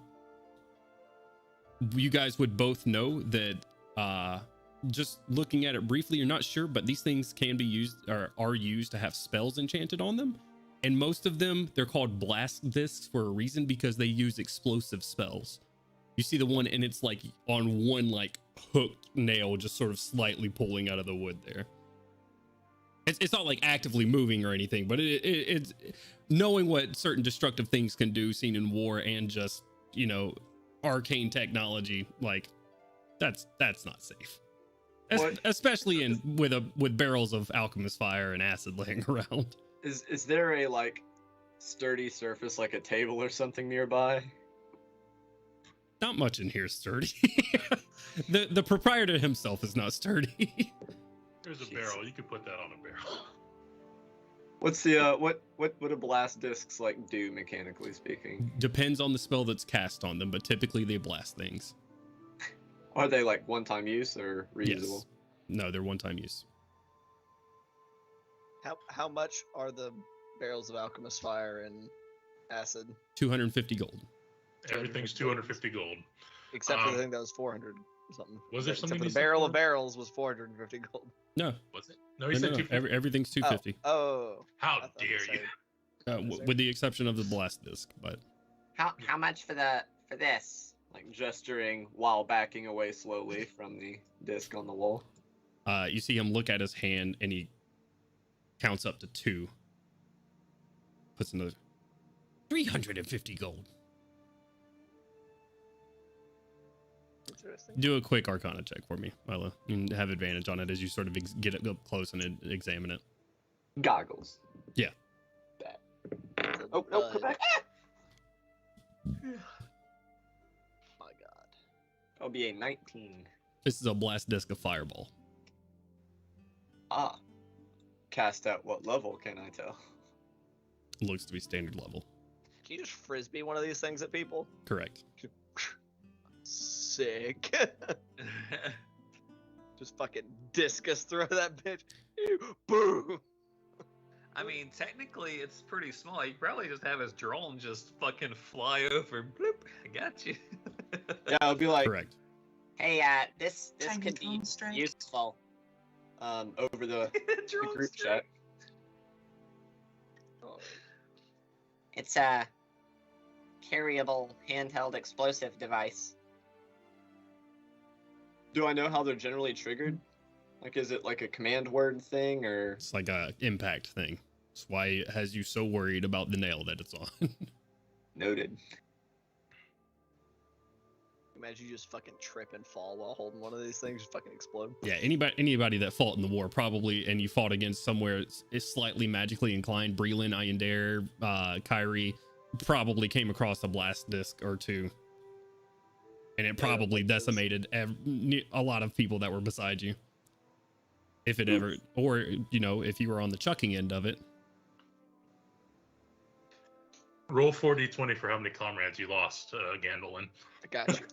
guys would both know that just looking at it briefly, you're not sure, but these things can be used or are used to have spells enchanted on them. And most of them, they're called blast discs for a reason because they use explosive spells. You see the one and it's like on one like hooked nail, just sort of slightly pulling out of the wood there. It's not like actively moving or anything, but it's knowing what certain destructive things can do seen in war and just, you know, arcane technology, like that's not safe. Especially with barrels of alchemist fire and acid laying around.
Is there a like sturdy surface like a table or something nearby?
Not much in here sturdy. The proprietor himself is not sturdy.
There's a barrel. You could put that on a barrel.
What's the what do blast discs like do mechanically speaking?
Depends on the spell that's cast on them, but typically they blast things.
Are they like one-time use or reusable?
Yes. No, they're one-time use.
How much are the barrels of alchemist fire and acid?
250 gold.
Everything's 250 gold.
Except for the thing that was 400 something.
Was there
Except
something
for
you
the
said
barrel
for?
of barrels was 450 gold.
No,
Was it? No, he said
no.
250.
Everything's 250.
Oh. I
How
thought it
dare
said-
you?
With the exception of the blast disc, but
How much for this?
Like gesturing while backing away slowly from the disc on the wall.
you see him look at his hand and he counts up to 2. Puts another 350 gold.
Interesting.
Do a quick Arcana check for me, Milo. You can have advantage on it as you sort of get it up close and examine it.
Goggles.
Yeah.
Bad. Oh, no, come back.
My god.
That'll be a 19.
This is a blast disc of fireball.
Ah. Cast at what level can I tell?
Looks to be standard level.
Can you just frisbee one of these things at people?
Correct.
Sick. Just fucking discus throw that bitch. Boo.
I mean, technically, it's pretty small. You probably just have his drone just fucking fly over. Bloop, I got you.
Yeah, I'll be like,
Correct.
Hey, this
Tiny
could be
drone strike.
useful.
over the
Drone
group
strike.
chat.
It's a carryable handheld explosive device.
Do I know how they're generally triggered? Like, is it like a command word thing, or
It's like a impact thing. That's why it has you so worried about the nail that it's on.
noted?
Imagine you just fucking trip and fall while holding one of these things, just fucking explode.
Yeah, anybody that fought in the war probably, and you fought against somewhere is slightly magically inclined. Breland, Iyendair, Kyrie probably came across a blast disc or two, and it probably decimated a lot of people that were beside you. If it ever, or you know, if you were on the chucking end of it.
Roll 4d20 for how many comrades you lost, Gandolin.
I got you.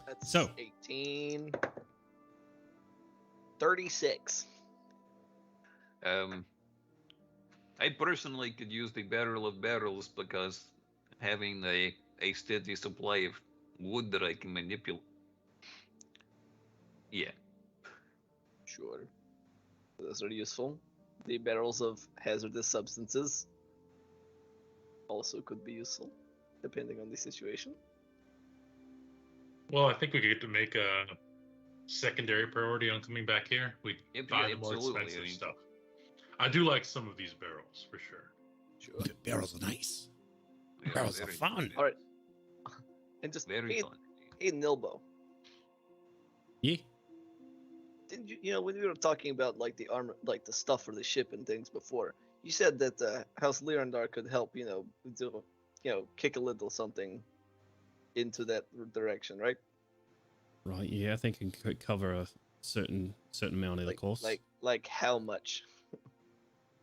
That's
So.
18. 36.
I personally could use the barrel of barrels because having a steady supply of wood that I can manipulate. Yeah.
Sure. Those are useful. The barrels of hazardous substances also could be useful, depending on the situation.
Well, I think we get to make a secondary priority on coming back here. We
Yep,
buy
yeah,
the more
absolutely.
expensive
I mean-
stuff. I do like some of these barrels, for sure.
Sure.
The barrels are nice.
Yeah,
Barrels are
very-
fun.
All right. And just
Very
hey,
fun.
hey Nilbo,
Yeah.
didn't you know when we were talking about like the armor, like the stuff for the ship and things before? You said that House Lyrandar could help, kick a little something into that direction, right?
Right. Yeah, I think it could cover a certain amount of the cost.
Like how much?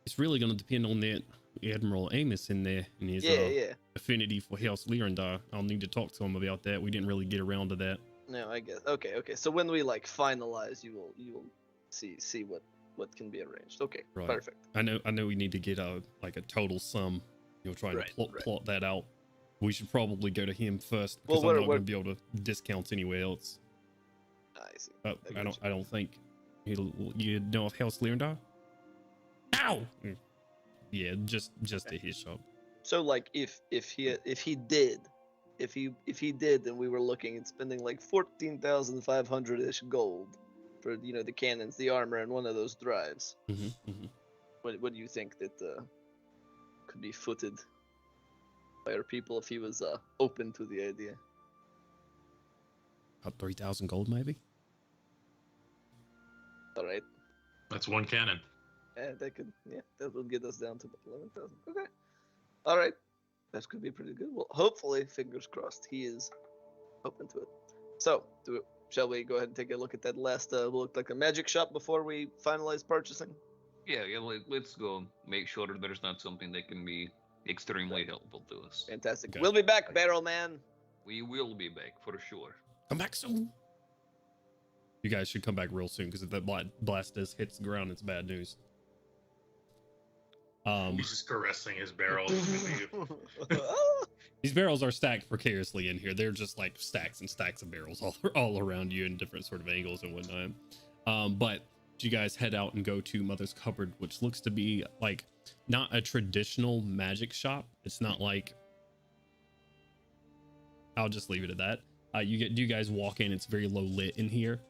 It's really going to depend on that Admiral Amos in there and his
Yeah.
affinity for House Lyrandar. I'll need to talk to him about that. We didn't really get around to that.
No, I guess. Okay. So when we like finalize, you will see what can be arranged. Okay.
Right.
Perfect.
I know we need to get a total sum. Trying
Right,
to
right.
plot that out. We should probably go to him first
Well,
because I'm not going to be able to discount anywhere else.
I see.
I don't think you know of House Lyrandar. Ow! Yeah, just at his shop.
So like if he did, then we were looking at spending like 14,500 ish gold for the cannons, the armor, and one of those drives. What do you think that could be footed by our people if he was open to the idea?
About 3,000 gold, maybe.
All right.
That's one cannon.
That would get us down to 11,000. Okay. All right. That could be pretty good. Well, hopefully, fingers crossed, he is open to it. So, shall we go ahead and take a look at that last look like a magic shop before we finalize purchasing?
Yeah, let's go make sure that there's not something that can be extremely helpful to us.
Fantastic.
Okay.
We'll be back, Barrel Man.
We will be back for sure.
Come back soon. You guys should come back real soon because if that blast disc hits the ground, it's bad news.
He's just caressing his barrel.
These barrels are stacked precariously in here. They're just like stacks and stacks of barrels all around you in different sort of angles and whatnot. But you guys head out and go to Mother's Cupboard, which looks to be like not a traditional magic shop. It's not like, I'll just leave it at that. You guys walk in, it's very low lit in here.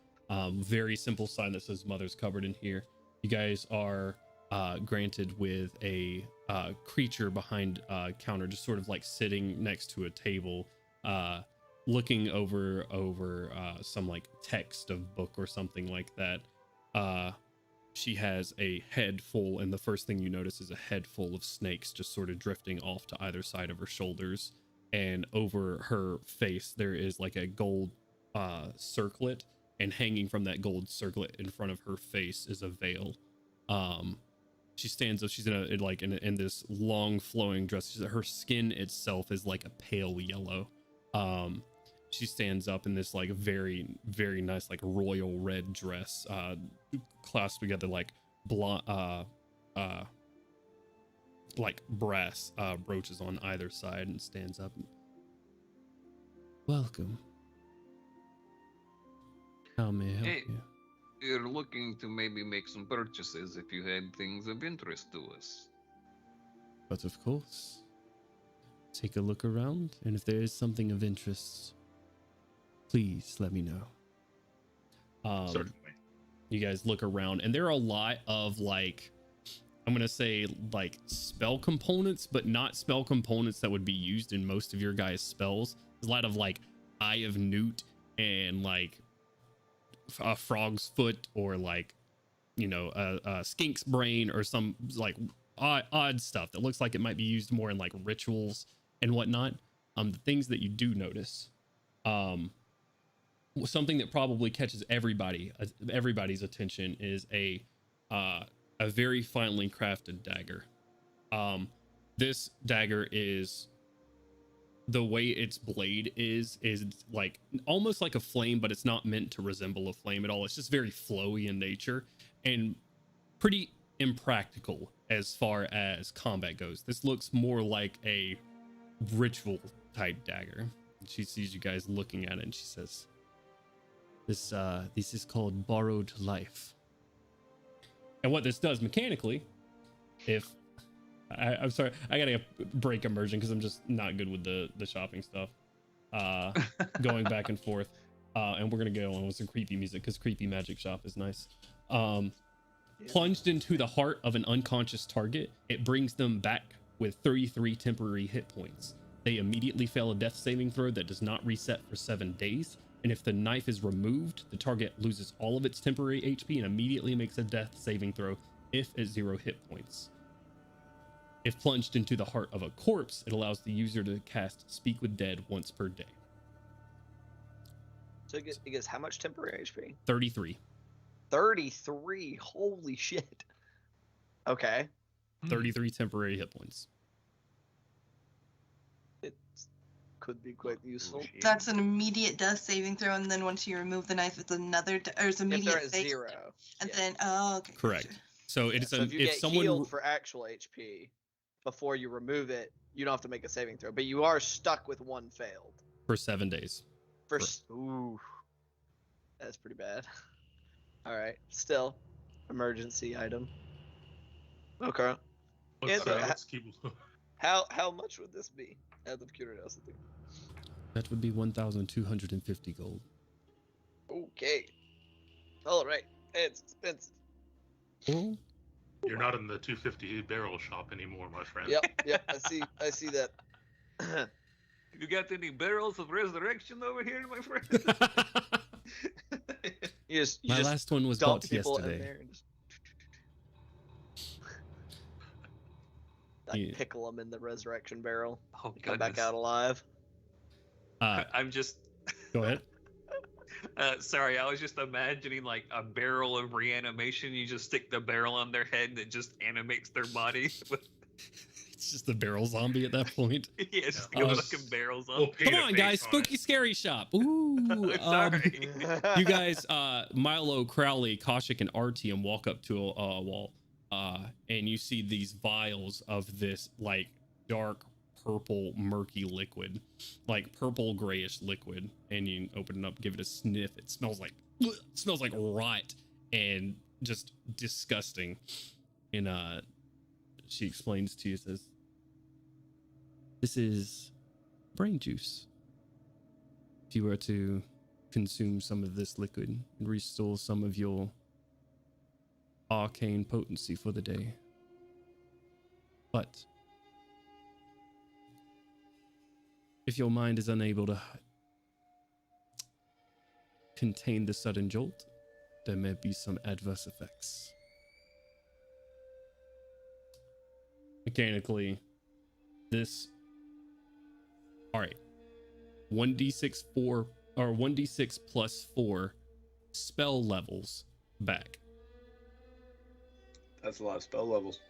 Very simple sign that says Mother's Cupboard in here. You guys are granted with a creature behind counter, just sort of like sitting next to a table, looking over some like text of book or something like that. She has a head full, and the first thing you notice is a head full of snakes just sort of drifting off to either side of her shoulders. And over her face, there is like a gold circlet, and hanging from that gold circlet in front of her face is a veil. She stands up. She's in this long flowing dress. Her skin itself is like a pale yellow. She stands up in this like very, very nice like royal red dress, clasped together like like brass brooches on either side, and stands up. Welcome. How may I help
Hey.
you?
We're looking to maybe make some purchases if you had things of interest to us.
But of course, take a look around, and if there is something of interest, please let me know.
Certainly.
You guys look around, and there are a lot of like, I'm gonna say like spell components, but not spell components that would be used in most of your guys' spells. There's a lot of like Eye of Newt and like a frog's foot, or like, you know, a skink's brain, or some like odd stuff that looks like it might be used more in like rituals and whatnot. The things that you do notice, something that probably catches everybody's attention is a very finely crafted dagger. This dagger is, the way its blade is like almost like a flame, but it's not meant to resemble a flame at all. It's just very flowy in nature and pretty impractical as far as combat goes. This looks more like a ritual type dagger. She sees you guys looking at it, and she says, this is called Borrowed Life. And what this does mechanically, if I'm sorry, I gotta break immersion because I'm just not good with the shopping stuff. Going back and forth. And we're gonna go on with some creepy music because creepy magic shop is nice. Plunged into the heart of an unconscious target, it brings them back with 33 temporary hit points. They immediately fail a death saving throw that does not reset for 7 days. And if the knife is removed, the target loses all of its temporary HP and immediately makes a death saving throw if at 0 hit points. If plunged into the heart of a corpse, it allows the user to cast Speak with Dead once per day.
So it gets how much temporary HP?
33.
33. Holy shit. Okay.
33 temporary hit points.
It could be quite useful.
That's an immediate death saving throw, and then once you remove the knife, it's another, or it's
If
immediate
they're at
save,
0.
and
yeah.
then okay.
Correct.
Gotcha.
So it's
So if you get
someone
healed for actual HP before you remove it, you don't have to make a saving throw, but you are stuck with one failed
for 7 days.
Ooh, that's pretty bad. All right, still emergency item. Okay.
Let's keep.
How much would this be? Out of curiosity.
That would be 1,250 gold.
Okay. All right. It's expensive.
Oh.
You're not in the 250 barrel shop anymore, my friend.
Yep. I see that.
You got any barrels of resurrection over here, my friend?
you
My
just
last one was
dump
bought
people in
yesterday.
there and just like pickle them in the resurrection barrel.
Oh,
Come back out alive.
I'm just.
Go ahead.
Sorry, I was just imagining like a barrel of reanimation. You just stick the barrel on their head and it just animates their body.
It's just a barrel zombie at that point.
Yeah, just go fucking barrels on.
Come on, guys! Spooky Scary Shop. Ooh.
Sorry.
You guys, Milo, Crowley, Koshik, and Artyom walk up to a wall, and you see these vials of this like dark purple murky liquid, like purple grayish liquid, and you open it up, give it a sniff. It smells like rot and just disgusting. And she explains to you, says, this is brain juice. If you were to consume some of this liquid and restore some of your arcane potency for the day. But if your mind is unable to contain the sudden jolt, there may be some adverse effects. Mechanically, this... Alright. 1d6 plus 4 spell levels back.
That's a lot of spell levels.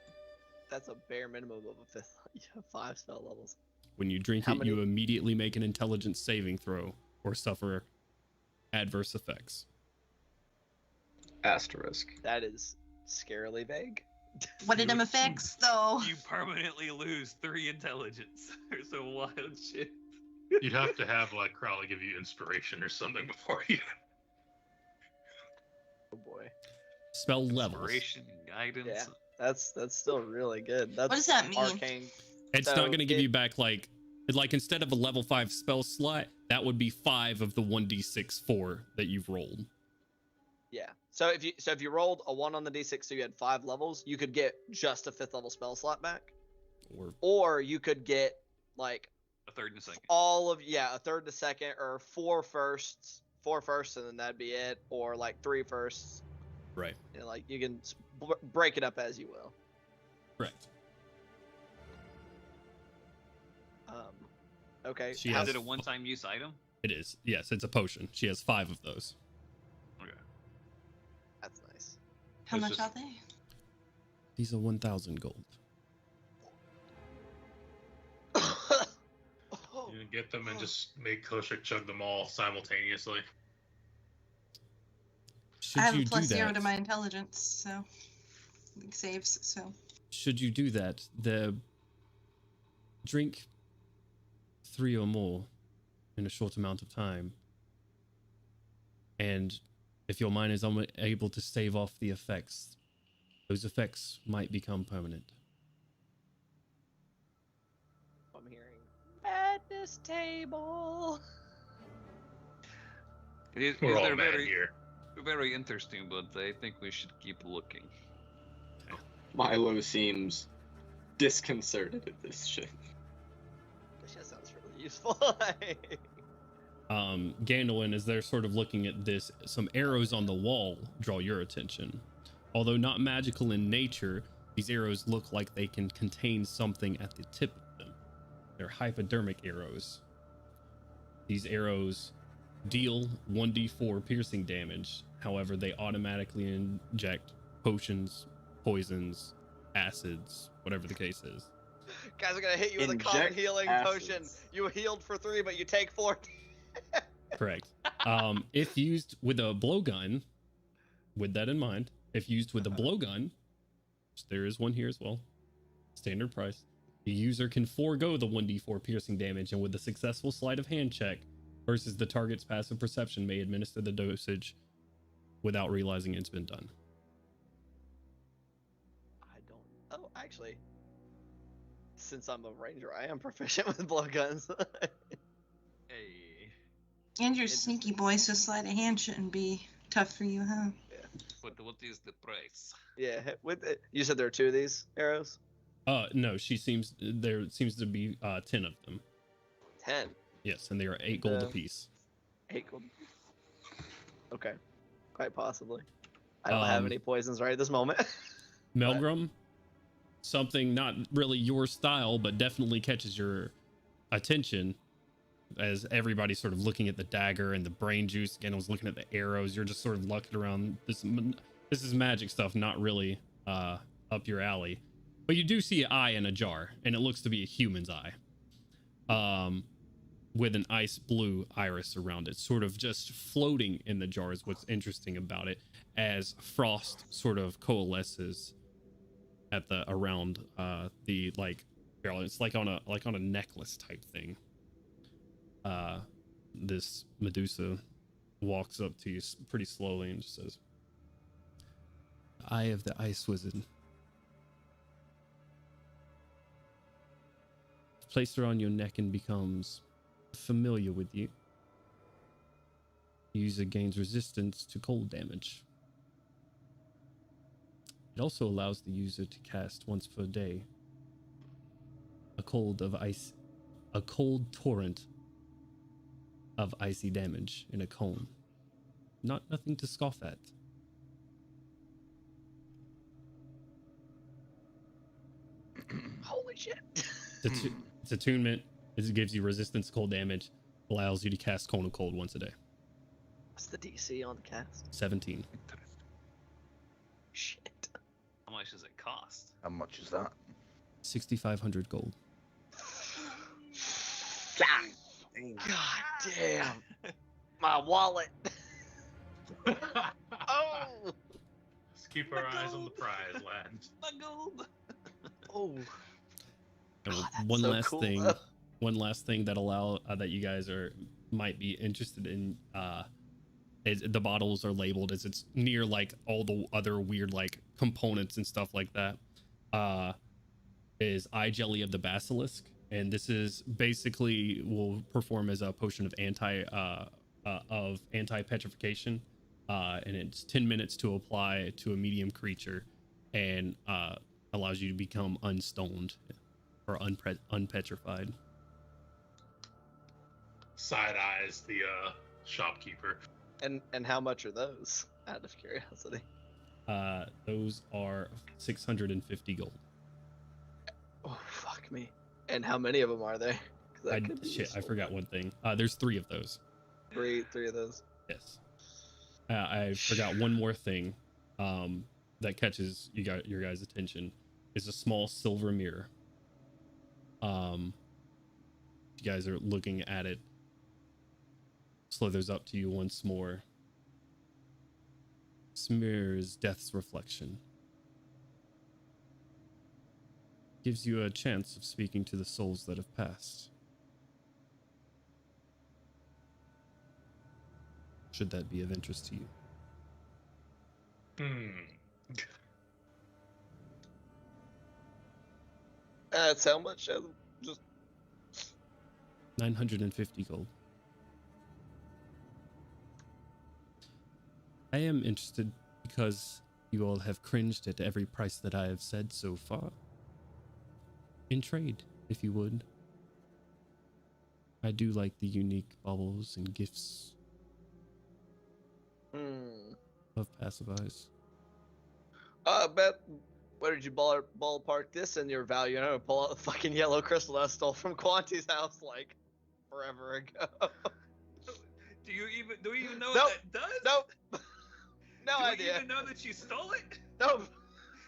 That's a bare minimum of a fifth. You have 5 spell levels.
When you drink
How
it,
many?
you immediately make an intelligence saving throw or suffer adverse effects.
Asterisk.
That is scarily vague.
What did them affects though?
You permanently lose 3 intelligence or some wild shit.
You'd have to have like Crowley give you inspiration or something before you.
Oh boy.
Spell levels.
Inspiration, guidance.
Yeah, that's still really good. That's
What does that mean?
arcane.
It's
So
not going to give you back like instead of a level 5 spell slot, that would be 5 of the 1d6 4 that you've rolled.
Yeah. So if you rolled a 1 on the d6, so you had 5 levels, you could get just a 5th level spell slot back, or you could get like
A third and a second.
a third and a second, or 4 firsts, and then that'd be it, or like 3 firsts.
Right.
You know, like you can break it up as you will.
Correct.
Okay.
She
Is
has
it a one-time use item?
It is. Yes, it's a potion. She has 5 of those.
Okay.
That's nice.
How
It's
much
just-
are they?
These are 1,000 gold.
You can get them and just make Koshik chug them all simultaneously.
Should
I have
you
a plus
do
0
that,
to my intelligence, so like saves. So
should you do that, drink 3 or more in a short amount of time, and if your mind is unable to stave off the effects, those effects might become permanent.
I'm hearing madness table.
We're all
They're
mad
very,
here.
very interesting, but I think we should keep looking.
Milo seems disconcerted at this shit.
This shit sounds really useful.
Gandalin, as they're sort of looking at this, some arrows on the wall draw your attention. Although not magical in nature, these arrows look like they can contain something at the tip of them. They're hypodermic arrows. These arrows deal 1d4 piercing damage. However, they automatically inject potions, poisons, acids, whatever the case is.
Guys are gonna hit you with a common
Inject
healing
acids.
potion. You healed for 3, but you take 4.
Correct. If used with a blowgun, with that in mind, if used with a blowgun, which there is one here as well, standard price, the user can forego the 1d4 piercing damage, and with a successful sleight of hand check versus the target's passive perception, may administer the dosage without realizing it's been done.
I don't. Oh, actually, since I'm a ranger, I am proficient with blowguns.
Hey,
and you're sneaky boy, so sleight of hand shouldn't be tough for you, huh?
what is the price?
Yeah. You said there are 2 of these arrows.
No, there seems to be 10 of them.
10.
Yes, and they are 8 gold
Uh,
apiece.
8 gold. Okay. Quite possibly. I don't have any poisons right at this moment.
Melgrum, something not really your style, but definitely catches your attention as everybody's sort of looking at the dagger and the brain juice. Again, I was looking at the arrows. You're just sort of looking around. This is magic stuff, not really up your alley. But you do see an eye in a jar, and it looks to be a human's eye. With an ice blue iris around it, sort of just floating in the jar is what's interesting about it, as frost sort of coalesces at the around the barrel. It's like on a necklace type thing. This Medusa walks up to you pretty slowly and just says, "Eye of the Ice Wizard. Placed around your neck and becomes familiar with you. User gains resistance to cold damage. It also allows the user to cast once per day a cold torrent of icy damage in a cone. Nothing to scoff at.
Holy shit.
It's attunement. It gives you resistance to cold damage. Allows you to cast Cone of Cold once a day.
What's the DC on the cast?
17.
Shit.
How much does it cost?
How much is that?
6,500 gold.
God damn. My wallet. Oh.
Keep our eyes on the prize, lad.
My gold.
Oh,
And
God, that's
one
so
last
cool,
thing,
though.
one last thing that that you guys might be interested in. Is the bottles are labeled as it's near like all the other weird like components and stuff like that. Is eye jelly of the basilisk, and this is basically will perform as a potion of anti petrification, and it's 10 minutes to apply to a medium creature, and allows you to become unstoned or unpetrified.
Side eyes the shopkeeper.
And how much are those? Out of curiosity.
Those are 650 gold.
Oh, fuck me. And how many of them are there? 'Cause that could be
I
useful.
forgot one thing. There's 3 of those.
Three of those.
Yes. I forgot one more thing that catches your guys' attention is a small silver mirror. You guys are looking at it. Slithers up to you once more. This mirror is death's reflection. Gives you a chance of speaking to the souls that have passed. Should that be of interest to you?
That's how much? Just
950 gold. I am interested because you all have cringed at every price that I have said so far. In trade, if you would. I do like the unique baubles and gifts of passive eyes.
I bet. Where did you ballpark this in your value? And I'm gonna pull out the fucking yellow crystal I stole from Quanti's house like forever ago.
Do you even know
Nope.
what that does?
Nope. No
Do you
idea.
even know that you stole it?
Nope.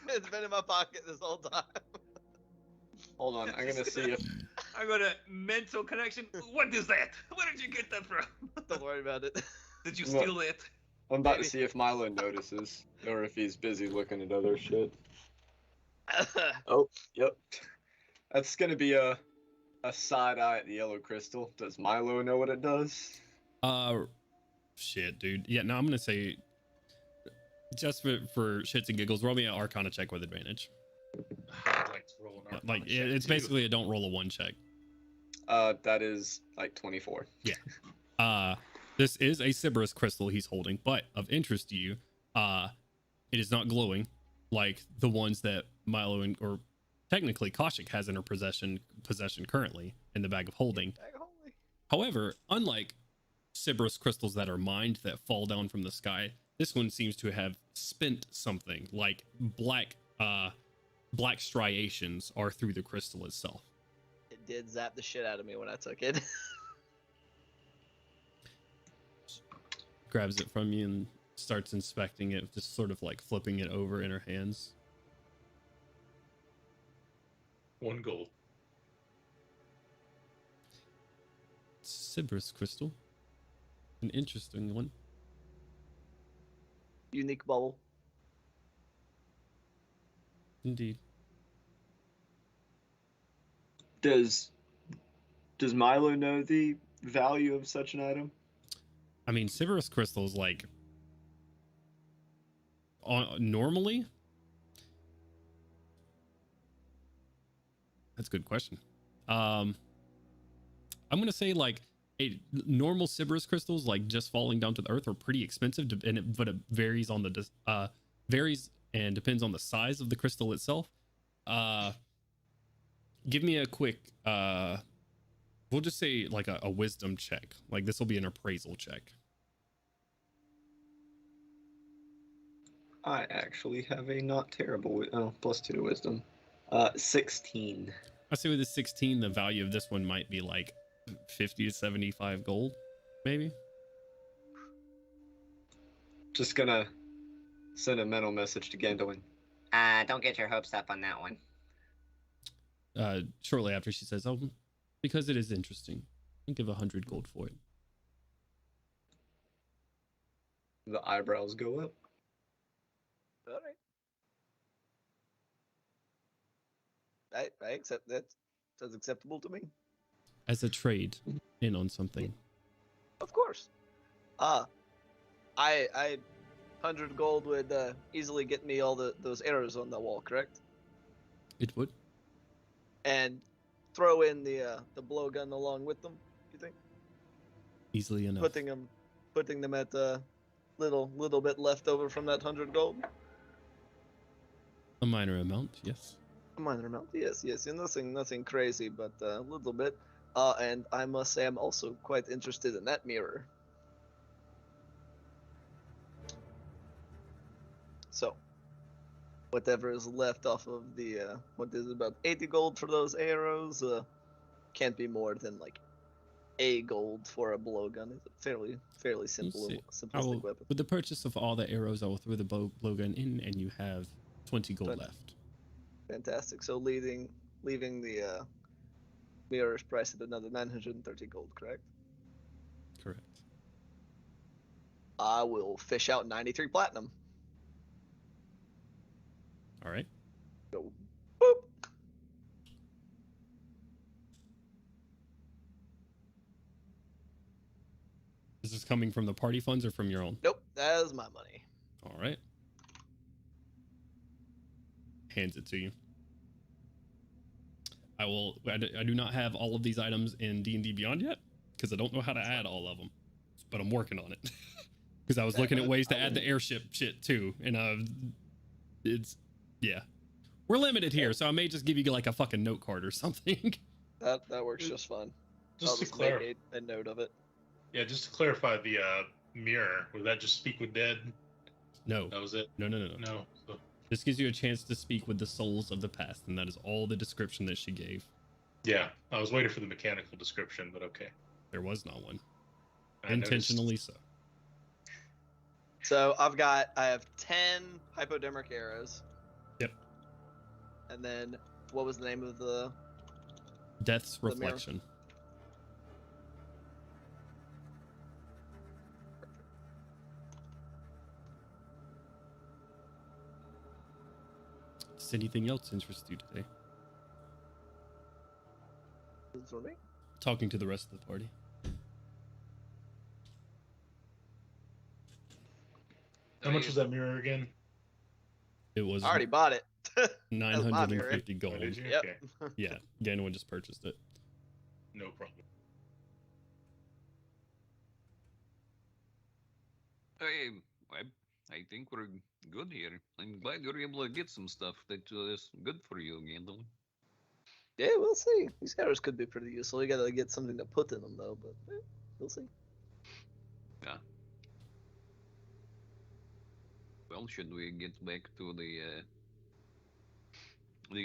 It's been in my pocket this whole time.
Hold on, I'm gonna see if
I got a mental connection. What is that? Where did you get that from?
Don't worry about it.
Did you
What?
steal it?
I'm about to
Maybe.
see if Milo notices or if he's busy looking at other shit. Oh, yep. That's gonna be a side eye at the yellow crystal. Does Milo know what it does?
Shit, dude. Yeah, no, I'm gonna say just for shits and giggles, roll me an Arcana check with advantage.
I'd like to roll an Arcana check,
It's
too.
basically a don't roll a 1 check.
That is like 24.
This is a Sybaris crystal he's holding, but of interest to you, it is not glowing like the ones that Milo or technically Kaushik has in her possession currently in the bag of holding. However, unlike Sybaris crystals that are mined that fall down from the sky, this one seems to have spent something like black striations are through the crystal itself.
It did zap the shit out of me when I took it.
Grabs it from you and starts inspecting it, just sort of like flipping it over in her hands.
1 gold.
Sybaris crystal. An interesting one.
Unique bubble.
Indeed.
Does Milo know the value of such an item?
I mean, Sybaris crystals, like, normally? That's a good question. I'm going to say, like, normal Sybaris crystals, like, just falling down to the earth are pretty expensive, but it varies on varies and depends on the size of the crystal itself. Give me a quick, we'll just say, like, a wisdom check. Like, this will be an appraisal check.
I actually have a not terrible +2 to wisdom. 16.
I say with the 16, the value of this one might be like 50 to 75 gold, maybe.
Just gonna send a mental message to Gandalf.
Don't get your hopes up on that one.
Shortly after she says, "Oh, because it is interesting, I'll give 100 gold for it."
The eyebrows go up.
All right. I accept that. Sounds acceptable to me.
As a trade in on something.
Of course. I 100 gold would easily get me all those arrows on the wall, correct?
It would.
And throw in the blowgun along with them. You think?
Easily enough.
Putting them at little bit left over from that 100 gold.
A minor amount, yes.
A minor amount, yes. Nothing crazy, but a little bit. And I must say, I'm also quite interested in that mirror. So, whatever is left off of the what is it, about 80 gold for those arrows? Can't be more than like a gold for a blowgun. It's a fairly simple, simplistic weapon.
With the purchase of all the arrows, I will throw the blowgun in, and you have 20 gold left.
Fantastic. So leaving the mirror's price at another 930 gold, correct?
Correct.
I will fish out 93 platinum.
All right.
Go. Boop.
Is this coming from the party funds or from your own?
Nope, that is my money.
All right. Hands it to you. I do not have all of these items in D&D Beyond yet because I don't know how to add all of them, but I'm working on it because I was looking at ways to add the airship shit too, and yeah, we're limited here, so I may just give you like a fucking note card or something.
That works just fine.
Just to clarify,
a note of it.
Yeah, just to clarify, the mirror, would that just speak with dead?
No.
That was it?
No.
So,
this gives you a chance to speak with the souls of the past, and that is all the description that she gave.
yeah, I was waiting for the mechanical description, but okay.
There was not one.
I
Intentionally so.
So I have 10 hypodermic arrows.
Yep.
And then what was the name of the
Death's
the
Reflection. Does anything else interest you today?
For me?
Talking to the rest of the party.
How much was that mirror again?
It was
I already bought it.
950 gold.
Oh, did you?
Yep.
Okay.
Yeah, Ganwin just purchased it.
No problem.
I think we're good here. I'm glad you're able to get some stuff that is good for you, Gandalf.
Yeah, we'll see. These arrows could be pretty useful. You gotta get something to put in them though, but we'll see.
Yeah. Well, should we get back to the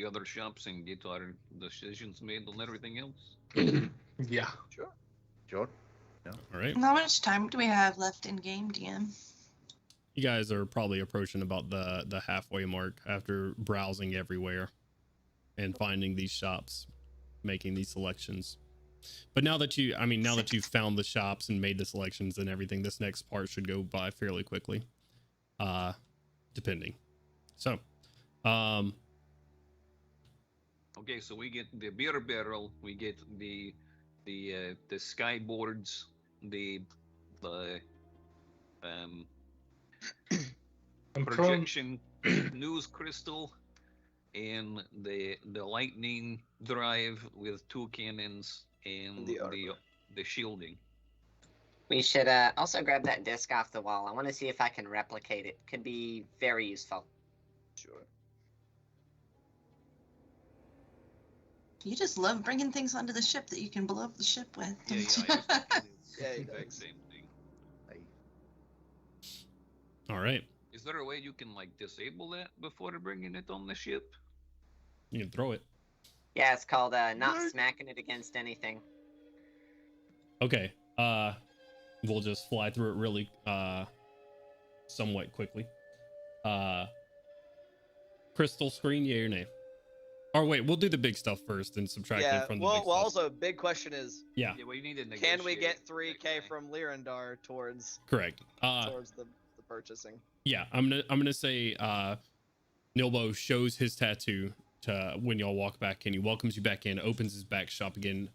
other shops and get our decisions made on everything else?
Yeah.
Sure.
Sure.
All right.
How much time do we have left in game, DM?
You guys are probably approaching about the halfway mark after browsing everywhere and finding these shops, making these selections. But now that you've found the shops and made the selections and everything, this next part should go by fairly quickly. Depending. So,
okay, so we get the beer barrel, we get the skyboards, the projection news crystal, and the lightning drive with 2 cannons and the shielding.
We should also grab that disc off the wall. I want to see if I can replicate it. Could be very useful.
Sure.
You just love bringing things onto the ship that you can blow up the ship with.
Yeah, I used to do
Yeah, he
the exact
does.
same thing.
all right.
Is there a way you can like disable that before bringing it on the ship?
You can throw it.
Yeah, it's called not smacking it against anything.
Okay. We'll just fly through it really somewhat quickly. Crystal screen, yay or nay? Or wait, we'll do the big stuff first and subtract it from the big stuff.
Also, big question is,
Yeah, well, you need to
can we
negotiate
get
that
3k
guy.
from Lyrandar towards
Correct.
the purchasing.
Yeah, I'm gonna say Nilbo shows his tattoo to when y'all walk back in. He welcomes you back in, opens his back shop again,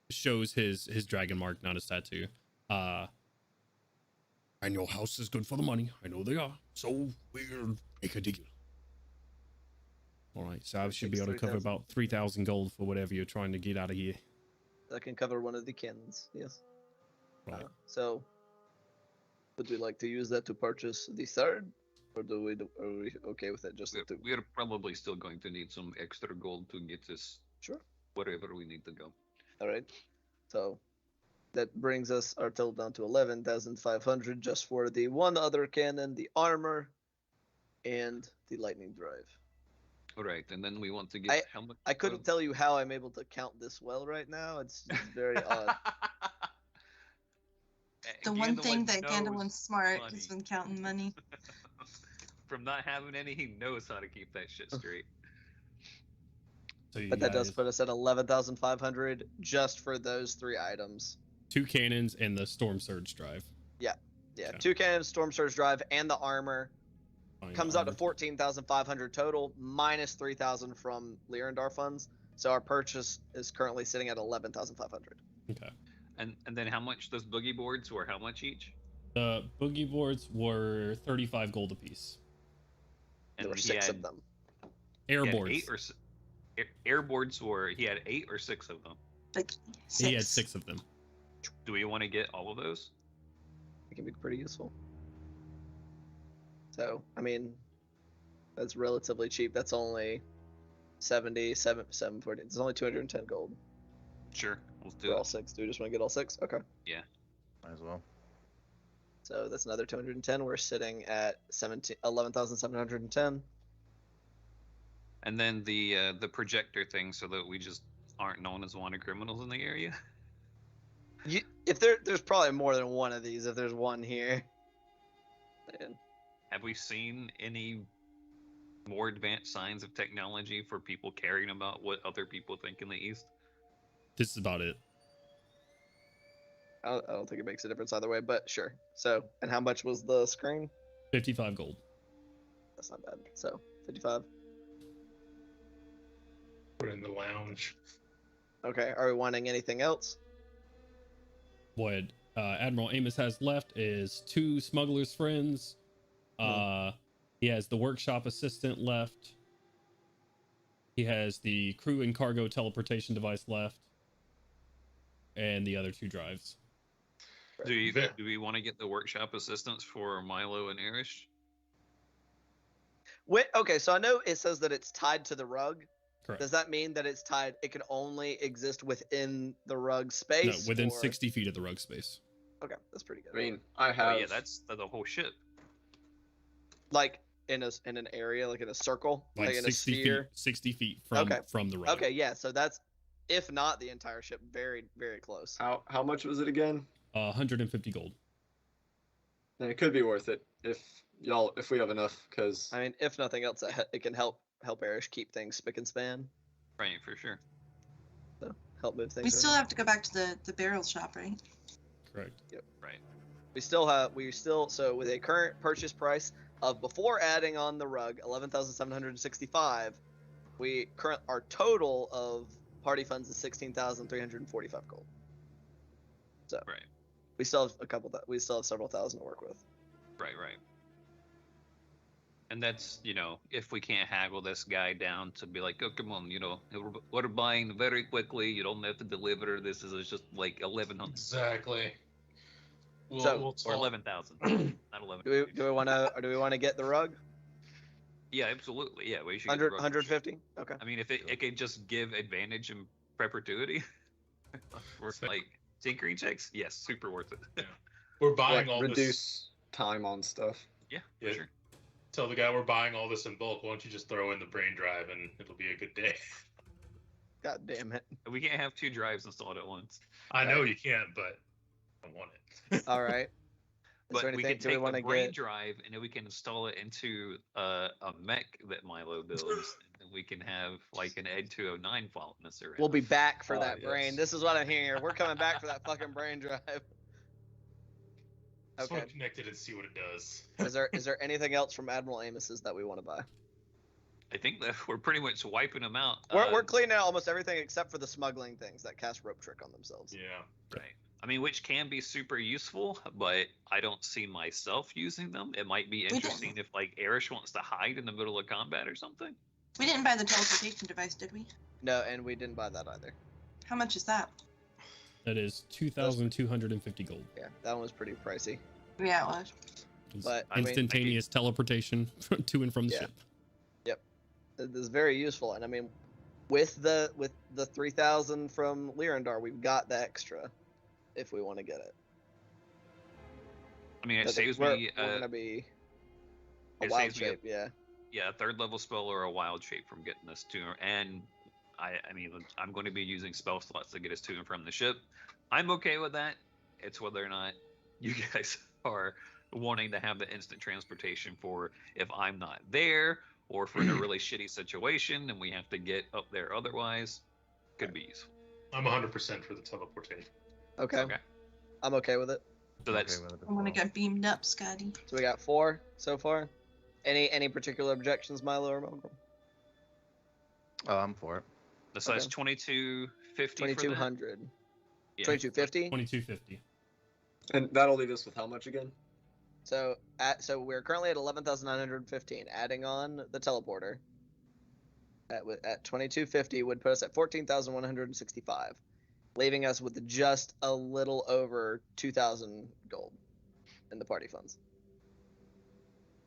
shows his dragon mark, not his tattoo. And your house is good for the money. I know they are. So we'll make a deal. All right, so I should be able to cover
3,000.
about 3,000 gold for whatever you're trying to get out of here.
That can cover one of the kins. Yes.
Right.
So, would we like to use that to purchase the third, or are we okay with it? Just the two?
We're probably still going to need some extra gold to get this
Sure.
wherever we need to go.
All right. So that brings us our total down to 11,500 just for the one other cannon, the armor, and the lightning drive.
All right, and then we want to get how much?
I couldn't tell you how I'm able to count this well right now. It's very odd.
The one thing that Gandalf's smart has been counting money.
From not having any, he knows how to keep that shit straight.
So
But that does put us at 11,500 just for those 3 items.
2 cannons and the storm surge drive.
Yeah,
Okay.
2 cannons, storm surge drive, and the armor.
Fine,
Comes out to
armor.
14,500 total, minus 3,000 from Lyrandar funds. So our purchase is currently sitting at 11,500.
Okay.
And then how much those boogie boards were? How much each?
The boogie boards were 35 gold apiece.
There were 6 of them.
Air
He had
boards.
8 or air boards were. He had 8 or 6 of them.
Like
He had 6 of them.
Do we want to get all of those?
It can be pretty useful. So, I mean, that's relatively cheap. That's only 740. It's only 210 gold
Sure, let's do
for
it.
all 6. Do we just want to get all 6? Okay.
Might as well.
So that's another 210. We're sitting at 11,710.
And then the projector thing, so that we just aren't known as wanted criminals in the area.
If there's probably more than one of these. If there's one here, man.
Have we seen any more advanced signs of technology for people caring about what other people think in the East?
This is about it.
I don't think it makes a difference either way, but sure. So, and how much was the screen?
55 gold.
That's not bad. So, 55.
We're in the lounge.
Okay. Are we wanting anything else?
What Admiral Amos has left is 2 smugglers' friends. He has the workshop assistant left. He has the crew and cargo teleportation device left. And the other 2 drives.
Do we want to get the workshop assistants for Milo and Irish?
Wait, okay, so I know it says that it's tied to the rug.
Correct.
Does that mean that it's tied? It can only exist within the rug space?
No, within
or-
60 feet of the rug space.
Okay, that's pretty good.
I mean, I have.
Oh yeah, that's the whole ship.
Like in an area, like in a circle,
Like
in a
60
sphere.
feet, 60 feet from the rug.
Okay, yeah. So that's, if not the entire ship, very very close.
How much was it again?
150 gold.
And it could be worth it if we have enough, because
I mean, if nothing else, it can help Erish keep things spick and span.
Right, for sure.
So help move things.
We still
around.
have to go back to the barrel shop, right?
Correct.
Right.
We still so with a current purchase price of, before adding on the rug, 11,765, our total of party funds is 16,345 gold. So
Right.
we still have we still have several thousand to work with.
Right. And that's, if we can't haggle this guy down to be like, oh, come on, we're buying very quickly. You don't have to deliver. This is just like 1,100
Exactly. We'll
So-
or
talk.
11,000, not 11.
Do we want to get the rug?
Yeah, absolutely. Yeah, we should get the
100,
rug for sure.
150? Okay.
I mean, if it could just give advantage and perpetuity for like tinkering checks, yes, super worth it.
We're buying all this.
reduce time on stuff.
Yeah, for
Yeah.
sure.
Tell the guy we're buying all this in bulk. Why don't you just throw in the brain drive and it'll be a good day?
God damn it.
We can't have 2 drives installed at once.
I know you can't, but I want it.
All right. Is
But
there
we
anything,
can
do we
take
want
the
to
brain
get?
drive and then we can install it into a mech that Milo builds, and we can have like an Ed 209 following us around.
We'll be back for
Ah,
that brain.
yes.
This is what I'm hearing here. We're coming back for that fucking brain drive.
Just want
Okay.
to connect it and see what it does.
Is there anything else from Admiral Amos's that we want to buy?
I think that we're pretty much wiping them out.
We're cleaning out almost everything except for the smuggling things that cast rope trick on themselves.
Yeah.
Right. I mean, which can be super useful, but I don't see myself using them. It might be interesting if, like, Erish wants to hide in the middle of combat or something.
We didn't buy the teleportation device, did we?
No, and we didn't buy that either.
How much is that?
That is 2,250 gold.
Yeah, that one was pretty pricey.
Yeah, it was.
It's
But, I mean,
instantaneous teleportation to and from the
Yeah.
ship.
It is very useful, and I mean, with the 3,000 from Lyrandar, we've got the extra, if we want to get it.
I mean, it
But
saves
we're
me.
gonna be a
it
wild
saves me a-
shape, yeah.
Yeah, a third level spell or a wild shape from getting us to, and I mean, I'm going to be using spell slots to get us to and from the ship. I'm okay with that. It's whether or not you guys are wanting to have the instant transportation for if I'm not there, or if we're in a really shitty situation and we have to get up there otherwise. Could be useful.
I'm 100% for the teleportation.
Okay.
Okay.
I'm okay with it.
So that's
Okay with it as
I want to
well.
get beamed up, Scotty.
So we got 4 so far. Any particular objections, Milo or Mongrel?
Oh, I'm for it.
the size
Okay.
2250 for that.
2,200.
Yeah.
2,250.
2250.
And that'll leave us with how much again?
So we're currently at 11,915. Adding on the teleporter at 2,250 would put us at 14,165, leaving us with just a little over 2,000 gold in the party funds.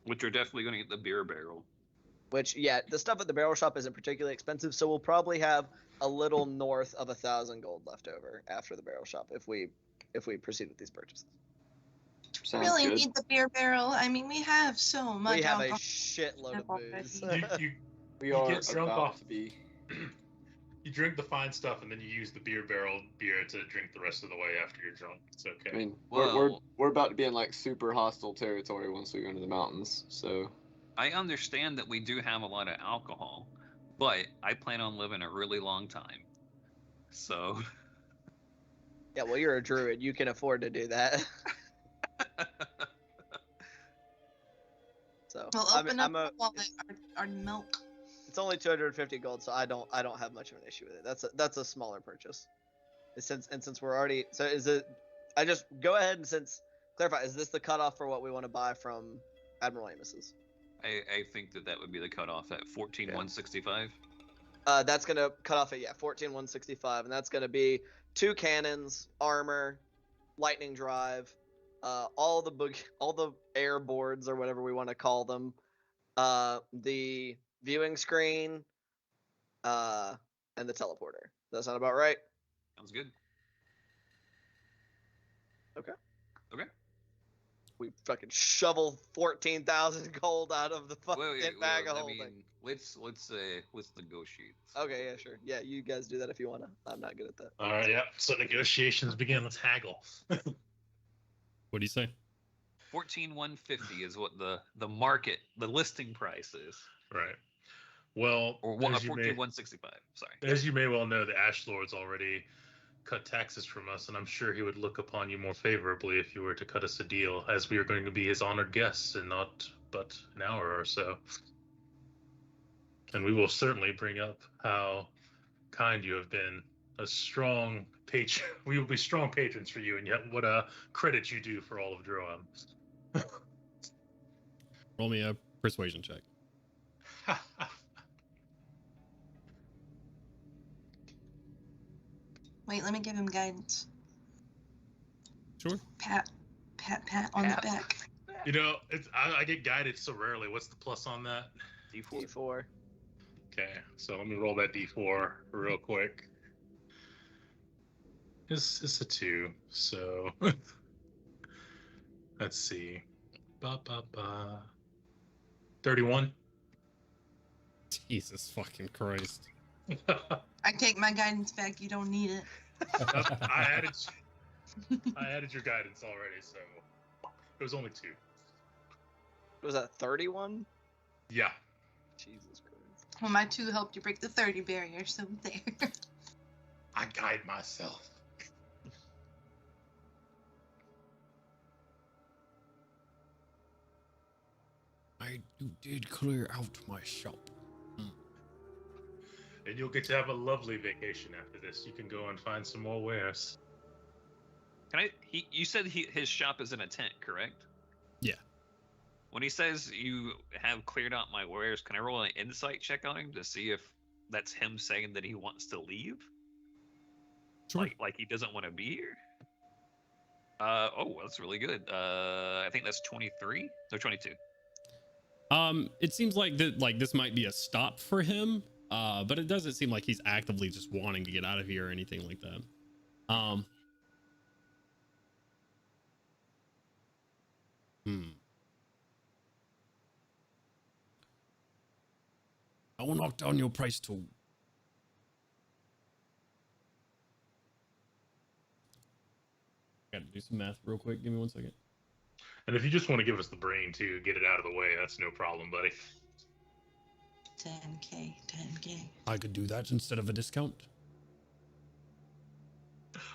Which are definitely going to get the beer barrel.
Which, yeah, the stuff at the barrel shop isn't particularly expensive, so we'll probably have a little north of 1,000 gold left over after the barrel shop if we proceed with these purchases.
Sounds
Really
good.
need the beer barrel. I mean, we have so much
We have a
alcohol.
shitload of booze.
We
You
are
get drunk
about
off-
to be.
You drink the fine stuff, and then you use the beer barrel beer to drink the rest of the way after you're drunk. It's okay.
I mean,
Well-
we're about to be in like super hostile territory once we go into the mountains. So
I understand that we do have a lot of alcohol, but I plan on living a really long time. So
Yeah, well, you're a druid. You can afford to do that. So
We'll
I'm
open up
a,
the wallet, our milk.
it's only 250 gold, so I don't have much of an issue with it. That's a smaller purchase. Since we're already, so is it? I just go ahead and clarify. Is this the cutoff for what we want to buy from Admiral Amos's?
I think that would be the cutoff at 14,165.
That's gonna cut off at 14,165, and that's gonna be 2 cannons, armor, lightning drive, all the air boards or whatever we want to call them, the viewing screen, and the teleporter. Does that sound about right?
Sounds good.
Okay.
Okay.
We fucking shovel 14,000 gold out of the fucking bag of
I
holding.
mean, let's negotiate.
Okay, yeah, sure. Yeah, you guys do that if you wanna. I'm not good at that.
All right, yeah. So negotiations begin. Let's haggle.
What do you say?
14,150 is what the market, the listing price is,
Right. Well,
or
as you may-
14,165. Sorry.
As you may well know, the Ash Lord's already cut taxes from us, and I'm sure he would look upon you more favorably if you were to cut us a deal, as we are going to be his honored guests in not but an hour or so. And we will certainly bring up how kind you have been. A strong patron. We will be strong patrons for you, and yet what a credit you do for all of Droam.
Roll me a persuasion check.
Wait, let me give him guidance.
Sure.
Pat on the
Pat.
back.
You know, I get guided so rarely. What's the plus on that?
D4.
D4.
Okay, so let me roll that D4 real quick. It's a 2, so let's see. 31.
Jesus fucking Christ.
I take my guidance back. You don't need it.
I added your guidance already, so it was only 2.
Was that 31?
Yeah.
Jesus Christ.
Well, my 2 helped you break the 30 barrier, so there.
I guide myself.
you did clear out my shop.
And you'll get to have a lovely vacation after this. You can go and find some more wares.
You said his shop is in a tent, correct?
Yeah.
When he says you have cleared out my wares, can I roll an insight check on him to see if that's him saying that he wants to leave?
Sure.
Like he doesn't want to be here? Oh, that's really good. I think that's 23 or 22.
It seems like this might be a stop for him, but it doesn't seem like he's actively just wanting to get out of here or anything like that. I will knock down your price too. Got to do some math real quick. Give me 1 second.
And if you just want to give us the brain too, get it out of the way, that's no problem, buddy.
10K.
I could do that instead of a discount.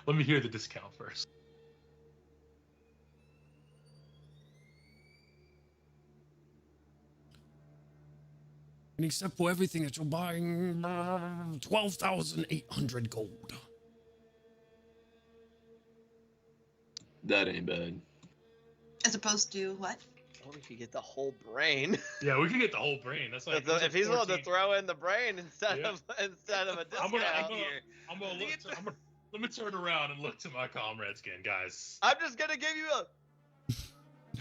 Let me hear the discount first.
And except for everything that you're buying, 12,800 gold.
That ain't bad.
As opposed to what?
Only if you get the whole brain.
Yeah, we can get the whole brain. That's like
If he's willing to
14.
throw in the brain instead
Yeah.
of a discount.
Let me turn around and look to my comrades again, guys.
I'm just gonna give you a.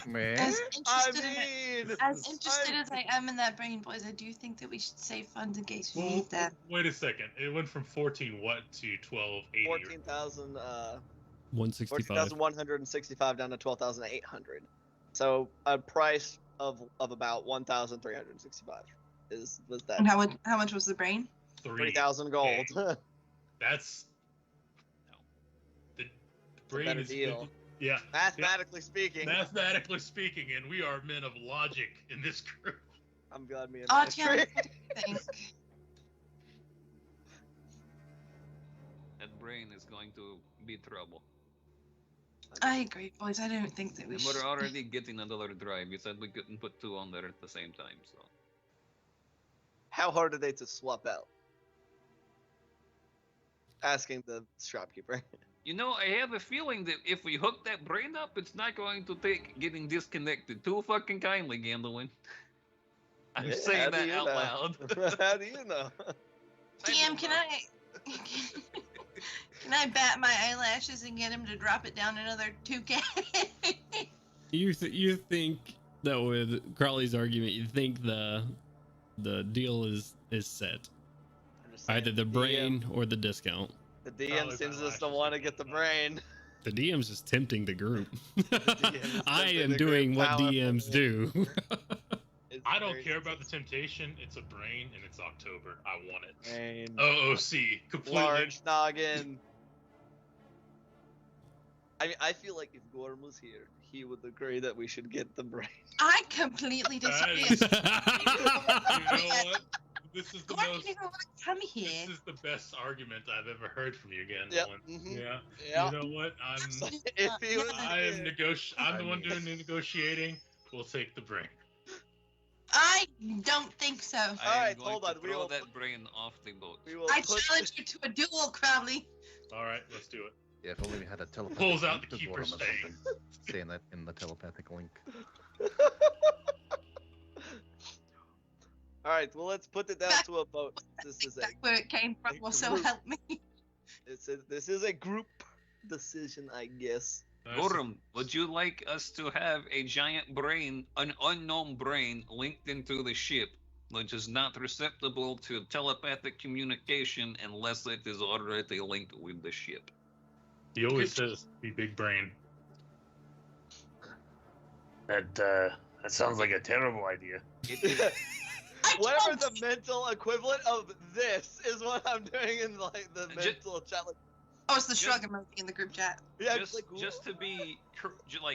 Man.
As
I
interested,
mean,
as interested as I am in that brain, boys, I do think that we should save funds in case we need them.
Wait a second. It went from 14 what to 1280.
14,000.
165.
14,165 down to 12,800. So a price of about 1,365 was that.
And how much was the brain?
3,000 gold.
That's the brain
better
is
deal.
Yeah.
Mathematically speaking.
Mathematically speaking, and we are men of logic in this group.
I'm glad me and
Oh,
my
Tiana,
friend-
what do you think?
That brain is going to be trouble.
I agree, boys. I don't think that we
And
should.
we're already getting another drive. You said we couldn't put two on there at the same time, so.
How hard are they to swap out? Asking the shopkeeper.
You know, I have a feeling that if we hook that brain up, it's not going to take getting disconnected too fucking kindly, Gandalin. I'm
Yeah, how
saying
do
that
you
out
know?
loud.
How do you know?
DM, can I bat my eyelashes and get him to drop it down another 2K?
You think that with Crowley's argument, you think the deal is set,
I'm just saying,
either the brain or the discount.
The DM seems just to want to get the brain.
The DM's just tempting the group.
DM is
I
tempting
am
the
doing
group
what
powerfully.
DMs do.
It's
I don't
very
care about the temptation. It's a brain, and it's October. I want it.
brain.
OOC. Completely.
Large noggin. I mean, I feel like if Gorm was here, he would agree that we should get the brain.
I completely disagree.
You know what? This is the
Gorm
most.
didn't even want to come here.
This is the best argument I've ever heard from you, again.
Yep.
Yeah.
Yeah.
You know what?
If he was
I am
here,
I'm the one doing the negotiating. We'll take the brain.
I don't think so.
I am
Alright,
going
hold
to
on, we
throw
will
that
put-
brain off the boat.
we will
I
put
challenge you to a duel, Crowley.
All right, let's do it.
Yeah, if only we had a telepathic
Pulls out
link
the
to
keeper
Gorm or
stang.
something. Saying that in the telepathic link.
All right, well, let's put it down to a vote. This is a
That's where it came from. Well, so help me.
this is a group decision, I guess.
Gorm, would you like us to have a giant brain, an unknown brain, linked into the ship, which is not susceptible to telepathic communication unless it is already linked with the ship?
He always says, "Be big brain."
That sounds like a terrible idea.
Whatever the mental equivalent of this is what I'm doing in like the
Ju-
mental chat. Like,
Oh, it's the shrug emoji in the group chat.
yeah,
just,
like,
just to be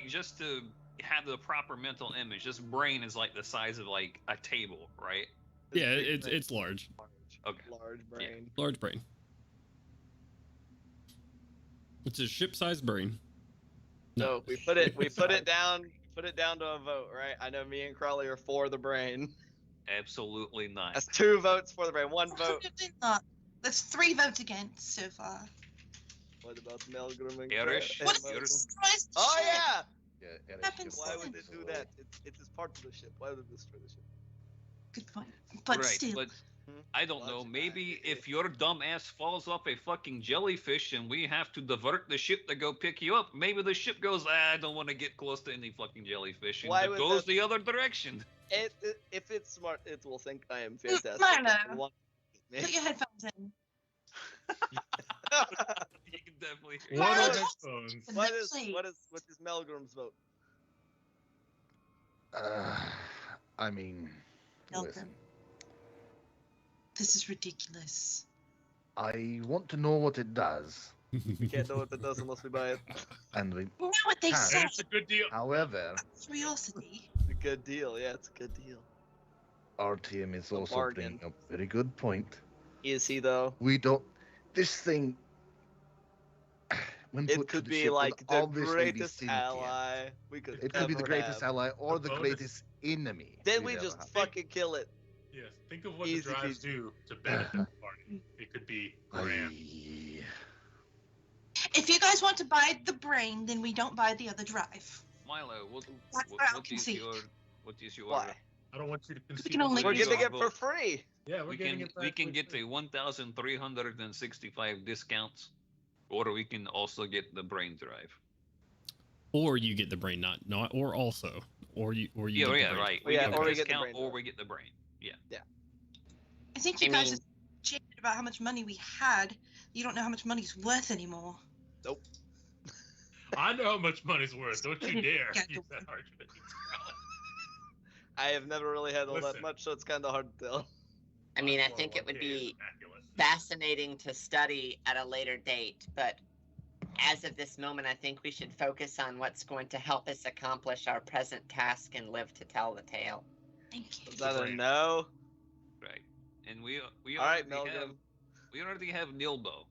just to have the proper mental image, this brain is like the size of like a table, right?
Yeah, it's large.
Okay.
large brain.
Large brain. It's a ship-sized brain.
No, we put it down put it down to a vote, right? I know me and Crawley are for the brain.
Absolutely not.
That's 2 votes for the brain, 1 vote.
Absolutely not. That's 3 votes against so far.
What about Melgrim and
Irish?
and
What's
Melgrim?
this? Destroys the
Oh
ship.
yeah!
Yeah, Eric,
Happens
you're
Why
to
would
fine,
they do
so-
that? It's as part of the ship. Why would they destroy the ship?
Good point. But
right,
still,
but I don't know.
Logic,
Maybe
I-
if your dumb ass falls off a fucking jellyfish and we have to divert the ship to go pick you up, maybe the ship goes, I don't want to get close to any fucking jellyfish, and
Why
it
would
goes
that-
the other direction.
If it's smart, it will think I am fantastic.
Milo.
It will want me.
put your headphones in.
You can definitely hear
What
Milo,
are
it.
just-
headphones?
What is Melgrim's vote?
I mean, listen,
Milgram. This is ridiculous.
I want to know what it does,
We can't know what that does unless we buy it.
and we,
You know what they
Ah.
say?
And it's a good deal.
however,
Curiosity.
It's a good deal. Yeah, it's a good deal.
RTM is
A
also
bargain.
bringing up a very good point.
Is he though?
We don't. This thing. When
It
put to
could
the
be
ship, will
like the
obviously be
greatest
sentient.
ally we could.
It could be the
ever
greatest
have.
ally or
The
the
bonus-
greatest enemy.
Then
we've
we
ever
just
had.
fucking kill it.
Yes. Think of what
Easy
the drives
peasy.
do to benefit the party. It could be grand.
If you guys want to buy the brain, then we don't buy the other drive.
Milo,
That's what I can see.
what is your
Why?
I don't want you to concede.
can only
We're
Use
getting
our
it for free.
Yeah, we're
we
getting
can
it.
we can
for
get
free.
a 1,365 discounts, or we can also get the brain drive.
Or you get the brain, not or also, or you get the
Yeah,
brain.
right.
Oh, yeah,
get the
or we get the
discount,
brain
or
drive.
we get the brain. Yeah.
I think you
I
guys
mean-
are jaded about how much money we had. You don't know how much money's worth anymore.
I know how much money's worth. Don't you dare
Yeah,
use that argument.
I have never really had all that
Listen.
much, so it's kind of hard to tell.
I mean, I
My
think it would
401k
be
is immaculate.
fascinating to study at a later date, but as of this moment, I think we should focus on what's going to help us accomplish our present task and live to tell the tale.
Thank you.
Is that a
brain.
no?
Right. And we
All right,
already have
Melgrim.
we already have Nilbo.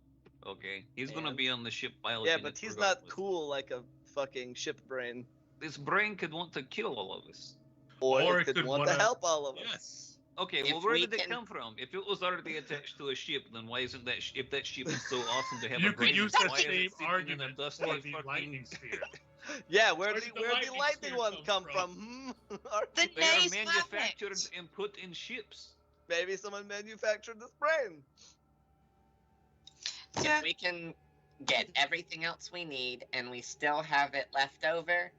Okay, he's gonna
And-
be on the ship piloting.
Yeah,
it
but he's not
regardless.
cool like a fucking ship brain.
This brain could want to kill all of us.
Or it could want to
wanna-
help all of us.
Yes.
Okay,
If
well, where
we
did it
can-
come from? If it was already attached to a ship, then why isn't that? If that ship is so awesome to have
You
a
could
brain,
use
why
that
is it
same
sitting
argument
in a dusty
for the
fucking-
lightning sphere.
Yeah,
Where
where'd
did
the
the
lightning
lightning
one
sphere
come
come
from?
The
They are
Nays
manufactured
perfect.
and put in ships.
Maybe someone manufactured this brain.
So,
If we can get everything else we need and we still have it left over,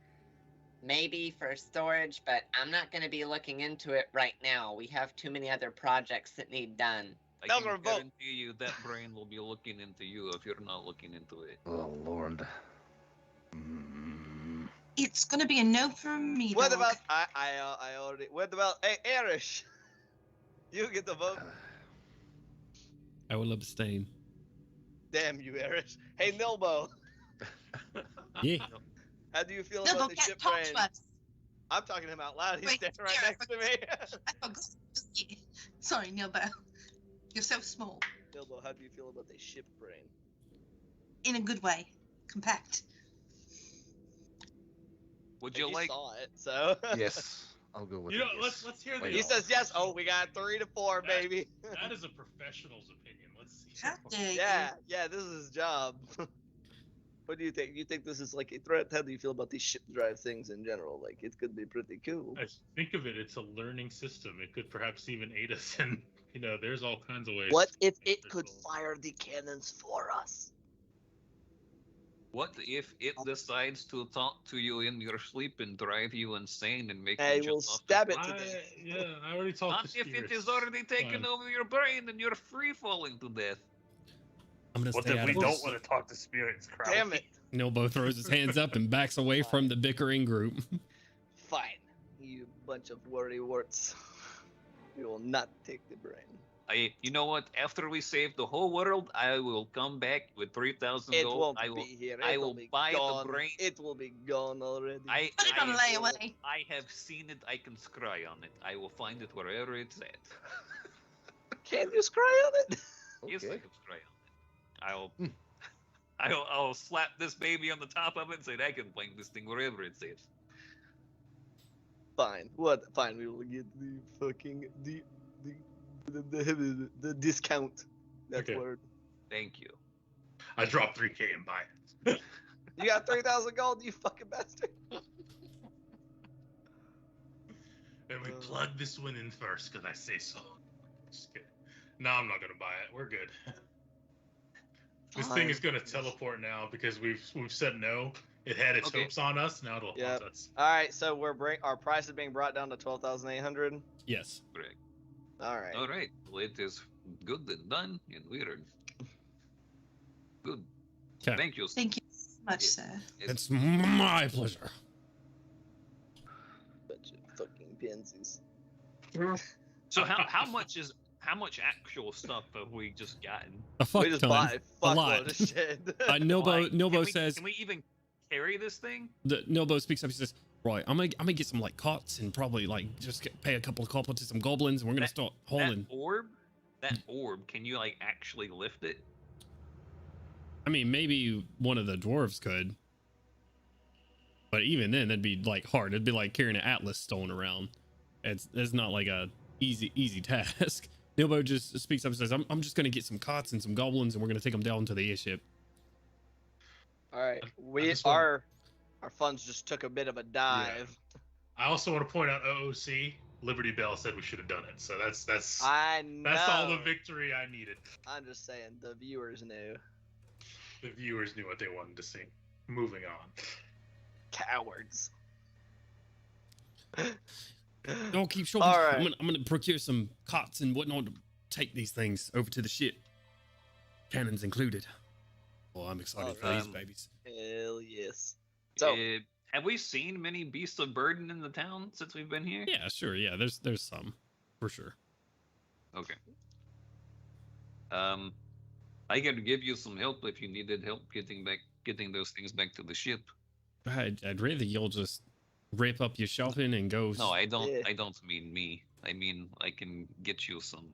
maybe for storage, but I'm not going to be looking into it right now. We have too many other projects that need done.
I
Melgrim,
can
vote.
guarantee you that brain will be looking into you if you're not looking into it.
Oh Lord. Mm.
it's gonna be a no from me.
What
dog.
about I already? What about hey Erish? You get the vote.
I will abstain.
Damn you, Erish. Hey Nilbo,
Yeah.
how do you feel
No,
about
but
the
can't
ship
talk
brain?
to us.
I'm talking to him out loud. He's
Wait,
standing right
yeah,
next to me.
I forgot. Sorry, Nilbo. You're so small.
Nilbo, how do you feel about the ship brain?
In a good way. Compact.
Would
And
you like?
saw it, so
Yes, I'll go with
You
it.
know,
yes.
let's hear the.
Wait,
he says yes. Oh, we got 3 to 4,
That-
baby.
That is a professional's opinion. Let's see.
How dare you?
Yeah, this is his job. What do you think? You think this is like a threat? How do you feel about these ship drive things in general? Like, it could be pretty cool.
I think of it, it's a learning system. It could perhaps even aid us in, there's all kinds of ways.
What if
to
it
make
could
this
fire the cannons for us?
What if it decides to talk to you in your sleep and drive you insane and make
I
you
will
jump off
stab
the
it
I,
today.
yeah, I already talked
Not
to
if it
spirits.
is already taken
Fine.
over your brain and you're free falling to death.
I'm gonna
What
stay
if
out
we
of
don't
this.
want to talk to spirits, Crowley?
Damn it!
Nilbo throws his hands up and backs away from the bickering group.
Fine, you bunch of worry warts. We will not take the brain.
You know what? After we save the whole world, I will come back with 3,000
It
gold.
won't
I will.
be here.
I
It'll
will
be
buy the
gone.
brain.
It will be gone already.
Put it on layaway.
I have seen it. I can scry on it. I will find it wherever it's at.
Can you scry on it?
Yes, I
Okay.
can scry on it. I'll slap this baby on the top of it and say I can find this thing wherever it is.
Fine. What? Fine. We will get the fucking the discount. That's
Okay.
word.
Thank you.
I dropped 3K and buy it.
You got 3,000 gold, you fucking bastard.
And we plug this one in first because I say so. Just kidding. No, I'm not gonna buy it. We're good. This thing is gonna teleport now because we've said no. It had its hopes on us. Now it'll haunt us.
All right, so our price is being brought down to 12,800.
Yes.
Correct.
All right.
All right. Well, it is good and done, and we're good.
Okay.
Thank you.
Thank you so much, sir.
It's my pleasure.
Bunch of fucking pansies.
So how much actual stuff have we just gotten?
A fuck
We just
ton.
bought a
A
fuckload
lot.
of shit.
Nobo says.
Can we even carry this thing?
Nobo speaks up. He says, "Right, I'm gonna get some like cots and probably like just pay a couple of copper to some goblins, and we're gonna start hauling."
That orb, can you like actually lift it?
I mean, maybe one of the dwarves could, but even then, that'd be like hard. It'd be like carrying an Atlas stone around. It's not like a easy task. Nobo just speaks up and says, I'm just gonna get some cots and some goblins, and we're gonna take them down to the airship.
All right, our funds just took a bit of a dive.
Yeah. I also want to point out OOC Liberty Bell said we should have done it, so that's
I know.
That's all the victory I needed.
I'm just saying, the viewers knew.
The viewers knew what they wanted to see. Moving on.
Cowards.
Oh, keep short.
All right.
I'm gonna procure some cots and whatnot to take these things over to the ship, cannons included. Oh, I'm excited for these babies.
Hell yes. So,
have we seen many beasts of burden in the town since we've been here?
Yeah, sure. Yeah, there's some for sure.
Okay. I can give you some help if you needed help getting those things back to the ship.
I'd rather you'll just rip up your shopping and go.
No, I don't. I don't mean me. I mean I can get you some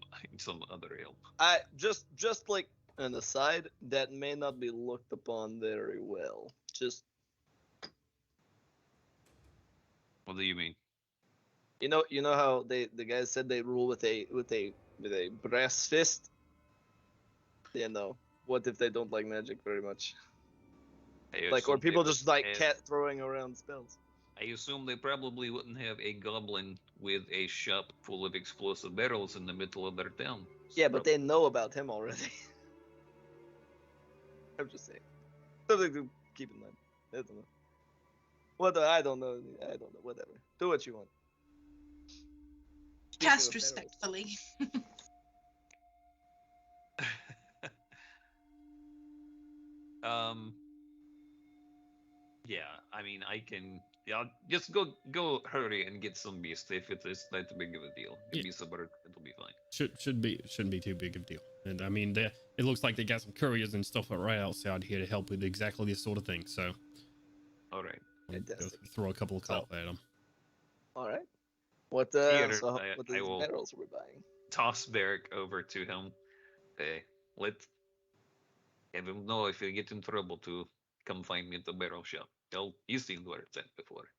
other help.
I just like an aside that may not be looked upon very well. Just.
What do you mean?
You know how the guys said they rule with a brass fist. You know, what if they don't like magic very much? Like, or people just like cat throwing around spells.
I assume they probably wouldn't have a goblin with a shop full of explosive barrels in the middle of their town.
Yeah, but they know about him already. I'm just saying. Something to keep in mind. I don't know. I don't know. Whatever. Do what you want.
Cast respectfully.
Yeah, I mean, I can. Yeah, just go hurry and get some beast if it is that big of a deal. Give me some bird, it'll be fine.
Shouldn't be too big of a deal. And I mean, it looks like they got some couriers and stuff right outside here to help with exactly this sort of thing. So,
all right,
go throw a couple of calls at them.
All right. What these barrels are we buying?
Toss Barrick over to him. Let him know if you get in trouble to come find me at the barrel shop. He's seen where it's at before.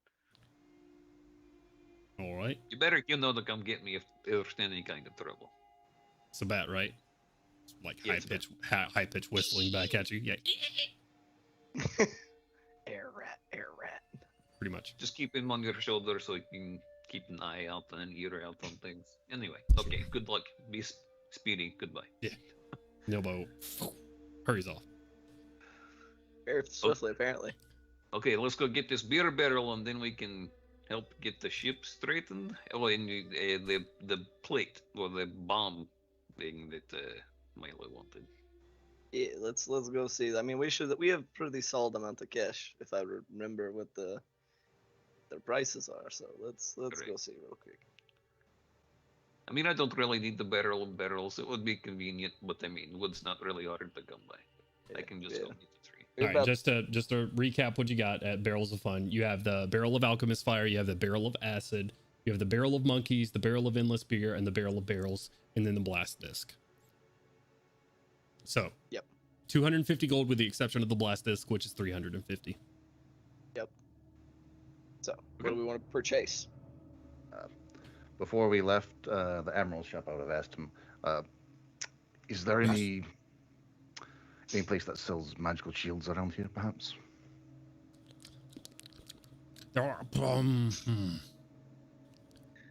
All right.
You better to come get me if there's any kind of trouble.
It's a bat, right? It's like high pitch whistling back at you. Yeah.
Air rat.
Pretty much.
Just keep him on your shoulder so you can keep an eye out and an ear out on things. Anyway, okay. Good luck. Be speedy. Goodbye.
Yeah. Nobo hurries off.
Very swiftly, apparently.
Okay, let's go get this beer barrel, and then we can help get the ship straightened. Oh, and the plate or the bomb thing that Milo wanted.
Yeah, let's go see. I mean, we have pretty solid amount of cash if I remember what their prices are. So let's go see real quick.
I mean, I don't really need the barrel of barrels. It would be convenient, but I mean, wood's not really hard to come by. I can just go get the tree.
All right, just to recap what you got at Barrels of Fun. You have the Barrel of Alchemist Fire, you have the Barrel of Acid, you have the Barrel of Monkeys, the Barrel of Endless Beer, and the Barrel of Barrels, and then the Blast Disc. So,
yep.
250 gold with the exception of the Blast Disc, which is 350.
Yep. So, what do we want to purchase?
before we left the Admiral's shop, I would have asked him, is there
Yes.
any place that sells magical shields around here, perhaps?
There are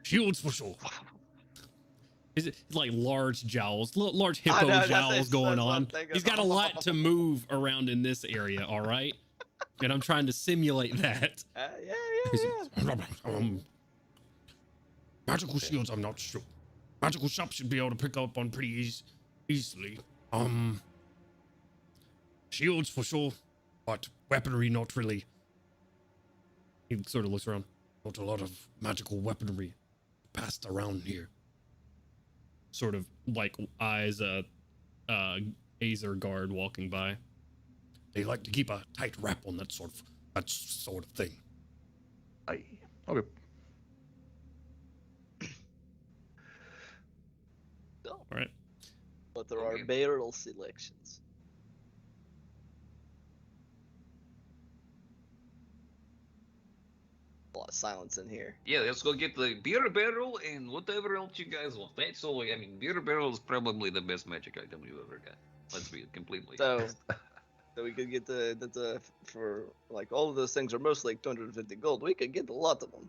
shields for sure. Is it like large jowls, large hippo jowls going on? He's got a lot to move around in this area, all right? And I'm trying to simulate that.
Yeah.
Magical shields, I'm not sure. Magical shops should be able to pick up on pretty easily. Shields for sure, but weaponry not really. He sort of looks around. Not a lot of magical weaponry passed around here. Sort of like eyes Azer guard walking by. They like to keep a tight wrap on that sort of thing.
Aye. Okay.
No,
All right.
but there are barrel selections. A lot of silence in here.
Yeah, let's go get the beer barrel and whatever else you guys want. That's all. I mean, beer barrel is probably the best magic item you ever got. Let's be completely.
So we could get the for like all of those things are mostly like 250 gold. We could get a lot of them.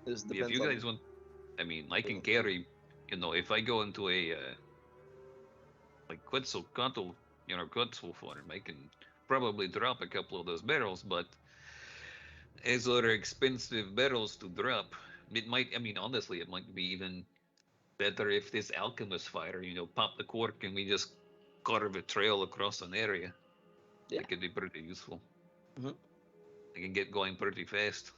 It just
if
depends
you
on-
guys want, I mean, I can carry. You know, if I go into a like Quetzalcoatl, Quetzal farm, I can probably drop a couple of those barrels, but as they're expensive barrels to drop, it might, I mean, honestly, it might be even better if this alchemist fighter, pop the cork and we just carve a trail across an area.
Yeah.
It could be pretty useful.
Mhm.
I can get going pretty fast.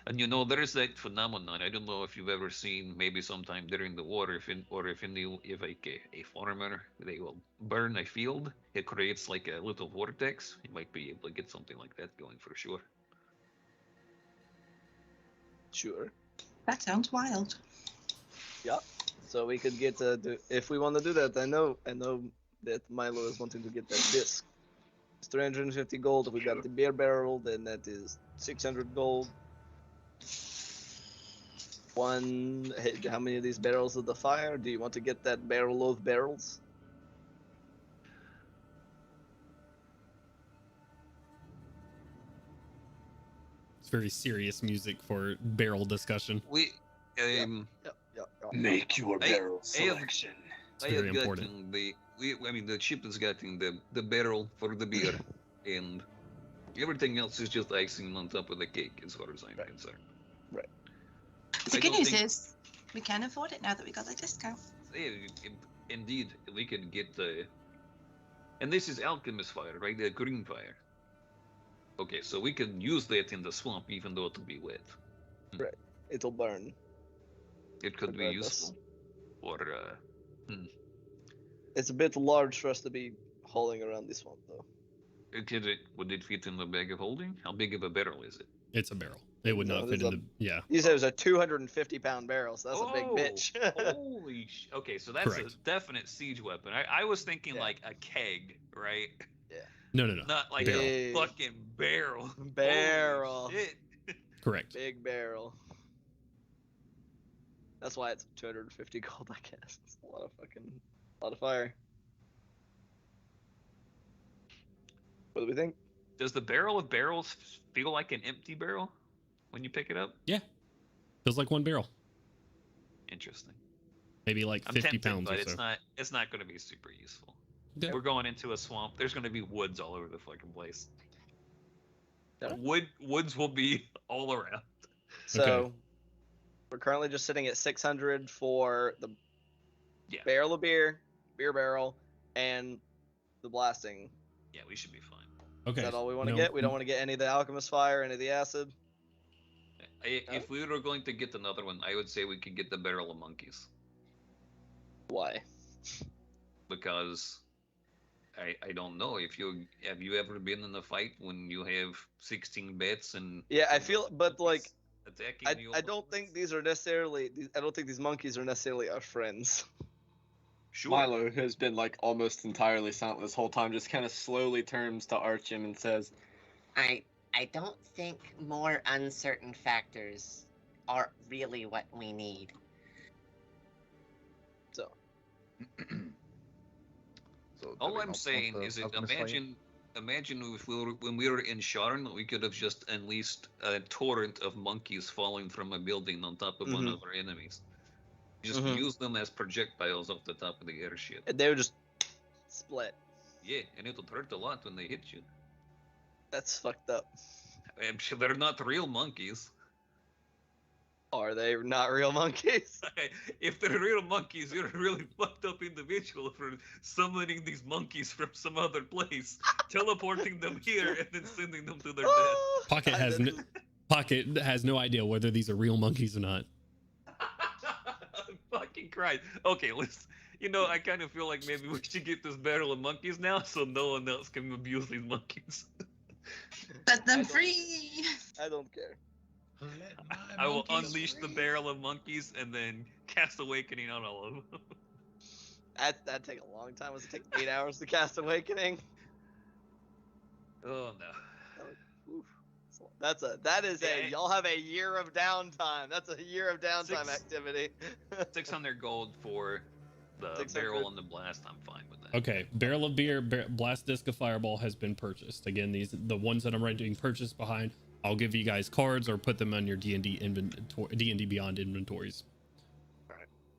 And there's that phenomenon. I don't know if you've ever seen, maybe sometime during the war, if a farmer, they will burn a field, it creates like a little vortex. You might be able to get something like that going for sure.
Sure.
That sounds wild.
Yeah. So we could get if we want to do that. I know that Milo is wanting to get that disc. It's 350 gold. If we got the beer barrel, then that is 600 gold. How many of these barrels of the fire? Do you want to get that barrel of barrels?
It's very serious music for barrel discussion.
We,
Yep.
Make your barrel
I have-
selection.
It's
I
very
have
important.
gotten the ship has gotten the barrel for the beer, and everything else is just icing on top of the cake, as far as I'm concerned.
The
I
good
don't
news
think-
is we can afford it now that we got the discount.
Yeah, indeed, we could get the. And this is alchemist fire, right? The green fire. Okay, so we can use that in the swamp, even though it'll be wet.
It'll burn.
It could be
Regardless.
useful. Or
It's a bit large for us to be hauling around this one, though.
would it fit in the bag of holding? How big of a barrel is it?
It's a barrel. It would
No,
not fit
there's
in the. Yeah.
You said it was a 250-pound barrel, so that's a big bitch.
Holy Okay, so that's
Correct.
a definite siege weapon. I was thinking
Yeah.
like a keg, right?
No.
Not like
Barrel.
a fucking barrel.
Barrel.
Holy shit.
Correct.
Big barrel. That's why it's 250 gold, I guess. It's a lot of fire. What do we think?
Does the barrel of barrels feel like an empty barrel when you pick it up?
Yeah. Feels like one barrel.
Interesting.
Maybe like
I'm
50
tempted,
pounds
but
or
it's
so.
not going to be super useful.
Yeah.
We're going into a swamp. There's going to be woods all over the fucking place.
Yeah.
Woods will be all around.
So,
Okay.
we're currently just sitting at 600 for the
Yeah.
barrel of beer barrel, and the blasting.
Yeah, we should be fine.
Okay.
Is that all we want to
No,
get? We don't want to get any of the alchemist fire, any of the acid.
If we were going to get another one, I would say we could get the barrel of monkeys,
Why?
because I don't know if have you ever been in a fight when you have 16 bats and
Yeah, I feel, but like,
attacking you?
I don't think these are necessarily. I don't think these monkeys are necessarily our friends.
Sure.
Milo has been like almost entirely silent this whole time, just kind of slowly turns to Archim and says,
I don't think more uncertain factors are really what we need.
So,
So
All
we
I'm
not
saying
want the
is that
alchemist fight?
imagine if when we were in Sharn, we could have just unleashed a torrent of monkeys falling from a building on top of one of our enemies. Just use them as projectiles off the top of the airship.
and they would just split.
Yeah, and it would hurt a lot when they hit you.
That's fucked up.
I'm sure they're not real monkeys.
Are they not real monkeys?
If they're real monkeys, you're a really fucked up individual for summoning these monkeys from some other place, teleporting them here, and then sending them to their death.
Pocket has no idea whether these are real monkeys or not.
Fucking Christ. Okay, let's. I kind of feel like maybe we should get this barrel of monkeys now, so no one else can abuse these monkeys.
Set them free.
I don't care.
I will unleash the barrel of monkeys and then cast Awakening on all of them.
That'd take a long time. Was it take 8 hours to cast Awakening?
Oh no.
Oof. That is y'all have a year of downtime. That's a year of downtime activity.
600 gold for the barrel and the blast. I'm fine with that.
Okay, barrel of beer, blast disc of fireball has been purchased. Again, the ones that I'm writing purchase behind, I'll give you guys cards or put them on your D&D inventory, D&D Beyond inventories.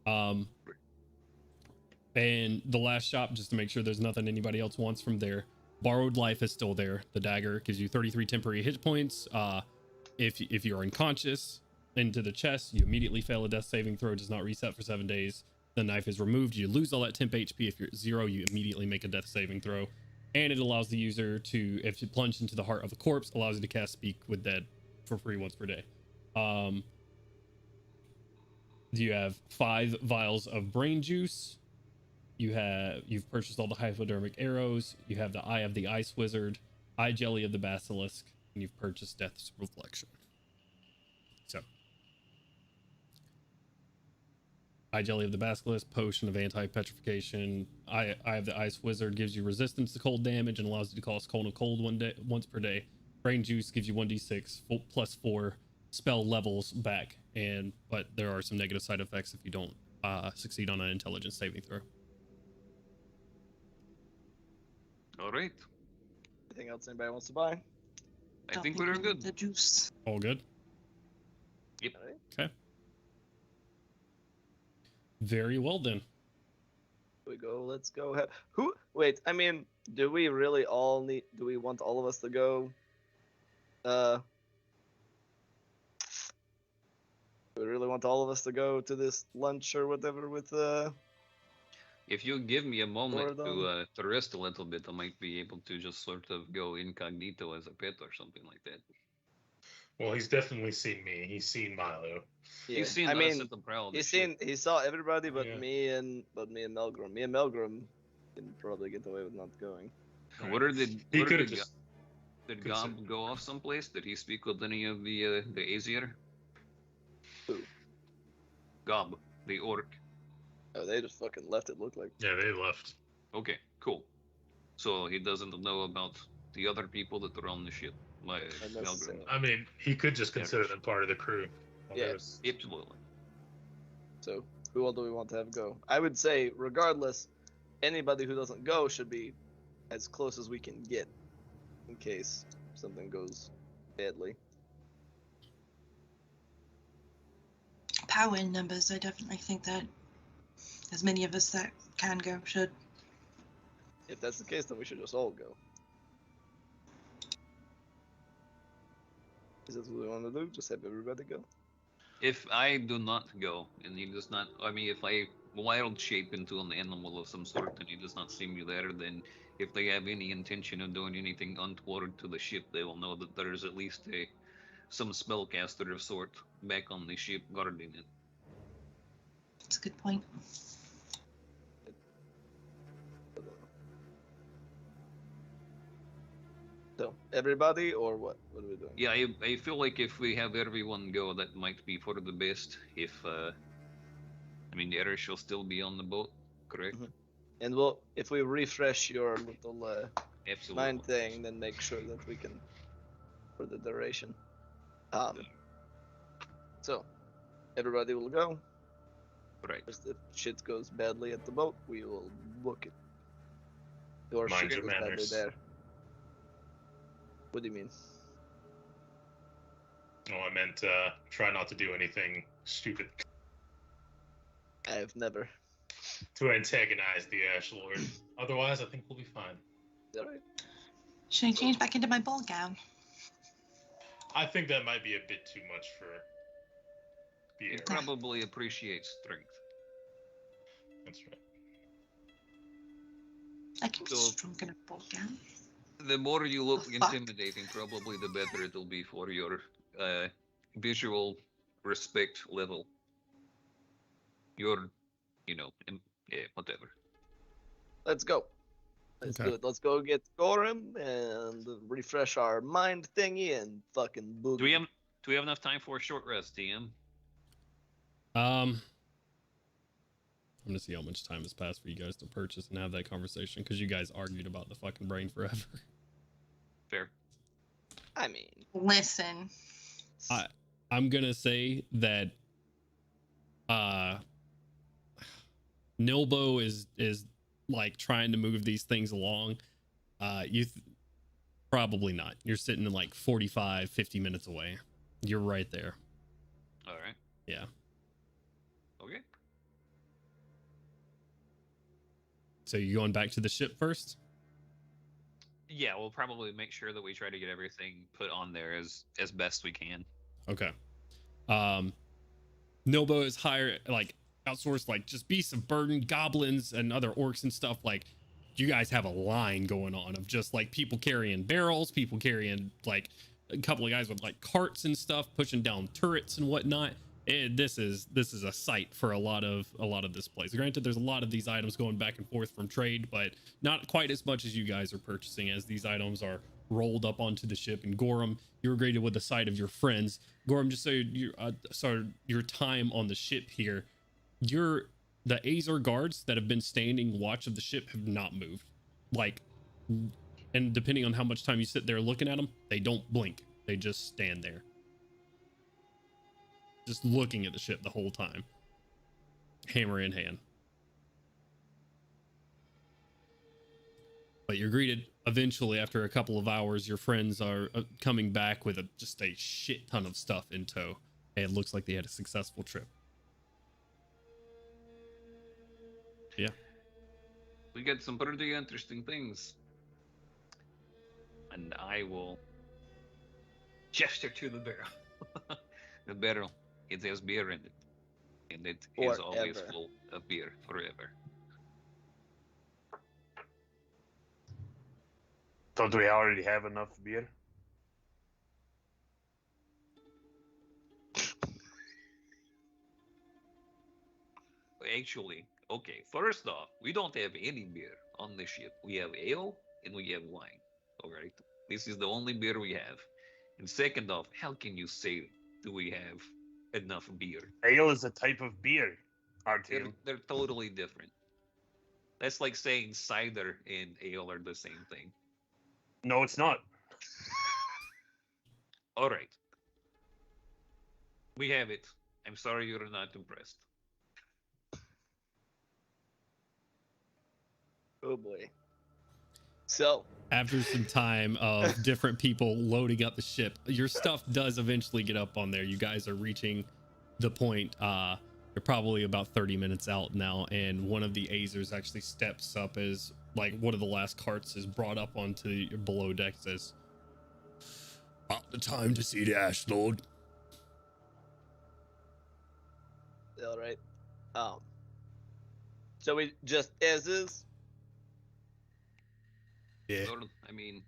And the last shop, just to make sure there's nothing anybody else wants from there. Borrowed life is still there. The dagger gives you 33 temporary hit points. If you're unconscious into the chest, you immediately fail a death saving throw. Does not reset for 7 days. The knife is removed. You lose all that temp HP. If you're at 0, you immediately make a death saving throw. And it allows the user to, if you plunge into the heart of a corpse, allows you to cast Speak with Dead for free once per day. You have 5 vials of brain juice. You've purchased all the hypodermic arrows. You have the Eye of the Ice Wizard, Eye Jelly of the Basilisk, and you've purchased Death's Reflection. So, Eye Jelly of the Basilisk, Potion of Anti-Petrification. Eye of the Ice Wizard gives you resistance to cold damage and allows you to cause Cone of Cold once per day. Brain Juice gives you 1d6 plus 4 spell levels back, but there are some negative side effects if you don't succeed on an intelligence saving throw.
All right.
Anything else anybody wants to buy?
I think we're good.
The juice.
All good?
Yep.
Okay. Very well then.
Let's go ahead. Wait, I mean, do we really do we want all of us to go? Do we really want all of us to go to this lunch or whatever with
If you give me a moment
Gordon?
to rest a little bit, I might be able to just sort of go incognito as a pet or something like that.
Well, he's definitely seen me. He's seen Milo.
Yeah.
He's seen us at the prowl.
He saw everybody but
Yeah.
me and Melgrim. Me and Melgrim can probably get away with not going.
Where did
He could
did
have just.
Gob go off someplace? Did he speak with any of the Aesir?
Who?
Gob, the orc.
Oh, they just fucking left. It looked like.
Yeah, they left.
Okay, cool. So he doesn't know about the other people that are on the ship. My
Not necessarily.
Melgrim.
I mean, he could just consider them part of the crew. Well,
Yeah.
there's-
Absolutely.
So, who all do we want to have go? I would say, regardless, anybody who doesn't go should be as close as we can get, in case something goes badly.
Power in numbers. I definitely think that as many of us that can go should.
If that's the case, then we should just all go. Is that what we want to do? Just have everybody go?
If I do not go, and he does not, I mean, if I wild shape into an animal of some sort and he does not see me there, then if they have any intention of doing anything untoward to the ship, they will know that there is at least some spellcaster of sort back on the ship guarding it.
That's a good point.
So, everybody, or what? What are we doing?
Yeah, I feel like if we have everyone go, that might be for the best. If, I mean, the Erish will still be on the boat, correct?
And if we refresh your little
Absolutely.
mind thing, then make sure that we can, for the duration. So, Everybody will go.
Right.
Just if shit goes badly at the boat, we will book it. Or
Mind
shit
your
goes badly
manners.
there. What do you mean?
Oh, I meant try not to do anything stupid
I have never.
to antagonize the Ash Lord. Otherwise, I think we'll be fine.
All right.
Should I change back into my ball gown?
I think that might be a bit too much for the
You
air.
probably appreciate strength.
That's right.
I can be
So-
strong in a ball gown.
The more you look
Oh, fuck.
intimidating, probably the better it'll be for your visual respect level. Your, whatever.
Let's go. Let's
Okay.
do it. Let's go get Gorham and refresh our mind thingy and fucking boogie.
Do we have enough time for a short rest, DM?
I'm gonna see how much time has passed for you guys to purchase and have that conversation, because you guys argued about the fucking brain forever.
Fair.
I mean,
Listen.
I'm gonna say that Nilbo is like trying to move these things along. Probably not. You're sitting in like 45, 50 minutes away. You're right there.
All right.
Yeah.
Okay.
So you going back to the ship first?
Yeah, we'll probably make sure that we try to get everything put on there as best we can.
Okay. Nilbo is outsourced like just beasts of burden, goblins, and other orcs and stuff. Like, you guys have a line going on of just like people carrying barrels, people carrying like a couple of guys with like carts and stuff, pushing down turrets and whatnot. This is a sight for a lot of this place. Granted, there's a lot of these items going back and forth from trade, but not quite as much as you guys are purchasing, as these items are rolled up onto the ship. And Gorham, you were greeted with the sight of your friends. Gorham, just so your time on the ship here, the Azor guards that have been standing watch of the ship have not moved. Like, and depending on how much time you sit there looking at them, they don't blink. They just stand there, just looking at the ship the whole time, hammer in hand. But you're greeted eventually after a couple of hours. Your friends are coming back with just a shit ton of stuff in tow. And it looks like they had a successful trip. Yeah.
We got some pretty interesting things. And I will gesture to the barrel. The barrel, it has beer in it. And it is always
Forever.
full of beer forever.
Don't we already have enough beer?
Actually, okay, first off, we don't have any beer on the ship. We have ale and we have wine. Alright? This is the only beer we have. And second off, how can you say do we have enough beer?
Ale is a type of beer,
They're,
RTM.
they're totally different. That's like saying cider and ale are the same thing.
No, it's not.
Alright. We have it. I'm sorry you're not impressed.
oh boy. So,
After some time of different people loading up the ship, your stuff does eventually get up on there. You guys are reaching the point. You're probably about 30 minutes out now, and one of the Azers actually steps up as like one of the last carts is brought up onto your below deck. Says, "About the time to see the Ash Lord."
all right. So we just as is.
Yeah.
I mean,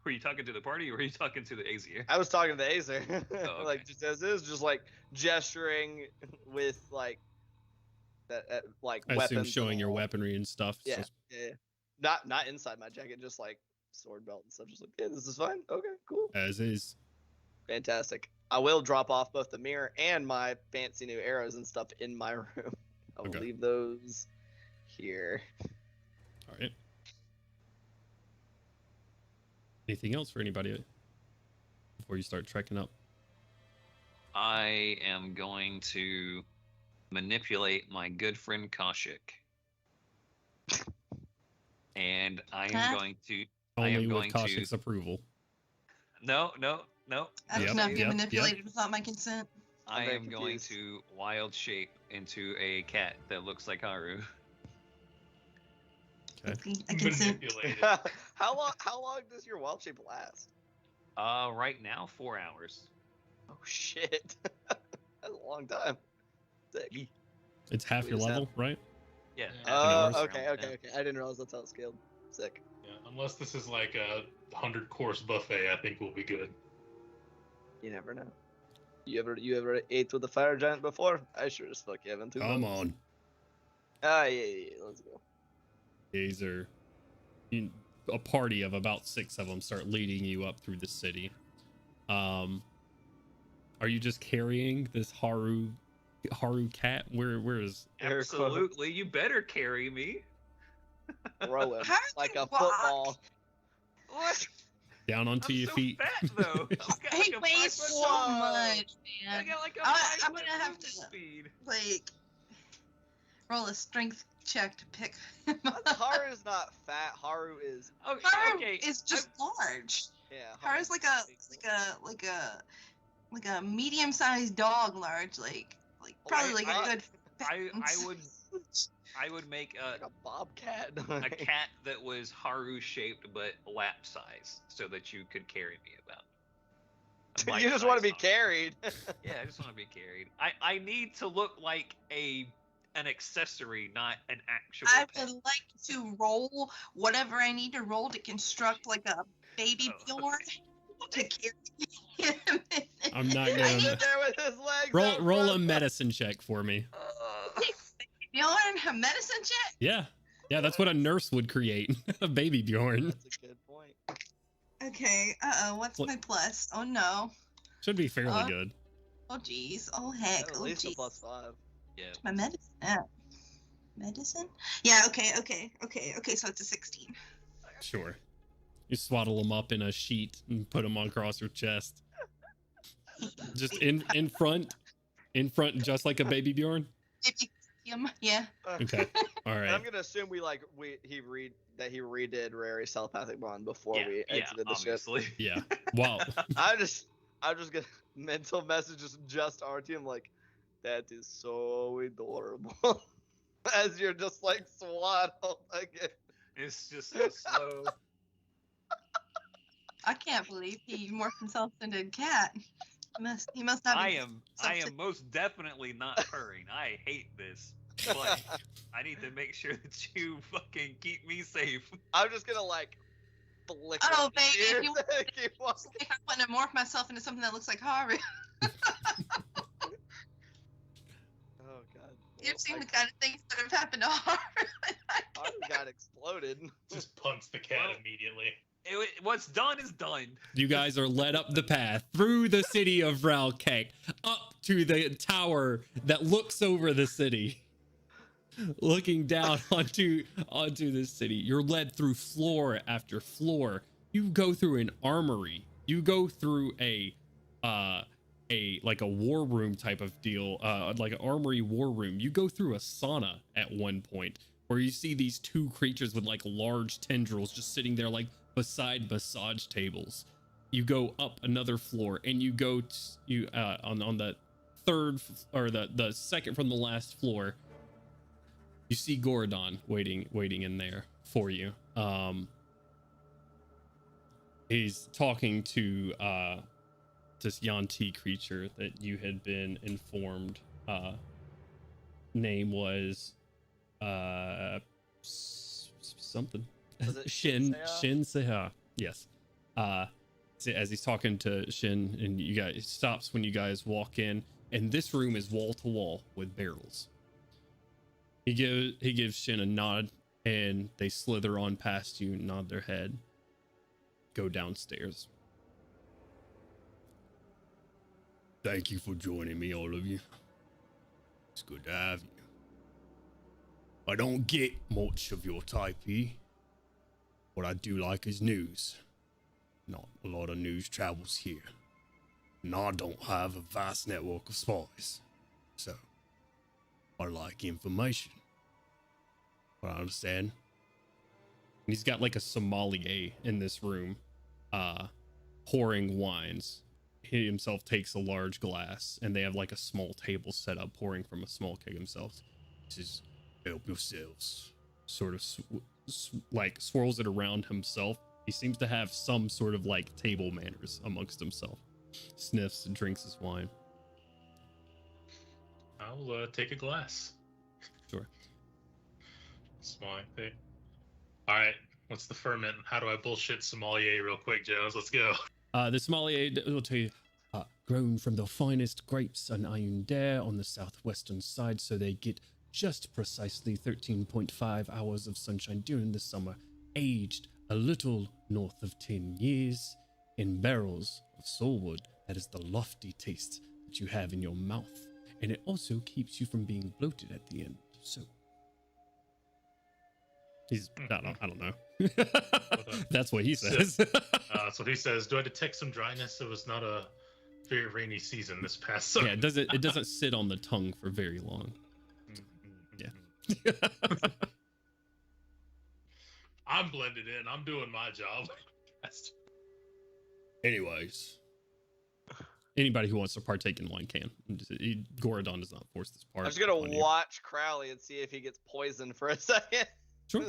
were you talking to the party or were you talking to the Azier?
I was talking to the Azer.
okay.
Like just as is, just like gesturing with like that like
I
weapons.
assume
and
showing your
all.
weaponry and stuff.
Yeah,
So-
yeah. Not inside my jacket, just like sword belt and stuff. Just like, yeah, this is fine. Okay, cool.
as is.
Fantastic. I will drop off both the mirror and my fancy new arrows and stuff in my room. I will
Okay.
leave those here.
All right. Anything else for anybody before you start trekking up?
I am going to manipulate my good friend Kaushik. And I am
Huh?
going to.
Only with Kaushik's approval.
No.
I
Yep,
cannot be
yep,
manipulated without my consent.
I
very
am going
confused.
to wild shape into a cat that looks like Haru.
Okay.
I consent.
Manipulated.
How long does your wild shape last?
Right now, 4 hours.
Oh shit. That's a long time. Sick.
It's half your
Wait, is that-
level, right?
Yeah.
Yeah.
hours.
Okay. I didn't realize that's how it's scaled. Sick.
Yeah, unless this is like a 100-course buffet, I think we'll be good.
You never know. You ever ate with a fire giant before? I sure as fuck haven't.
Come on.
Yeah. Let's go.
These are a party of about 6 of them start leading you up through the city. Are you just carrying this Haru cat? Where is?
Absolutely. You better carry me.
Throw him
How
like
do
a
you walk?
football.
What?
Down onto
I'm
your
so
feet.
fat though. I've got
He
like a
weighs
5 foot-
so
Whoa.
much,
I
man.
got like a
I'm
5
gonna
foot
have
movement
to-
speed.
Like, roll a strength check to pick him up.
Haru's not fat. Haru is.
Okay,
Haru
okay.
is just large.
Yeah.
Haru's like a medium-sized dog, large, like probably like a
I-
good.
I would make
like a bobcat.
a cat that was Haru shaped but lap size, so that you could carry me about.
You just want to be
Bite-sized
carried.
Yeah, I just want to be carried. I need to look like an accessory, not an actual
I
pet.
would like to roll whatever I need to roll to construct like a baby
Oh.
Bjorn to carry him.
I'm not
I
gonna
need
there with his legs.
roll
up
roll a
front.
medicine check for me.
Bjorn a medicine check.
Yeah, that's what a nurse would create. A baby Bjorn.
That's a good point.
Okay. What's
What-
my plus? Oh no.
Should be fairly
Uh,
good.
Oh jeez. Oh heck.
At
Oh
least a
jeez.
+5.
Yeah.
My medicine. Medicine? Yeah. Okay. So it's a 16.
Sure. You swaddle him up in a sheet and put him across your chest. Just in front, just like a baby Bjorn.
Baby him. Yeah.
Okay. All
And I'm
right.
gonna assume he redid Rary's telepathic bond before
Yeah,
we
yeah,
exited the ship.
obviously.
Yeah. Wow.
I'm just gonna mental messages just our team like, that is so adorable. As you're just like swaddled again.
It's just so slow.
I can't believe he morphed himself into a cat. He must not.
I
be
am
something-
most definitely not purring. I hate this. But I need to make sure that you fucking keep me safe.
I'm just gonna like flick.
Oh,
his
baby, if
ears
you-
and keep walking.
I want to morph myself into something that looks like Haru.
Oh god.
You've seen the kind of things that have happened to Haru.
Haru got exploded.
Just punts the cat immediately.
What's done is done.
You guys are led up the path through the city of Vralkek, up to the tower that looks over the city. Looking down onto this city. You're led through floor after floor. You go through an armory. You go through a like a war room type of deal, like an armory war room. You go through a sauna at one point where you see these two creatures with like large tendrils just sitting there like beside massage tables. You go up another floor and you go on the third or the second from the last floor. You see Gorodon waiting in there for you. He's talking to this Yanti creature that you had been informed name was something.
Was it
Shin
Seha?
Seha. Yes. As he's talking to Shin, and you guys, it stops when you guys walk in, and this room is wall to wall with barrels. He gives Shin a nod, and they slither on past you, nod their head, go downstairs. Thank you for joining me, all of you. It's good to have you. I don't get much of your type here. What I do like is news. Not a lot of news travels here. And I don't have a vast network of spies. So, I like information. But I understand. And he's got like a sommelier in this room, pouring wines. He himself takes a large glass, and they have like a small table set up, pouring from a small keg himself. He says, "Help yourselves." Sort of like swirls it around himself. He seems to have some sort of like table manners amongst himself. Sniffs and drinks his wine.
I'll take a glass.
Sure.
Small thing. All right. What's the ferment? How do I bullshit sommelier real quick, Jones? Let's go.
The sommelier will tell you, grown from the finest grapes on Ayundare on the southwestern side, so they get just precisely 13.5 hours of sunshine during the summer, aged a little north of 10 years in barrels of soulwood. That is the lofty taste that you have in your mouth, and it also keeps you from being bloated at the end. So he's I don't know. That's what he says.
That's what he says. Do I detect some dryness? It was not a very rainy season this past summer.
Yeah, it doesn't sit on the tongue for very long. Yeah.
I'm blended in. I'm doing my job.
Anyways, anybody who wants to partake in wine can. Gorodon does not force this part.
I'm just gonna watch Crowley and see if he gets poisoned for a second.
Sure.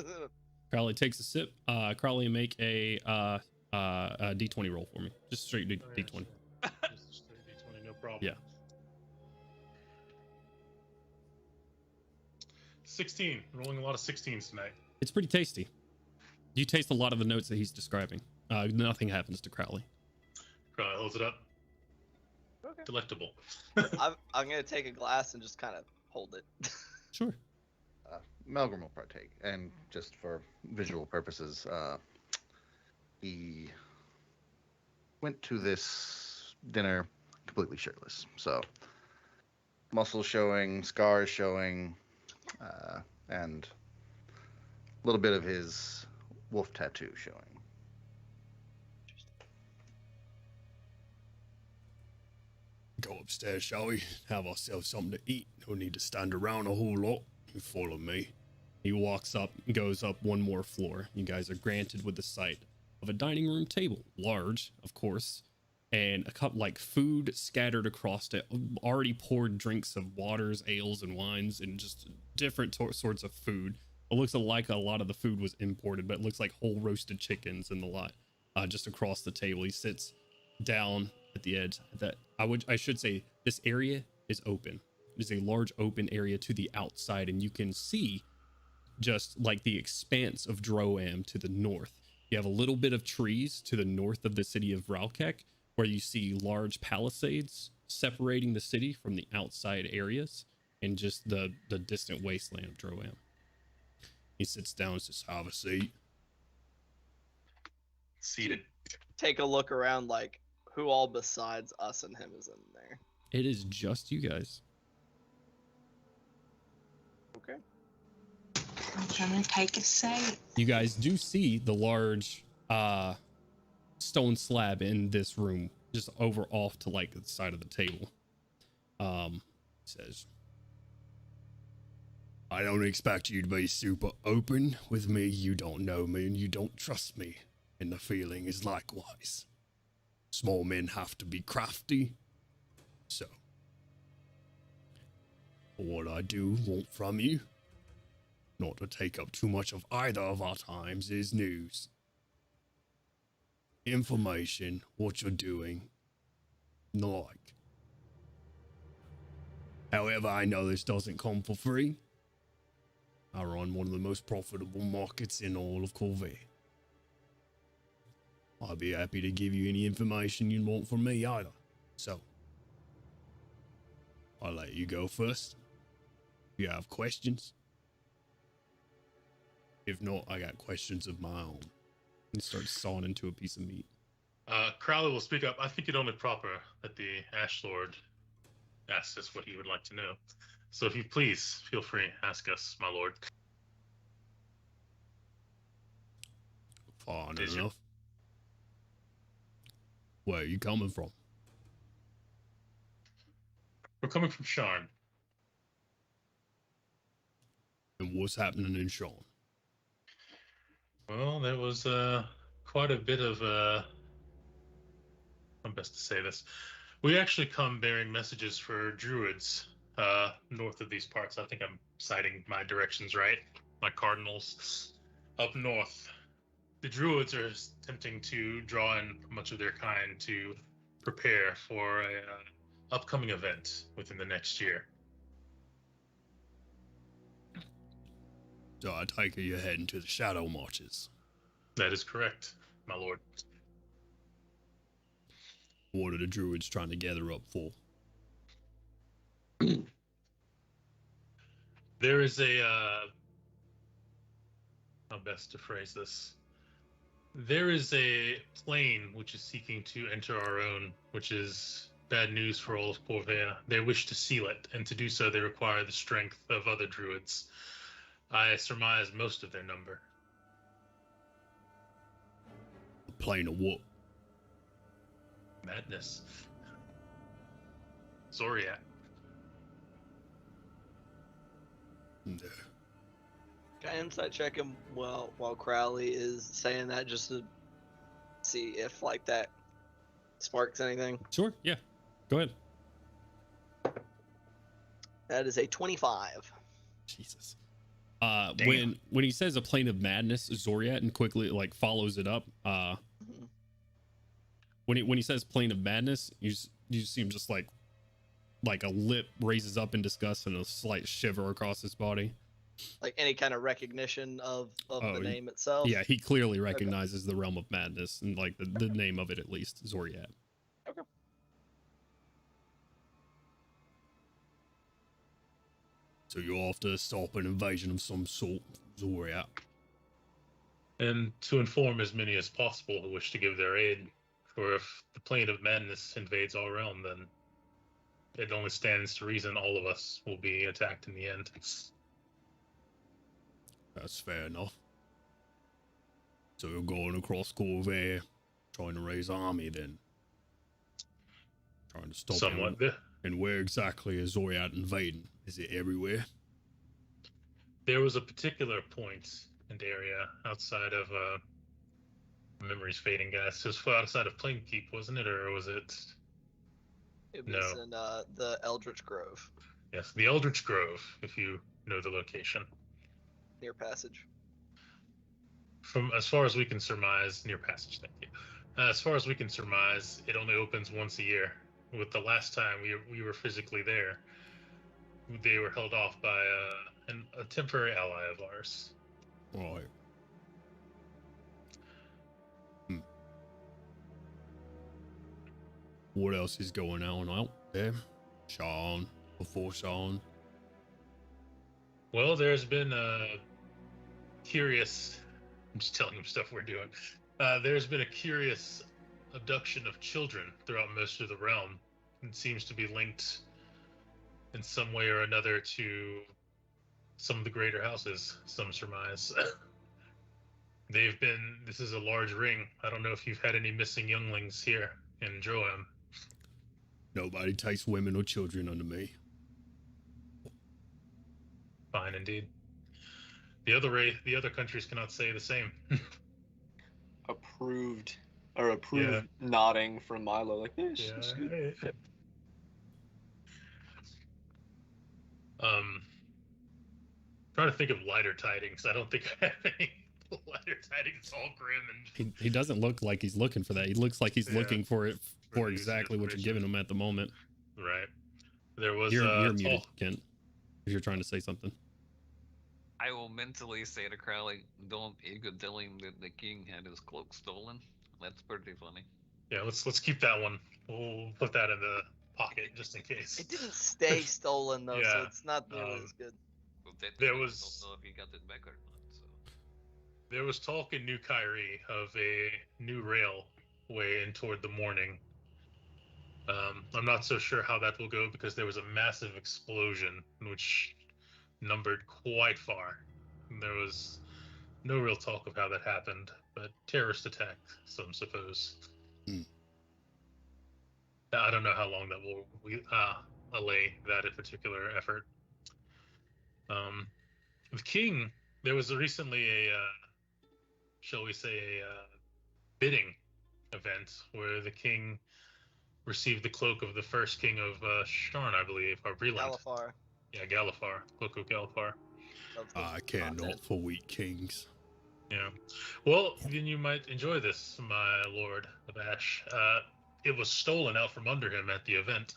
Crowley takes a sip. Crowley, make a D20 roll for me. Just straight D20.
Just straight D20, no problem.
Yeah.
16. Rolling a lot of 16s tonight.
It's pretty tasty. You taste a lot of the notes that he's describing. Nothing happens to Crowley.
Crowley holds it up.
Okay.
Delectable.
I'm gonna take a glass and just kind of hold it.
Sure.
Melgrim will partake, and just for visual purposes, he went to this dinner completely shirtless. So, muscles showing, scars showing, and a little bit of his wolf tattoo showing.
Go upstairs, shall we? Have ourselves something to eat. No need to stand around a whole lot. You follow me. He walks up, goes up one more floor. You guys are granted with the sight of a dining room table, large, of course, and a cup like food scattered across it, already poured drinks of waters, ales, and wines, and just different sorts of food. It looks like a lot of the food was imported, but it looks like whole roasted chickens and the lot, just across the table. He sits down at the edge. I should say this area is open. It is a large open area to the outside, and you can see just like the expanse of Droam to the north. You have a little bit of trees to the north of the city of Vralkek, where you see large palisades separating the city from the outside areas and just the distant wasteland of Droam. He sits down and says, "Have a seat."
Seated.
Take a look around, like who all besides us and him is in there.
It is just you guys.
Okay.
I'm gonna take a seat.
You guys do see the large stone slab in this room, just over off to like the side of the table. Says, "I don't expect you to be super open with me. You don't know me and you don't trust me. And the feeling is likewise. Small men have to be crafty. So, what I do want from you, not to take up too much of either of our times, is news. Information, what you're doing, and the like. However, I know this doesn't come for free. I run one of the most profitable markets in all of Corvée. I'd be happy to give you any information you want from me either. So, I'll let you go first. If you have questions. If not, I got questions of my own." And starts sawing into a piece of meat.
Crowley will speak up. I think it only proper that the Ash Lord asks us what he would like to know. So if you please, feel free, ask us, my lord.
Fine enough. Where are you coming from?
We're coming from Sharn.
And what's happening in Sean?
Well, there was quite a bit of how best to say this. We actually come bearing messages for druids north of these parts. I think I'm citing my directions right. My cardinals up north. The druids are attempting to draw in much of their kind to prepare for a upcoming event within the next year.
So I take it you're heading to the Shadow Marches.
That is correct, my lord.
What are the druids trying to gather up for?
There is a how best to phrase this? There is a plane which is seeking to enter our own, which is bad news for all of Corvair. They wish to seal it, and to do so they require the strength of other druids. I surmise most of their number.
A plane of what?
Madness. Zoriat.
No.
Can I insight check him while Crowley is saying that, just to see if like that sparks anything?
Sure, yeah. Go ahead.
That is a 25.
Jesus. When he says a plane of madness, Zoriat, and quickly like follows it up. When he says plane of madness, you see him just like a lip raises up in disgust and a slight shiver across his body.
Like any kind of recognition of the name itself?
Yeah, he clearly recognizes the realm of madness and like the name of it, at least, Zoriat.
Okay.
So you're after stop an invasion of some sort, Zoriat.
And to inform as many as possible who wish to give their aid. For if the plane of madness invades our realm, then it only stands to reason all of us will be attacked in the end.
That's fair enough. So you're going across Corvair, trying to raise an army then? Trying to stop
Somewhat.
him. And where exactly is Zoriat invading? Is it everywhere?
There was a particular point and area outside of memory's fading, guys. It was outside of Plainkeep, wasn't it, or was it?
It was in the Eldritch Grove.
Yes, the Eldritch Grove, if you know the location.
Near Passage.
From as far as we can surmise, near Passage, thank you. As far as we can surmise, it only opens once a year. With the last time we were physically there, they were held off by a temporary ally of ours.
Right. What else is going on out there? Sean, before Sean.
Well, there's been a curious... I'm just telling him stuff we're doing. There's been a curious abduction of children throughout most of the realm. It seems to be linked in some way or another to some of the greater houses, some surmise. This is a large ring. I don't know if you've had any missing younglings here in Droam.
Nobody takes women or children under me.
Fine, indeed. The other countries cannot say the same.
Approved nodding from Milo, like this.
Yeah. Trying to think of lighter tidings. I don't think I have any lighter tidings. It's all grim and
he doesn't look like he's looking for that. He looks like he's looking for it for exactly what you're giving him at the moment.
Right. There was
you're muted, Kent. If you're trying to say something.
I will mentally say to Crowley, don't ego tell him that the king had his cloak stolen. That's pretty funny.
Yeah, let's keep that one. We'll put that in the pocket just in case.
It didn't stay stolen though, so it's not nearly as good.
There was
don't know if he got it back or not. So.
There was talk in New Kyrie of a new railway in toward the morning. I'm not so sure how that will go because there was a massive explosion which numbered quite far. There was no real talk of how that happened, but terrorist attack, some suppose. I don't know how long that will allay that particular effort. The king, there was recently shall we say, a bidding event where the king received the cloak of the first king of Sharn, I believe, or Vreeland.
Galifar.
Yeah, Galifar. Cloak of Galifar.
I care not for weak kings.
Yeah. Well, then you might enjoy this, my lord of Ash. It was stolen out from under him at the event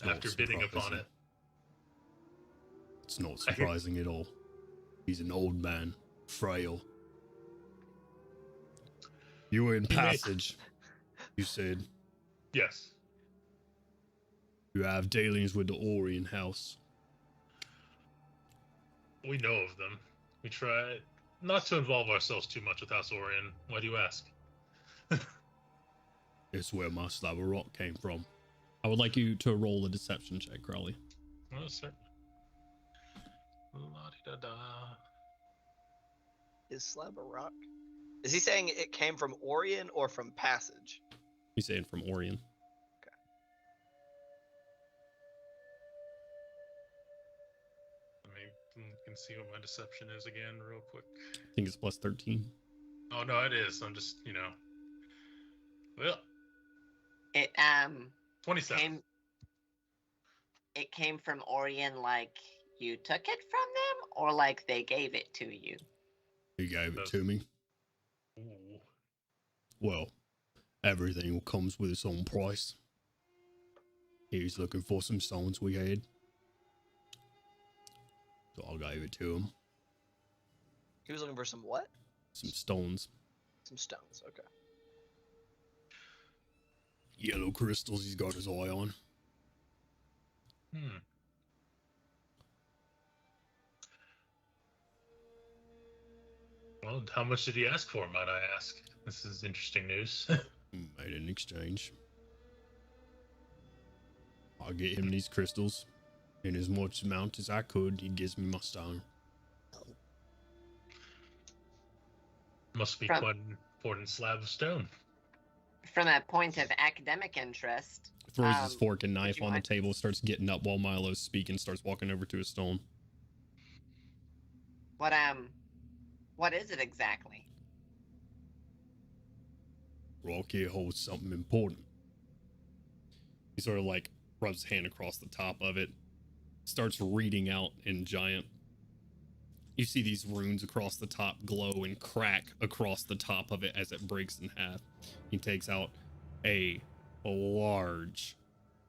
after bidding upon it.
It's not surprising at all. He's an old man, frail. You were in Passage, you said.
Yes.
You have dealings with the Orien house.
We know of them. We try not to involve ourselves too much with House Orien. Why do you ask?
It's where my slab of rock came from. I would like you to roll a deception check, Crowley.
Oh, certainly. La-di-da-da.
Is slab of rock? Is he saying it came from Orien or from Passage?
He's saying from Orien.
You can see what my deception is again real quick.
I think it's plus 13.
Oh, no, it is. I'm just, well.
It
27.
It came from Orien, like you took it from them, or like they gave it to you?
He gave it to me.
Ooh.
Well, everything comes with its own price. He was looking for some stones we had. So I gave it to him.
He was looking for some what?
Some stones.
Some stones, okay.
Yellow crystals he's got his eye on.
Well, how much did he ask for, might I ask? This is interesting news.
Made an exchange. I'll get him these crystals. In as much amount as I could, he gives me my stone.
Must be quite an important slab of stone.
From a point of academic interest,
Throws his fork and knife on the table, starts getting up while Milo's speaking, starts walking over to a stone.
what is it exactly?
Rock here holds something important. He sort of like rubs his hand across the top of it, starts reading out in giant. You see these runes across the top glow and crack across the top of it as it breaks in half. He takes out a large,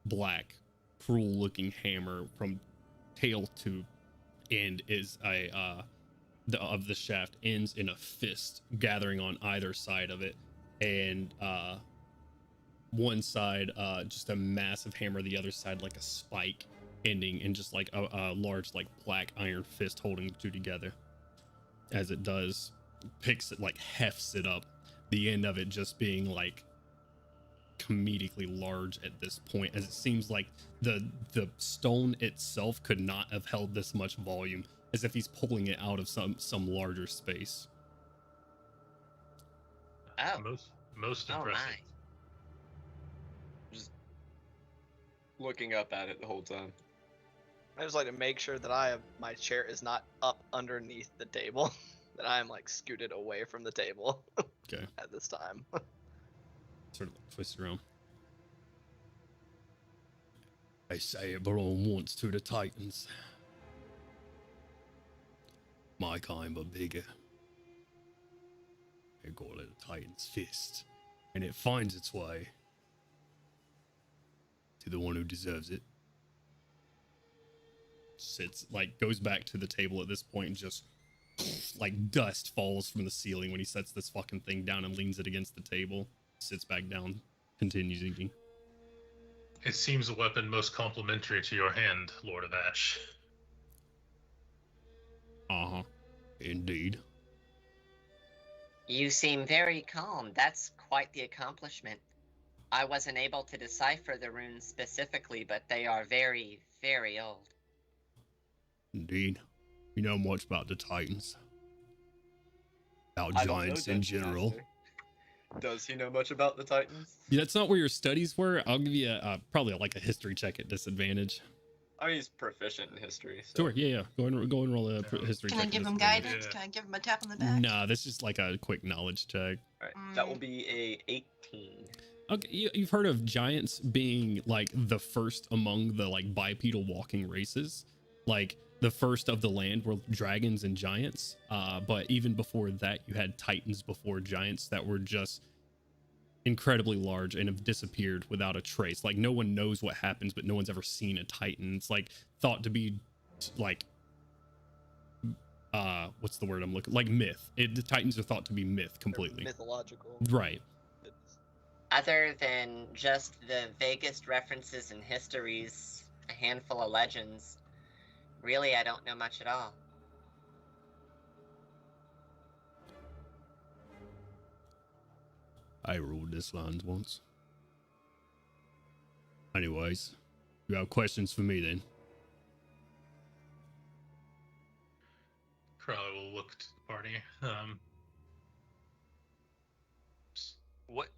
black, cruel-looking hammer from tail to end is of the shaft ends in a fist gathering on either side of it, and one side just a massive hammer, the other side like a spike ending in just like a large like black iron fist holding the two together. As it does, picks it, like hefts it up, the end of it just being like comedically large at this point, as it seems like the stone itself could not have held this much volume, as if he's pulling it out of some larger space.
Oh,
Most
oh
impressive.
my.
Just looking up at it the whole time.
I just like to make sure that my chair is not up underneath the table, that I am like scooted away from the table.
Okay.
At this time.
Sort of like twist around. They say Eberron once to the Titans. My kind but bigger. They call it a Titan's fist, and it finds its way to the one who deserves it. Sits, like, goes back to the table at this point and just, like, dust falls from the ceiling when he sets this fucking thing down and leans it against the table. Sits back down, continues eating.
It seems a weapon most complimentary to your hand, Lord of Ash.
Uh-huh. Indeed.
You seem very calm. That's quite the accomplishment. I wasn't able to decipher the runes specifically, but they are very, very old.
Indeed. You know much about the Titans. About
I don't know
giants in
Dungeon
general.
Master. Does he know much about the Titans?
Yeah, that's not where your studies were. I'll give you probably like a history check at disadvantage.
I mean, he's proficient in history. So.
Sure, yeah. Go and roll a history
Can
check.
I give
at
him
disadvantage.
guidance? Can I give him a tap on the back?
Nah, that's just like a quick knowledge check.
All right, that will be a 18.
Okay, you've heard of giants being like the first among the like bipedal walking races, like the first of the land were dragons and giants. But even before that, you had titans before giants that were just incredibly large and have disappeared without a trace. Like no one knows what happens, but no one's ever seen a titan. It's like thought to be like what's the word I'm looking, like myth. The titans are thought to be myth completely.
Mythological.
Right.
Other than just the vaguest references and histories, a handful of legends, really I don't know much at all.
I ruled this land once. Anyways, you have questions for me then?
Crowley will look to the party.
What?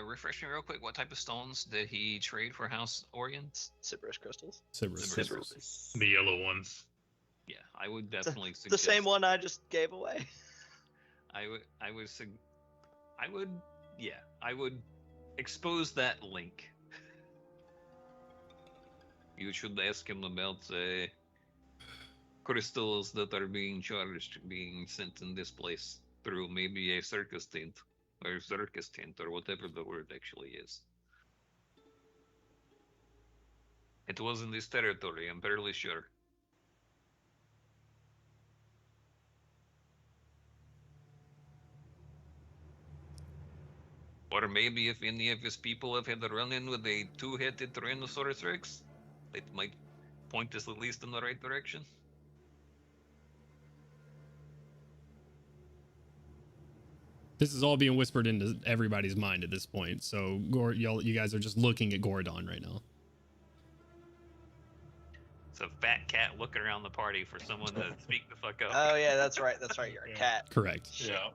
Refresh me real quick. What type of stones did he trade for House Orion?
Cypress crystals.
Cerberus.
The yellow ones.
Yeah, I would definitely
The
suggest.
same one I just gave away.
I would expose that link. You should ask him about crystals that are being charged, being sent in this place through maybe a circus tent, or whatever the word actually is. It was in this territory, I'm fairly sure. Or maybe if any of his people have had a run-in with a two-headed Tyrannosaurus Rex, it might point us at least in the right direction.
This is all being whispered into everybody's mind at this point. So you guys are just looking at Gordon right now.
It's a fat cat looking around the party for someone to speak the fuck up.
Oh yeah, that's right. That's right. You're a cat.
Correct.
Yeah.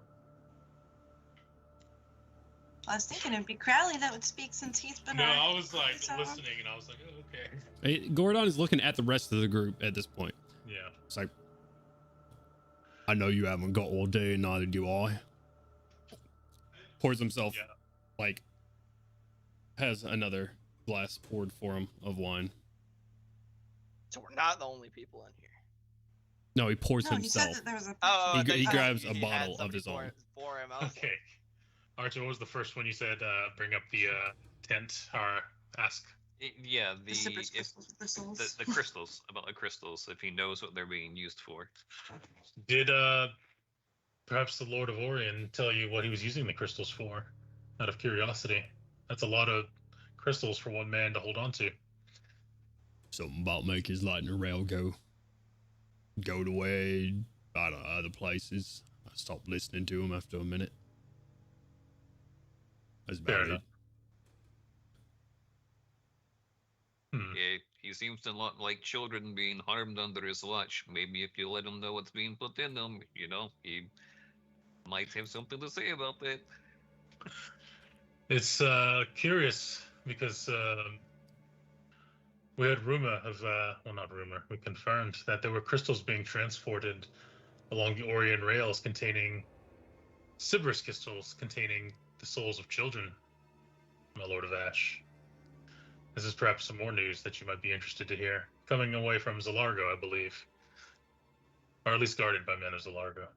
I was thinking it'd be Crowley that would speak since he's been
No,
our
I was like
liaison.
listening, and I was like, oh, okay.
Hey, Gordon is looking at the rest of the group at this point.
Yeah.
It's like, I know you haven't got all day, neither do I. Pours himself, like, has another glass poured for him of wine.
So we're not the only people in here.
No, he pours
No, he said
himself.
that there was a.
Oh,
He grabs a
he had
bottle of
somebody
his own.
For him. I was
Okay. Archer, what was the first one you said? Bring up the tent or ask?
Yeah,
The Cypress crystals with the souls.
the crystals, about the crystals, if he knows what they're being used for.
Did perhaps the Lord of Orion tell you what he was using the crystals for? Out of curiosity. That's a lot of crystals for one man to hold on to.
Something about make his lightning rail go the way I don't know, other places. I stopped listening to him after a minute. That's
Fair
about it.
enough.
Yeah, he seems to not like children being harmed under his watch. Maybe if you let him know what's being put in them, you know, he might have something to say about that.
It's curious because we had rumor of, well, not rumor, we confirmed that there were crystals being transported along the Orient rails containing Sybaris crystals containing the souls of children, my Lord of Ash. This is perhaps some more news that you might be interested to hear. Coming away from Zalargo, I believe. Or at least guarded by men of Zalargo.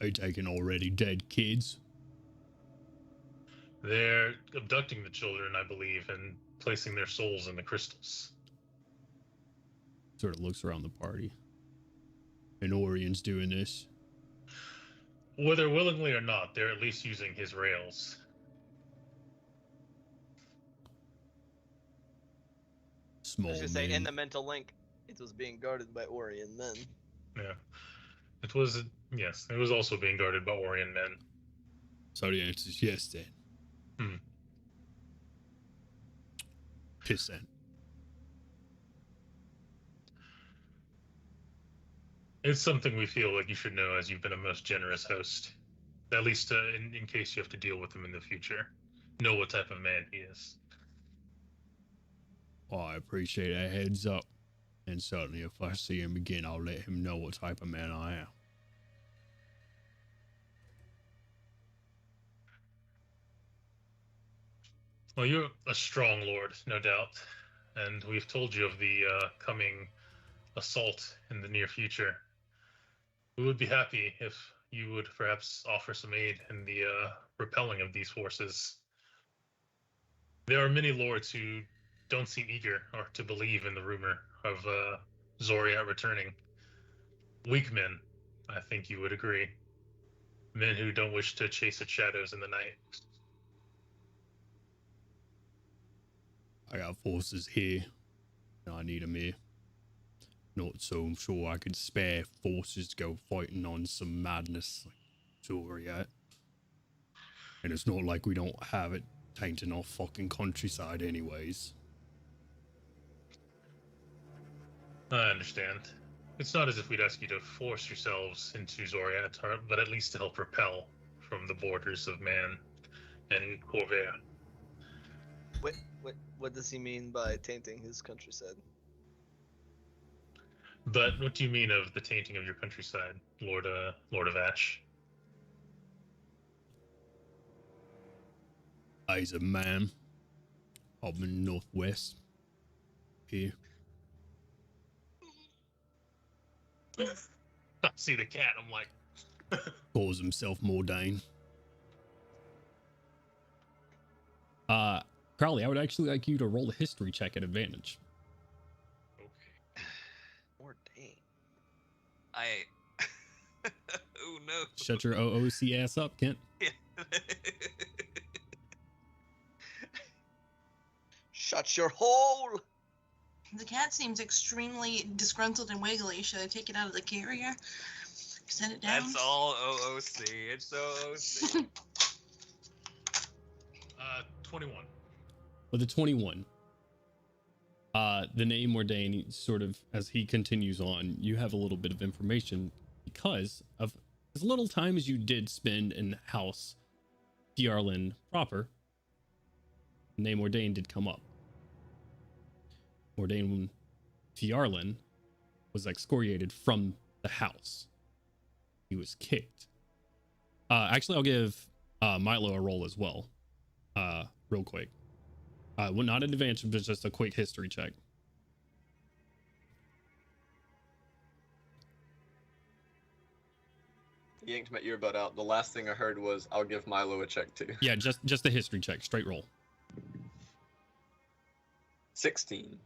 Are you taking already dead kids?
They're abducting the children, I believe, and placing their souls in the crystals.
Sort of looks around the party. And Orion's doing this.
Whether willingly or not, they're at least using his rails.
Small
I was gonna say, in
men.
the mental link, it was being guarded by Orion men.
Yeah. It was, yes, it was also being guarded by Orient men.
So the answer is yes then. Piss then.
It's something we feel like you should know, as you've been a most generous host. At least in case you have to deal with him in the future. Know what type of man he is.
I appreciate a heads up. And certainly if I see him again, I'll let him know what type of man I am.
Well, you're a strong lord, no doubt. And we've told you of the coming assault in the near future. We would be happy if you would perhaps offer some aid in the repelling of these forces. There are many lords who don't seem eager or to believe in the rumor of Zoriat returning. Weak men, I think you would agree. Men who don't wish to chase its shadows in the night.
I got forces here, and I need them here. Not so I'm sure I could spare forces to go fighting on some madness like Zoriat. And it's not like we don't have it tainting our fucking countryside anyways.
I understand. It's not as if we'd ask you to force yourselves into Zoriat, but at least to help repel from the borders of man and Corvair.
What does he mean by tainting his countryside?
But what do you mean of the tainting of your countryside, Lord of Ash?
He's a man up in the northwest here.
I see the cat, I'm like...
Calls himself Mordain. Crowley, I would actually like you to roll a history check at advantage.
Okay.
Ordain.
Oh no.
Shut your OOC ass up, Kent.
Shut your hole!
The cat seems extremely disgruntled and wiggly. Should I take it out of the carrier? Send it down?
That's all OOC. It's OOC.
21.
With a 21, the name Mordain, sort of, as he continues on, you have a little bit of information because of as little time as you did spend in House Fjarlin proper. The name Mordain did come up. Mordain Fjarlin was excoriated from the house. He was kicked. Actually, I'll give Milo a roll as well, real quick. Well, not an advantage, but just a quick history check.
Yanked my earbud out. The last thing I heard was, "I'll give Milo a check too."
Yeah, just a history check, straight roll.
16.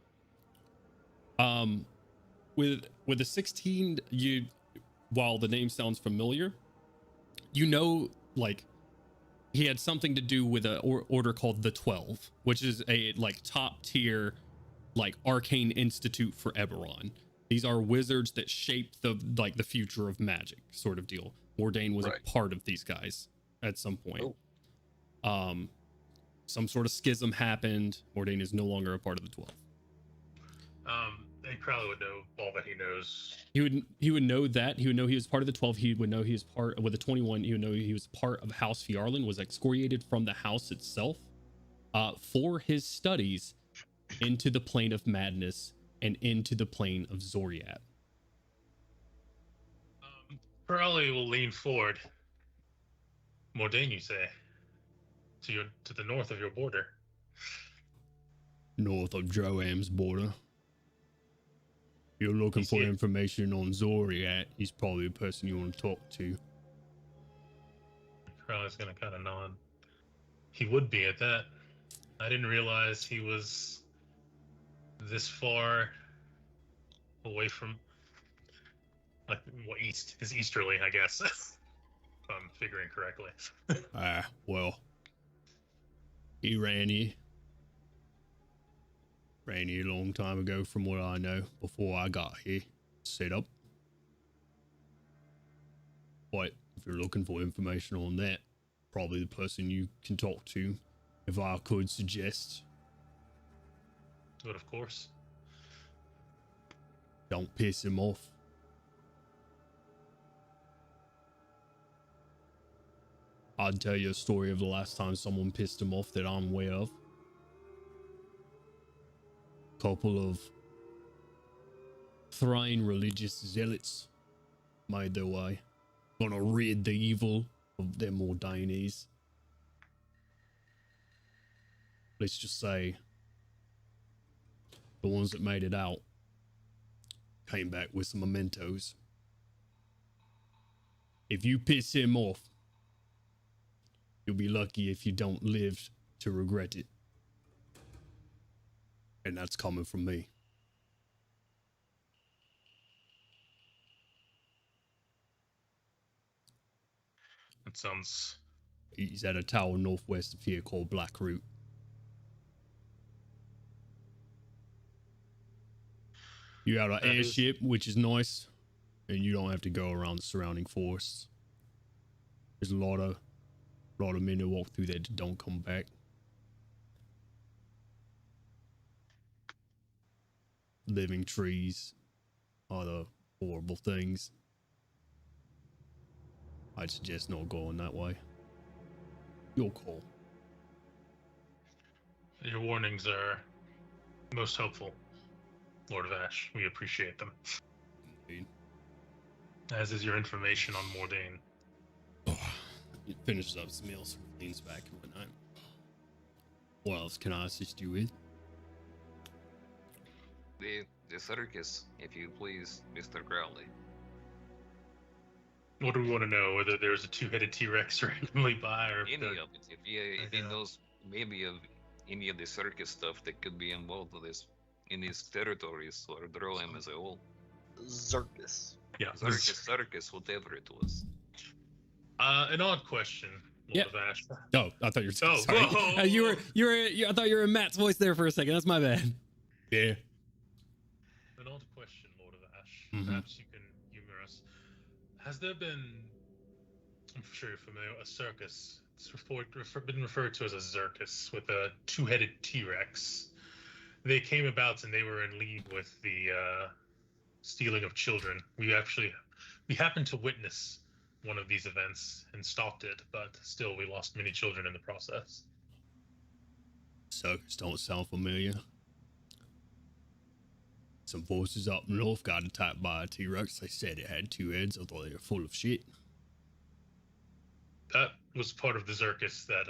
With the 16, you, while the name sounds familiar, you know, like, he had something to do with a order called the 12, which is a like top tier, like arcane institute for Eberron. These are wizards that shape the future of magic, sort of deal. Mordain was
Right.
a part of these guys at some point.
Oh.
Some sort of schism happened. Mordain is no longer a part of the 12.
And Crowley would know all that he knows.
He would know that. He would know he was part of the 12. He would know he was part with the 21. He would know he was part of House Fjarlin, was excoriated from the house itself for his studies into the plane of madness and into the plane of Zoriat.
Crowley will lean forward. Mordain, you say? To the north of your border.
North of Joam's border. You're looking
You
for
see it?
information on Zoriat. He's probably the person you want to talk to.
Crowley's gonna kind of nod. He would be at that. I didn't realize he was this far away from, like, what east? His easterly, I guess. If I'm figuring correctly.
Well, he ran here a long time ago from what I know, before I got here set up. But if you're looking for information on that, probably the person you can talk to, if I could suggest.
But of course.
Don't piss him off. I'll tell you a story of the last time someone pissed him off that I'm aware of. Couple of Thrain religious zealots made their way. Gonna rid the evil of them Ordainies. Let's just say the ones that made it out came back with some mementos. If you piss him off, you'll be lucky if you don't live to regret it. And that's coming from me.
That sounds...
He's at a tower northwest of here called Black Root. You got an airship, which is nice, and you don't have to go around the surrounding forests. There's a lot of men who walk through there that don't come back. Living trees, other horrible things. I'd suggest not going that way. Your call.
Your warnings are most helpful, Lord of Ash. We appreciate them.
Indeed.
As is your information on Mordain.
He finishes up his meal, so he leans back and whatnot. What else can I assist you with?
The circus, if you please, Mr. Crowley.
What do we want to know? Whether there's a two-headed T-Rex randomly by, or
Any of it. If he knows maybe of any of the circus stuff that could be involved with this in these territories, or draw him as a whole.
Zirkus.
Yeah.
Circus, whatever it was.
An odd question, Lord of Ash.
Oh, I thought you were
Oh,
sorry.
whoa.
I thought you were in Matt's voice there for a second. That's my bad. Yeah.
An odd question, Lord of Ash.
Mhm.
Perhaps you can humor us. Has there been, I'm sure you're familiar, a circus? It's been referred to as a zirkus with a two-headed T-Rex. They came about and they were in league with the stealing of children. We happened to witness one of these events and stopped it, but still we lost many children in the process.
Circus don't sound familiar. Some voices up north got attacked by a T-Rex. They said it had two heads. I thought they were full of shit.
That was part of the circus that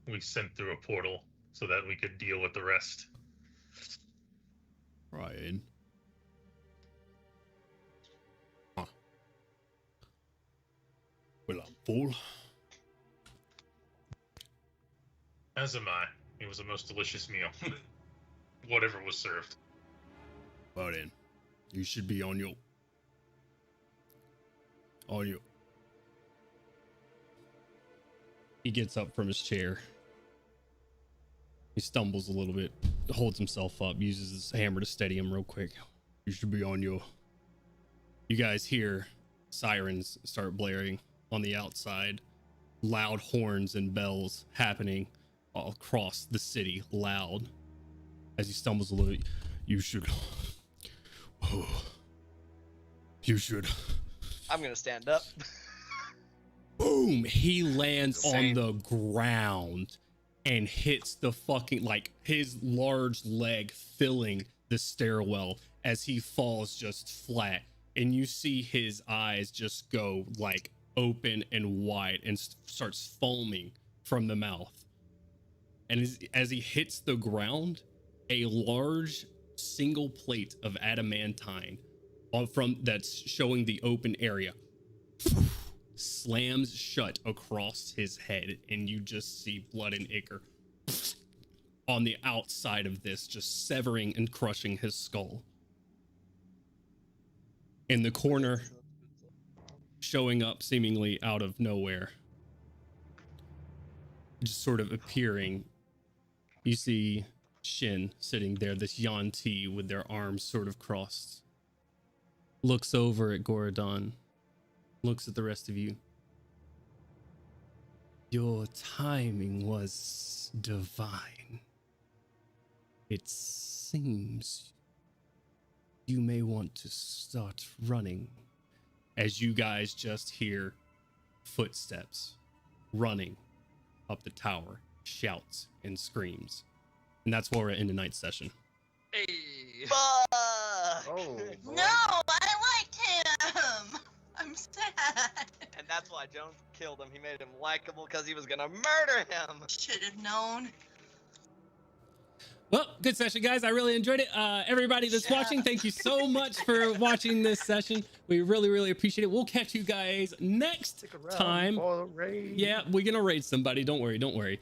we sent through a portal so that we could deal with the rest.
Right in. Huh. Well, I'm full.
As am I. It was a most delicious meal. Whatever was served.
Well then, you should be on your... He gets up from his chair. He stumbles a little bit, holds himself up, uses his hammer to steady him real quick. You should be on your... You guys hear sirens start blaring on the outside. Loud horns and bells happening all across the city, loud. As he stumbles a little bit, you should... You should...
I'm gonna stand up.
Boom! He lands on
Same.
the ground and hits the fucking, like, his large leg filling the stairwell as he falls just flat. And you see his eyes just go, like, open and wide and starts foaming from the mouth. And as he hits the ground, a large single plate of adamantine from that's showing the open area slams shut across his head, and you just see blood and ichor on the outside of this, just severing and crushing his skull. In the corner, showing up seemingly out of nowhere, just sort of appearing, you see Shin sitting there, this Yanti with their arms sort of crossed, looks over at Gorodon, looks at the rest of you. Your timing was divine. It seems you may want to start running, as you guys just hear footsteps running up the tower, shouts and screams. And that's where we're in tonight's session.
Hey.
Fuck!
Oh, boy.
No, I liked him. I'm sad.
And that's why Jones killed him. He made him likable because he was gonna murder him.
Should have known.
Well, good session, guys. I really enjoyed it. Everybody that's watching, thank you so much for watching this session. We really, really appreciate it. We'll catch you guys next
Stick around
time.
for the raid.
Yeah, we're gonna raid somebody. Don't worry, don't worry.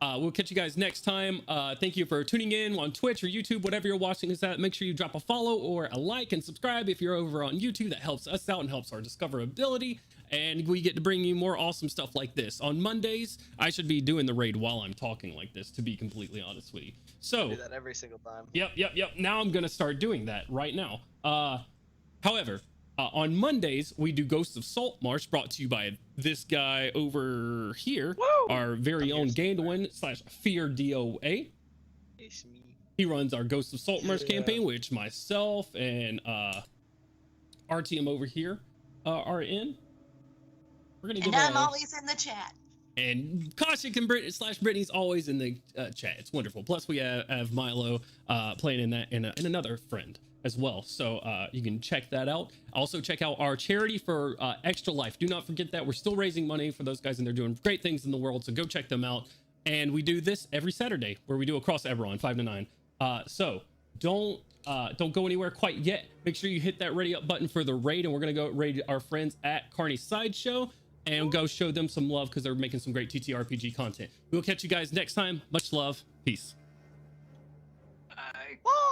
We'll catch you guys next time. Thank you for tuning in on Twitch or YouTube, whatever you're watching this at. Make sure you drop a follow or a like and subscribe if you're over on YouTube. That helps us out and helps our discoverability. And we get to bring you more awesome stuff like this. On Mondays, I should be doing the raid while I'm talking like this, to be completely honest with you. So,
Do that every single time.
Yep. Now I'm gonna start doing that right now. However, on Mondays we do Ghosts of Saltmarsh, brought to you by this guy over here, our very own Gandolin / Fear DOA.
It's me.
He runs our Ghosts of Saltmarsh campaign, which myself and RTM over here are in. We're gonna give
And I'm always in the chat.
And Kaushik and Brittany's always in the chat. It's wonderful. Plus, we have Milo playing in that, and another friend as well. So you can check that out. Also, check out our charity for Extra Life. Do not forget that. We're still raising money for those guys, and they're doing great things in the world. So go check them out. And we do this every Saturday, where we do across Eberron, 5 to 9. So don't go anywhere quite yet. Make sure you hit that ready up button for the raid, and we're gonna go raid our friends at Carney Sideshow. And go show them some love because they're making some great TTRPG content. We'll catch you guys next time. Much love. Peace.
Bye.
Whoa!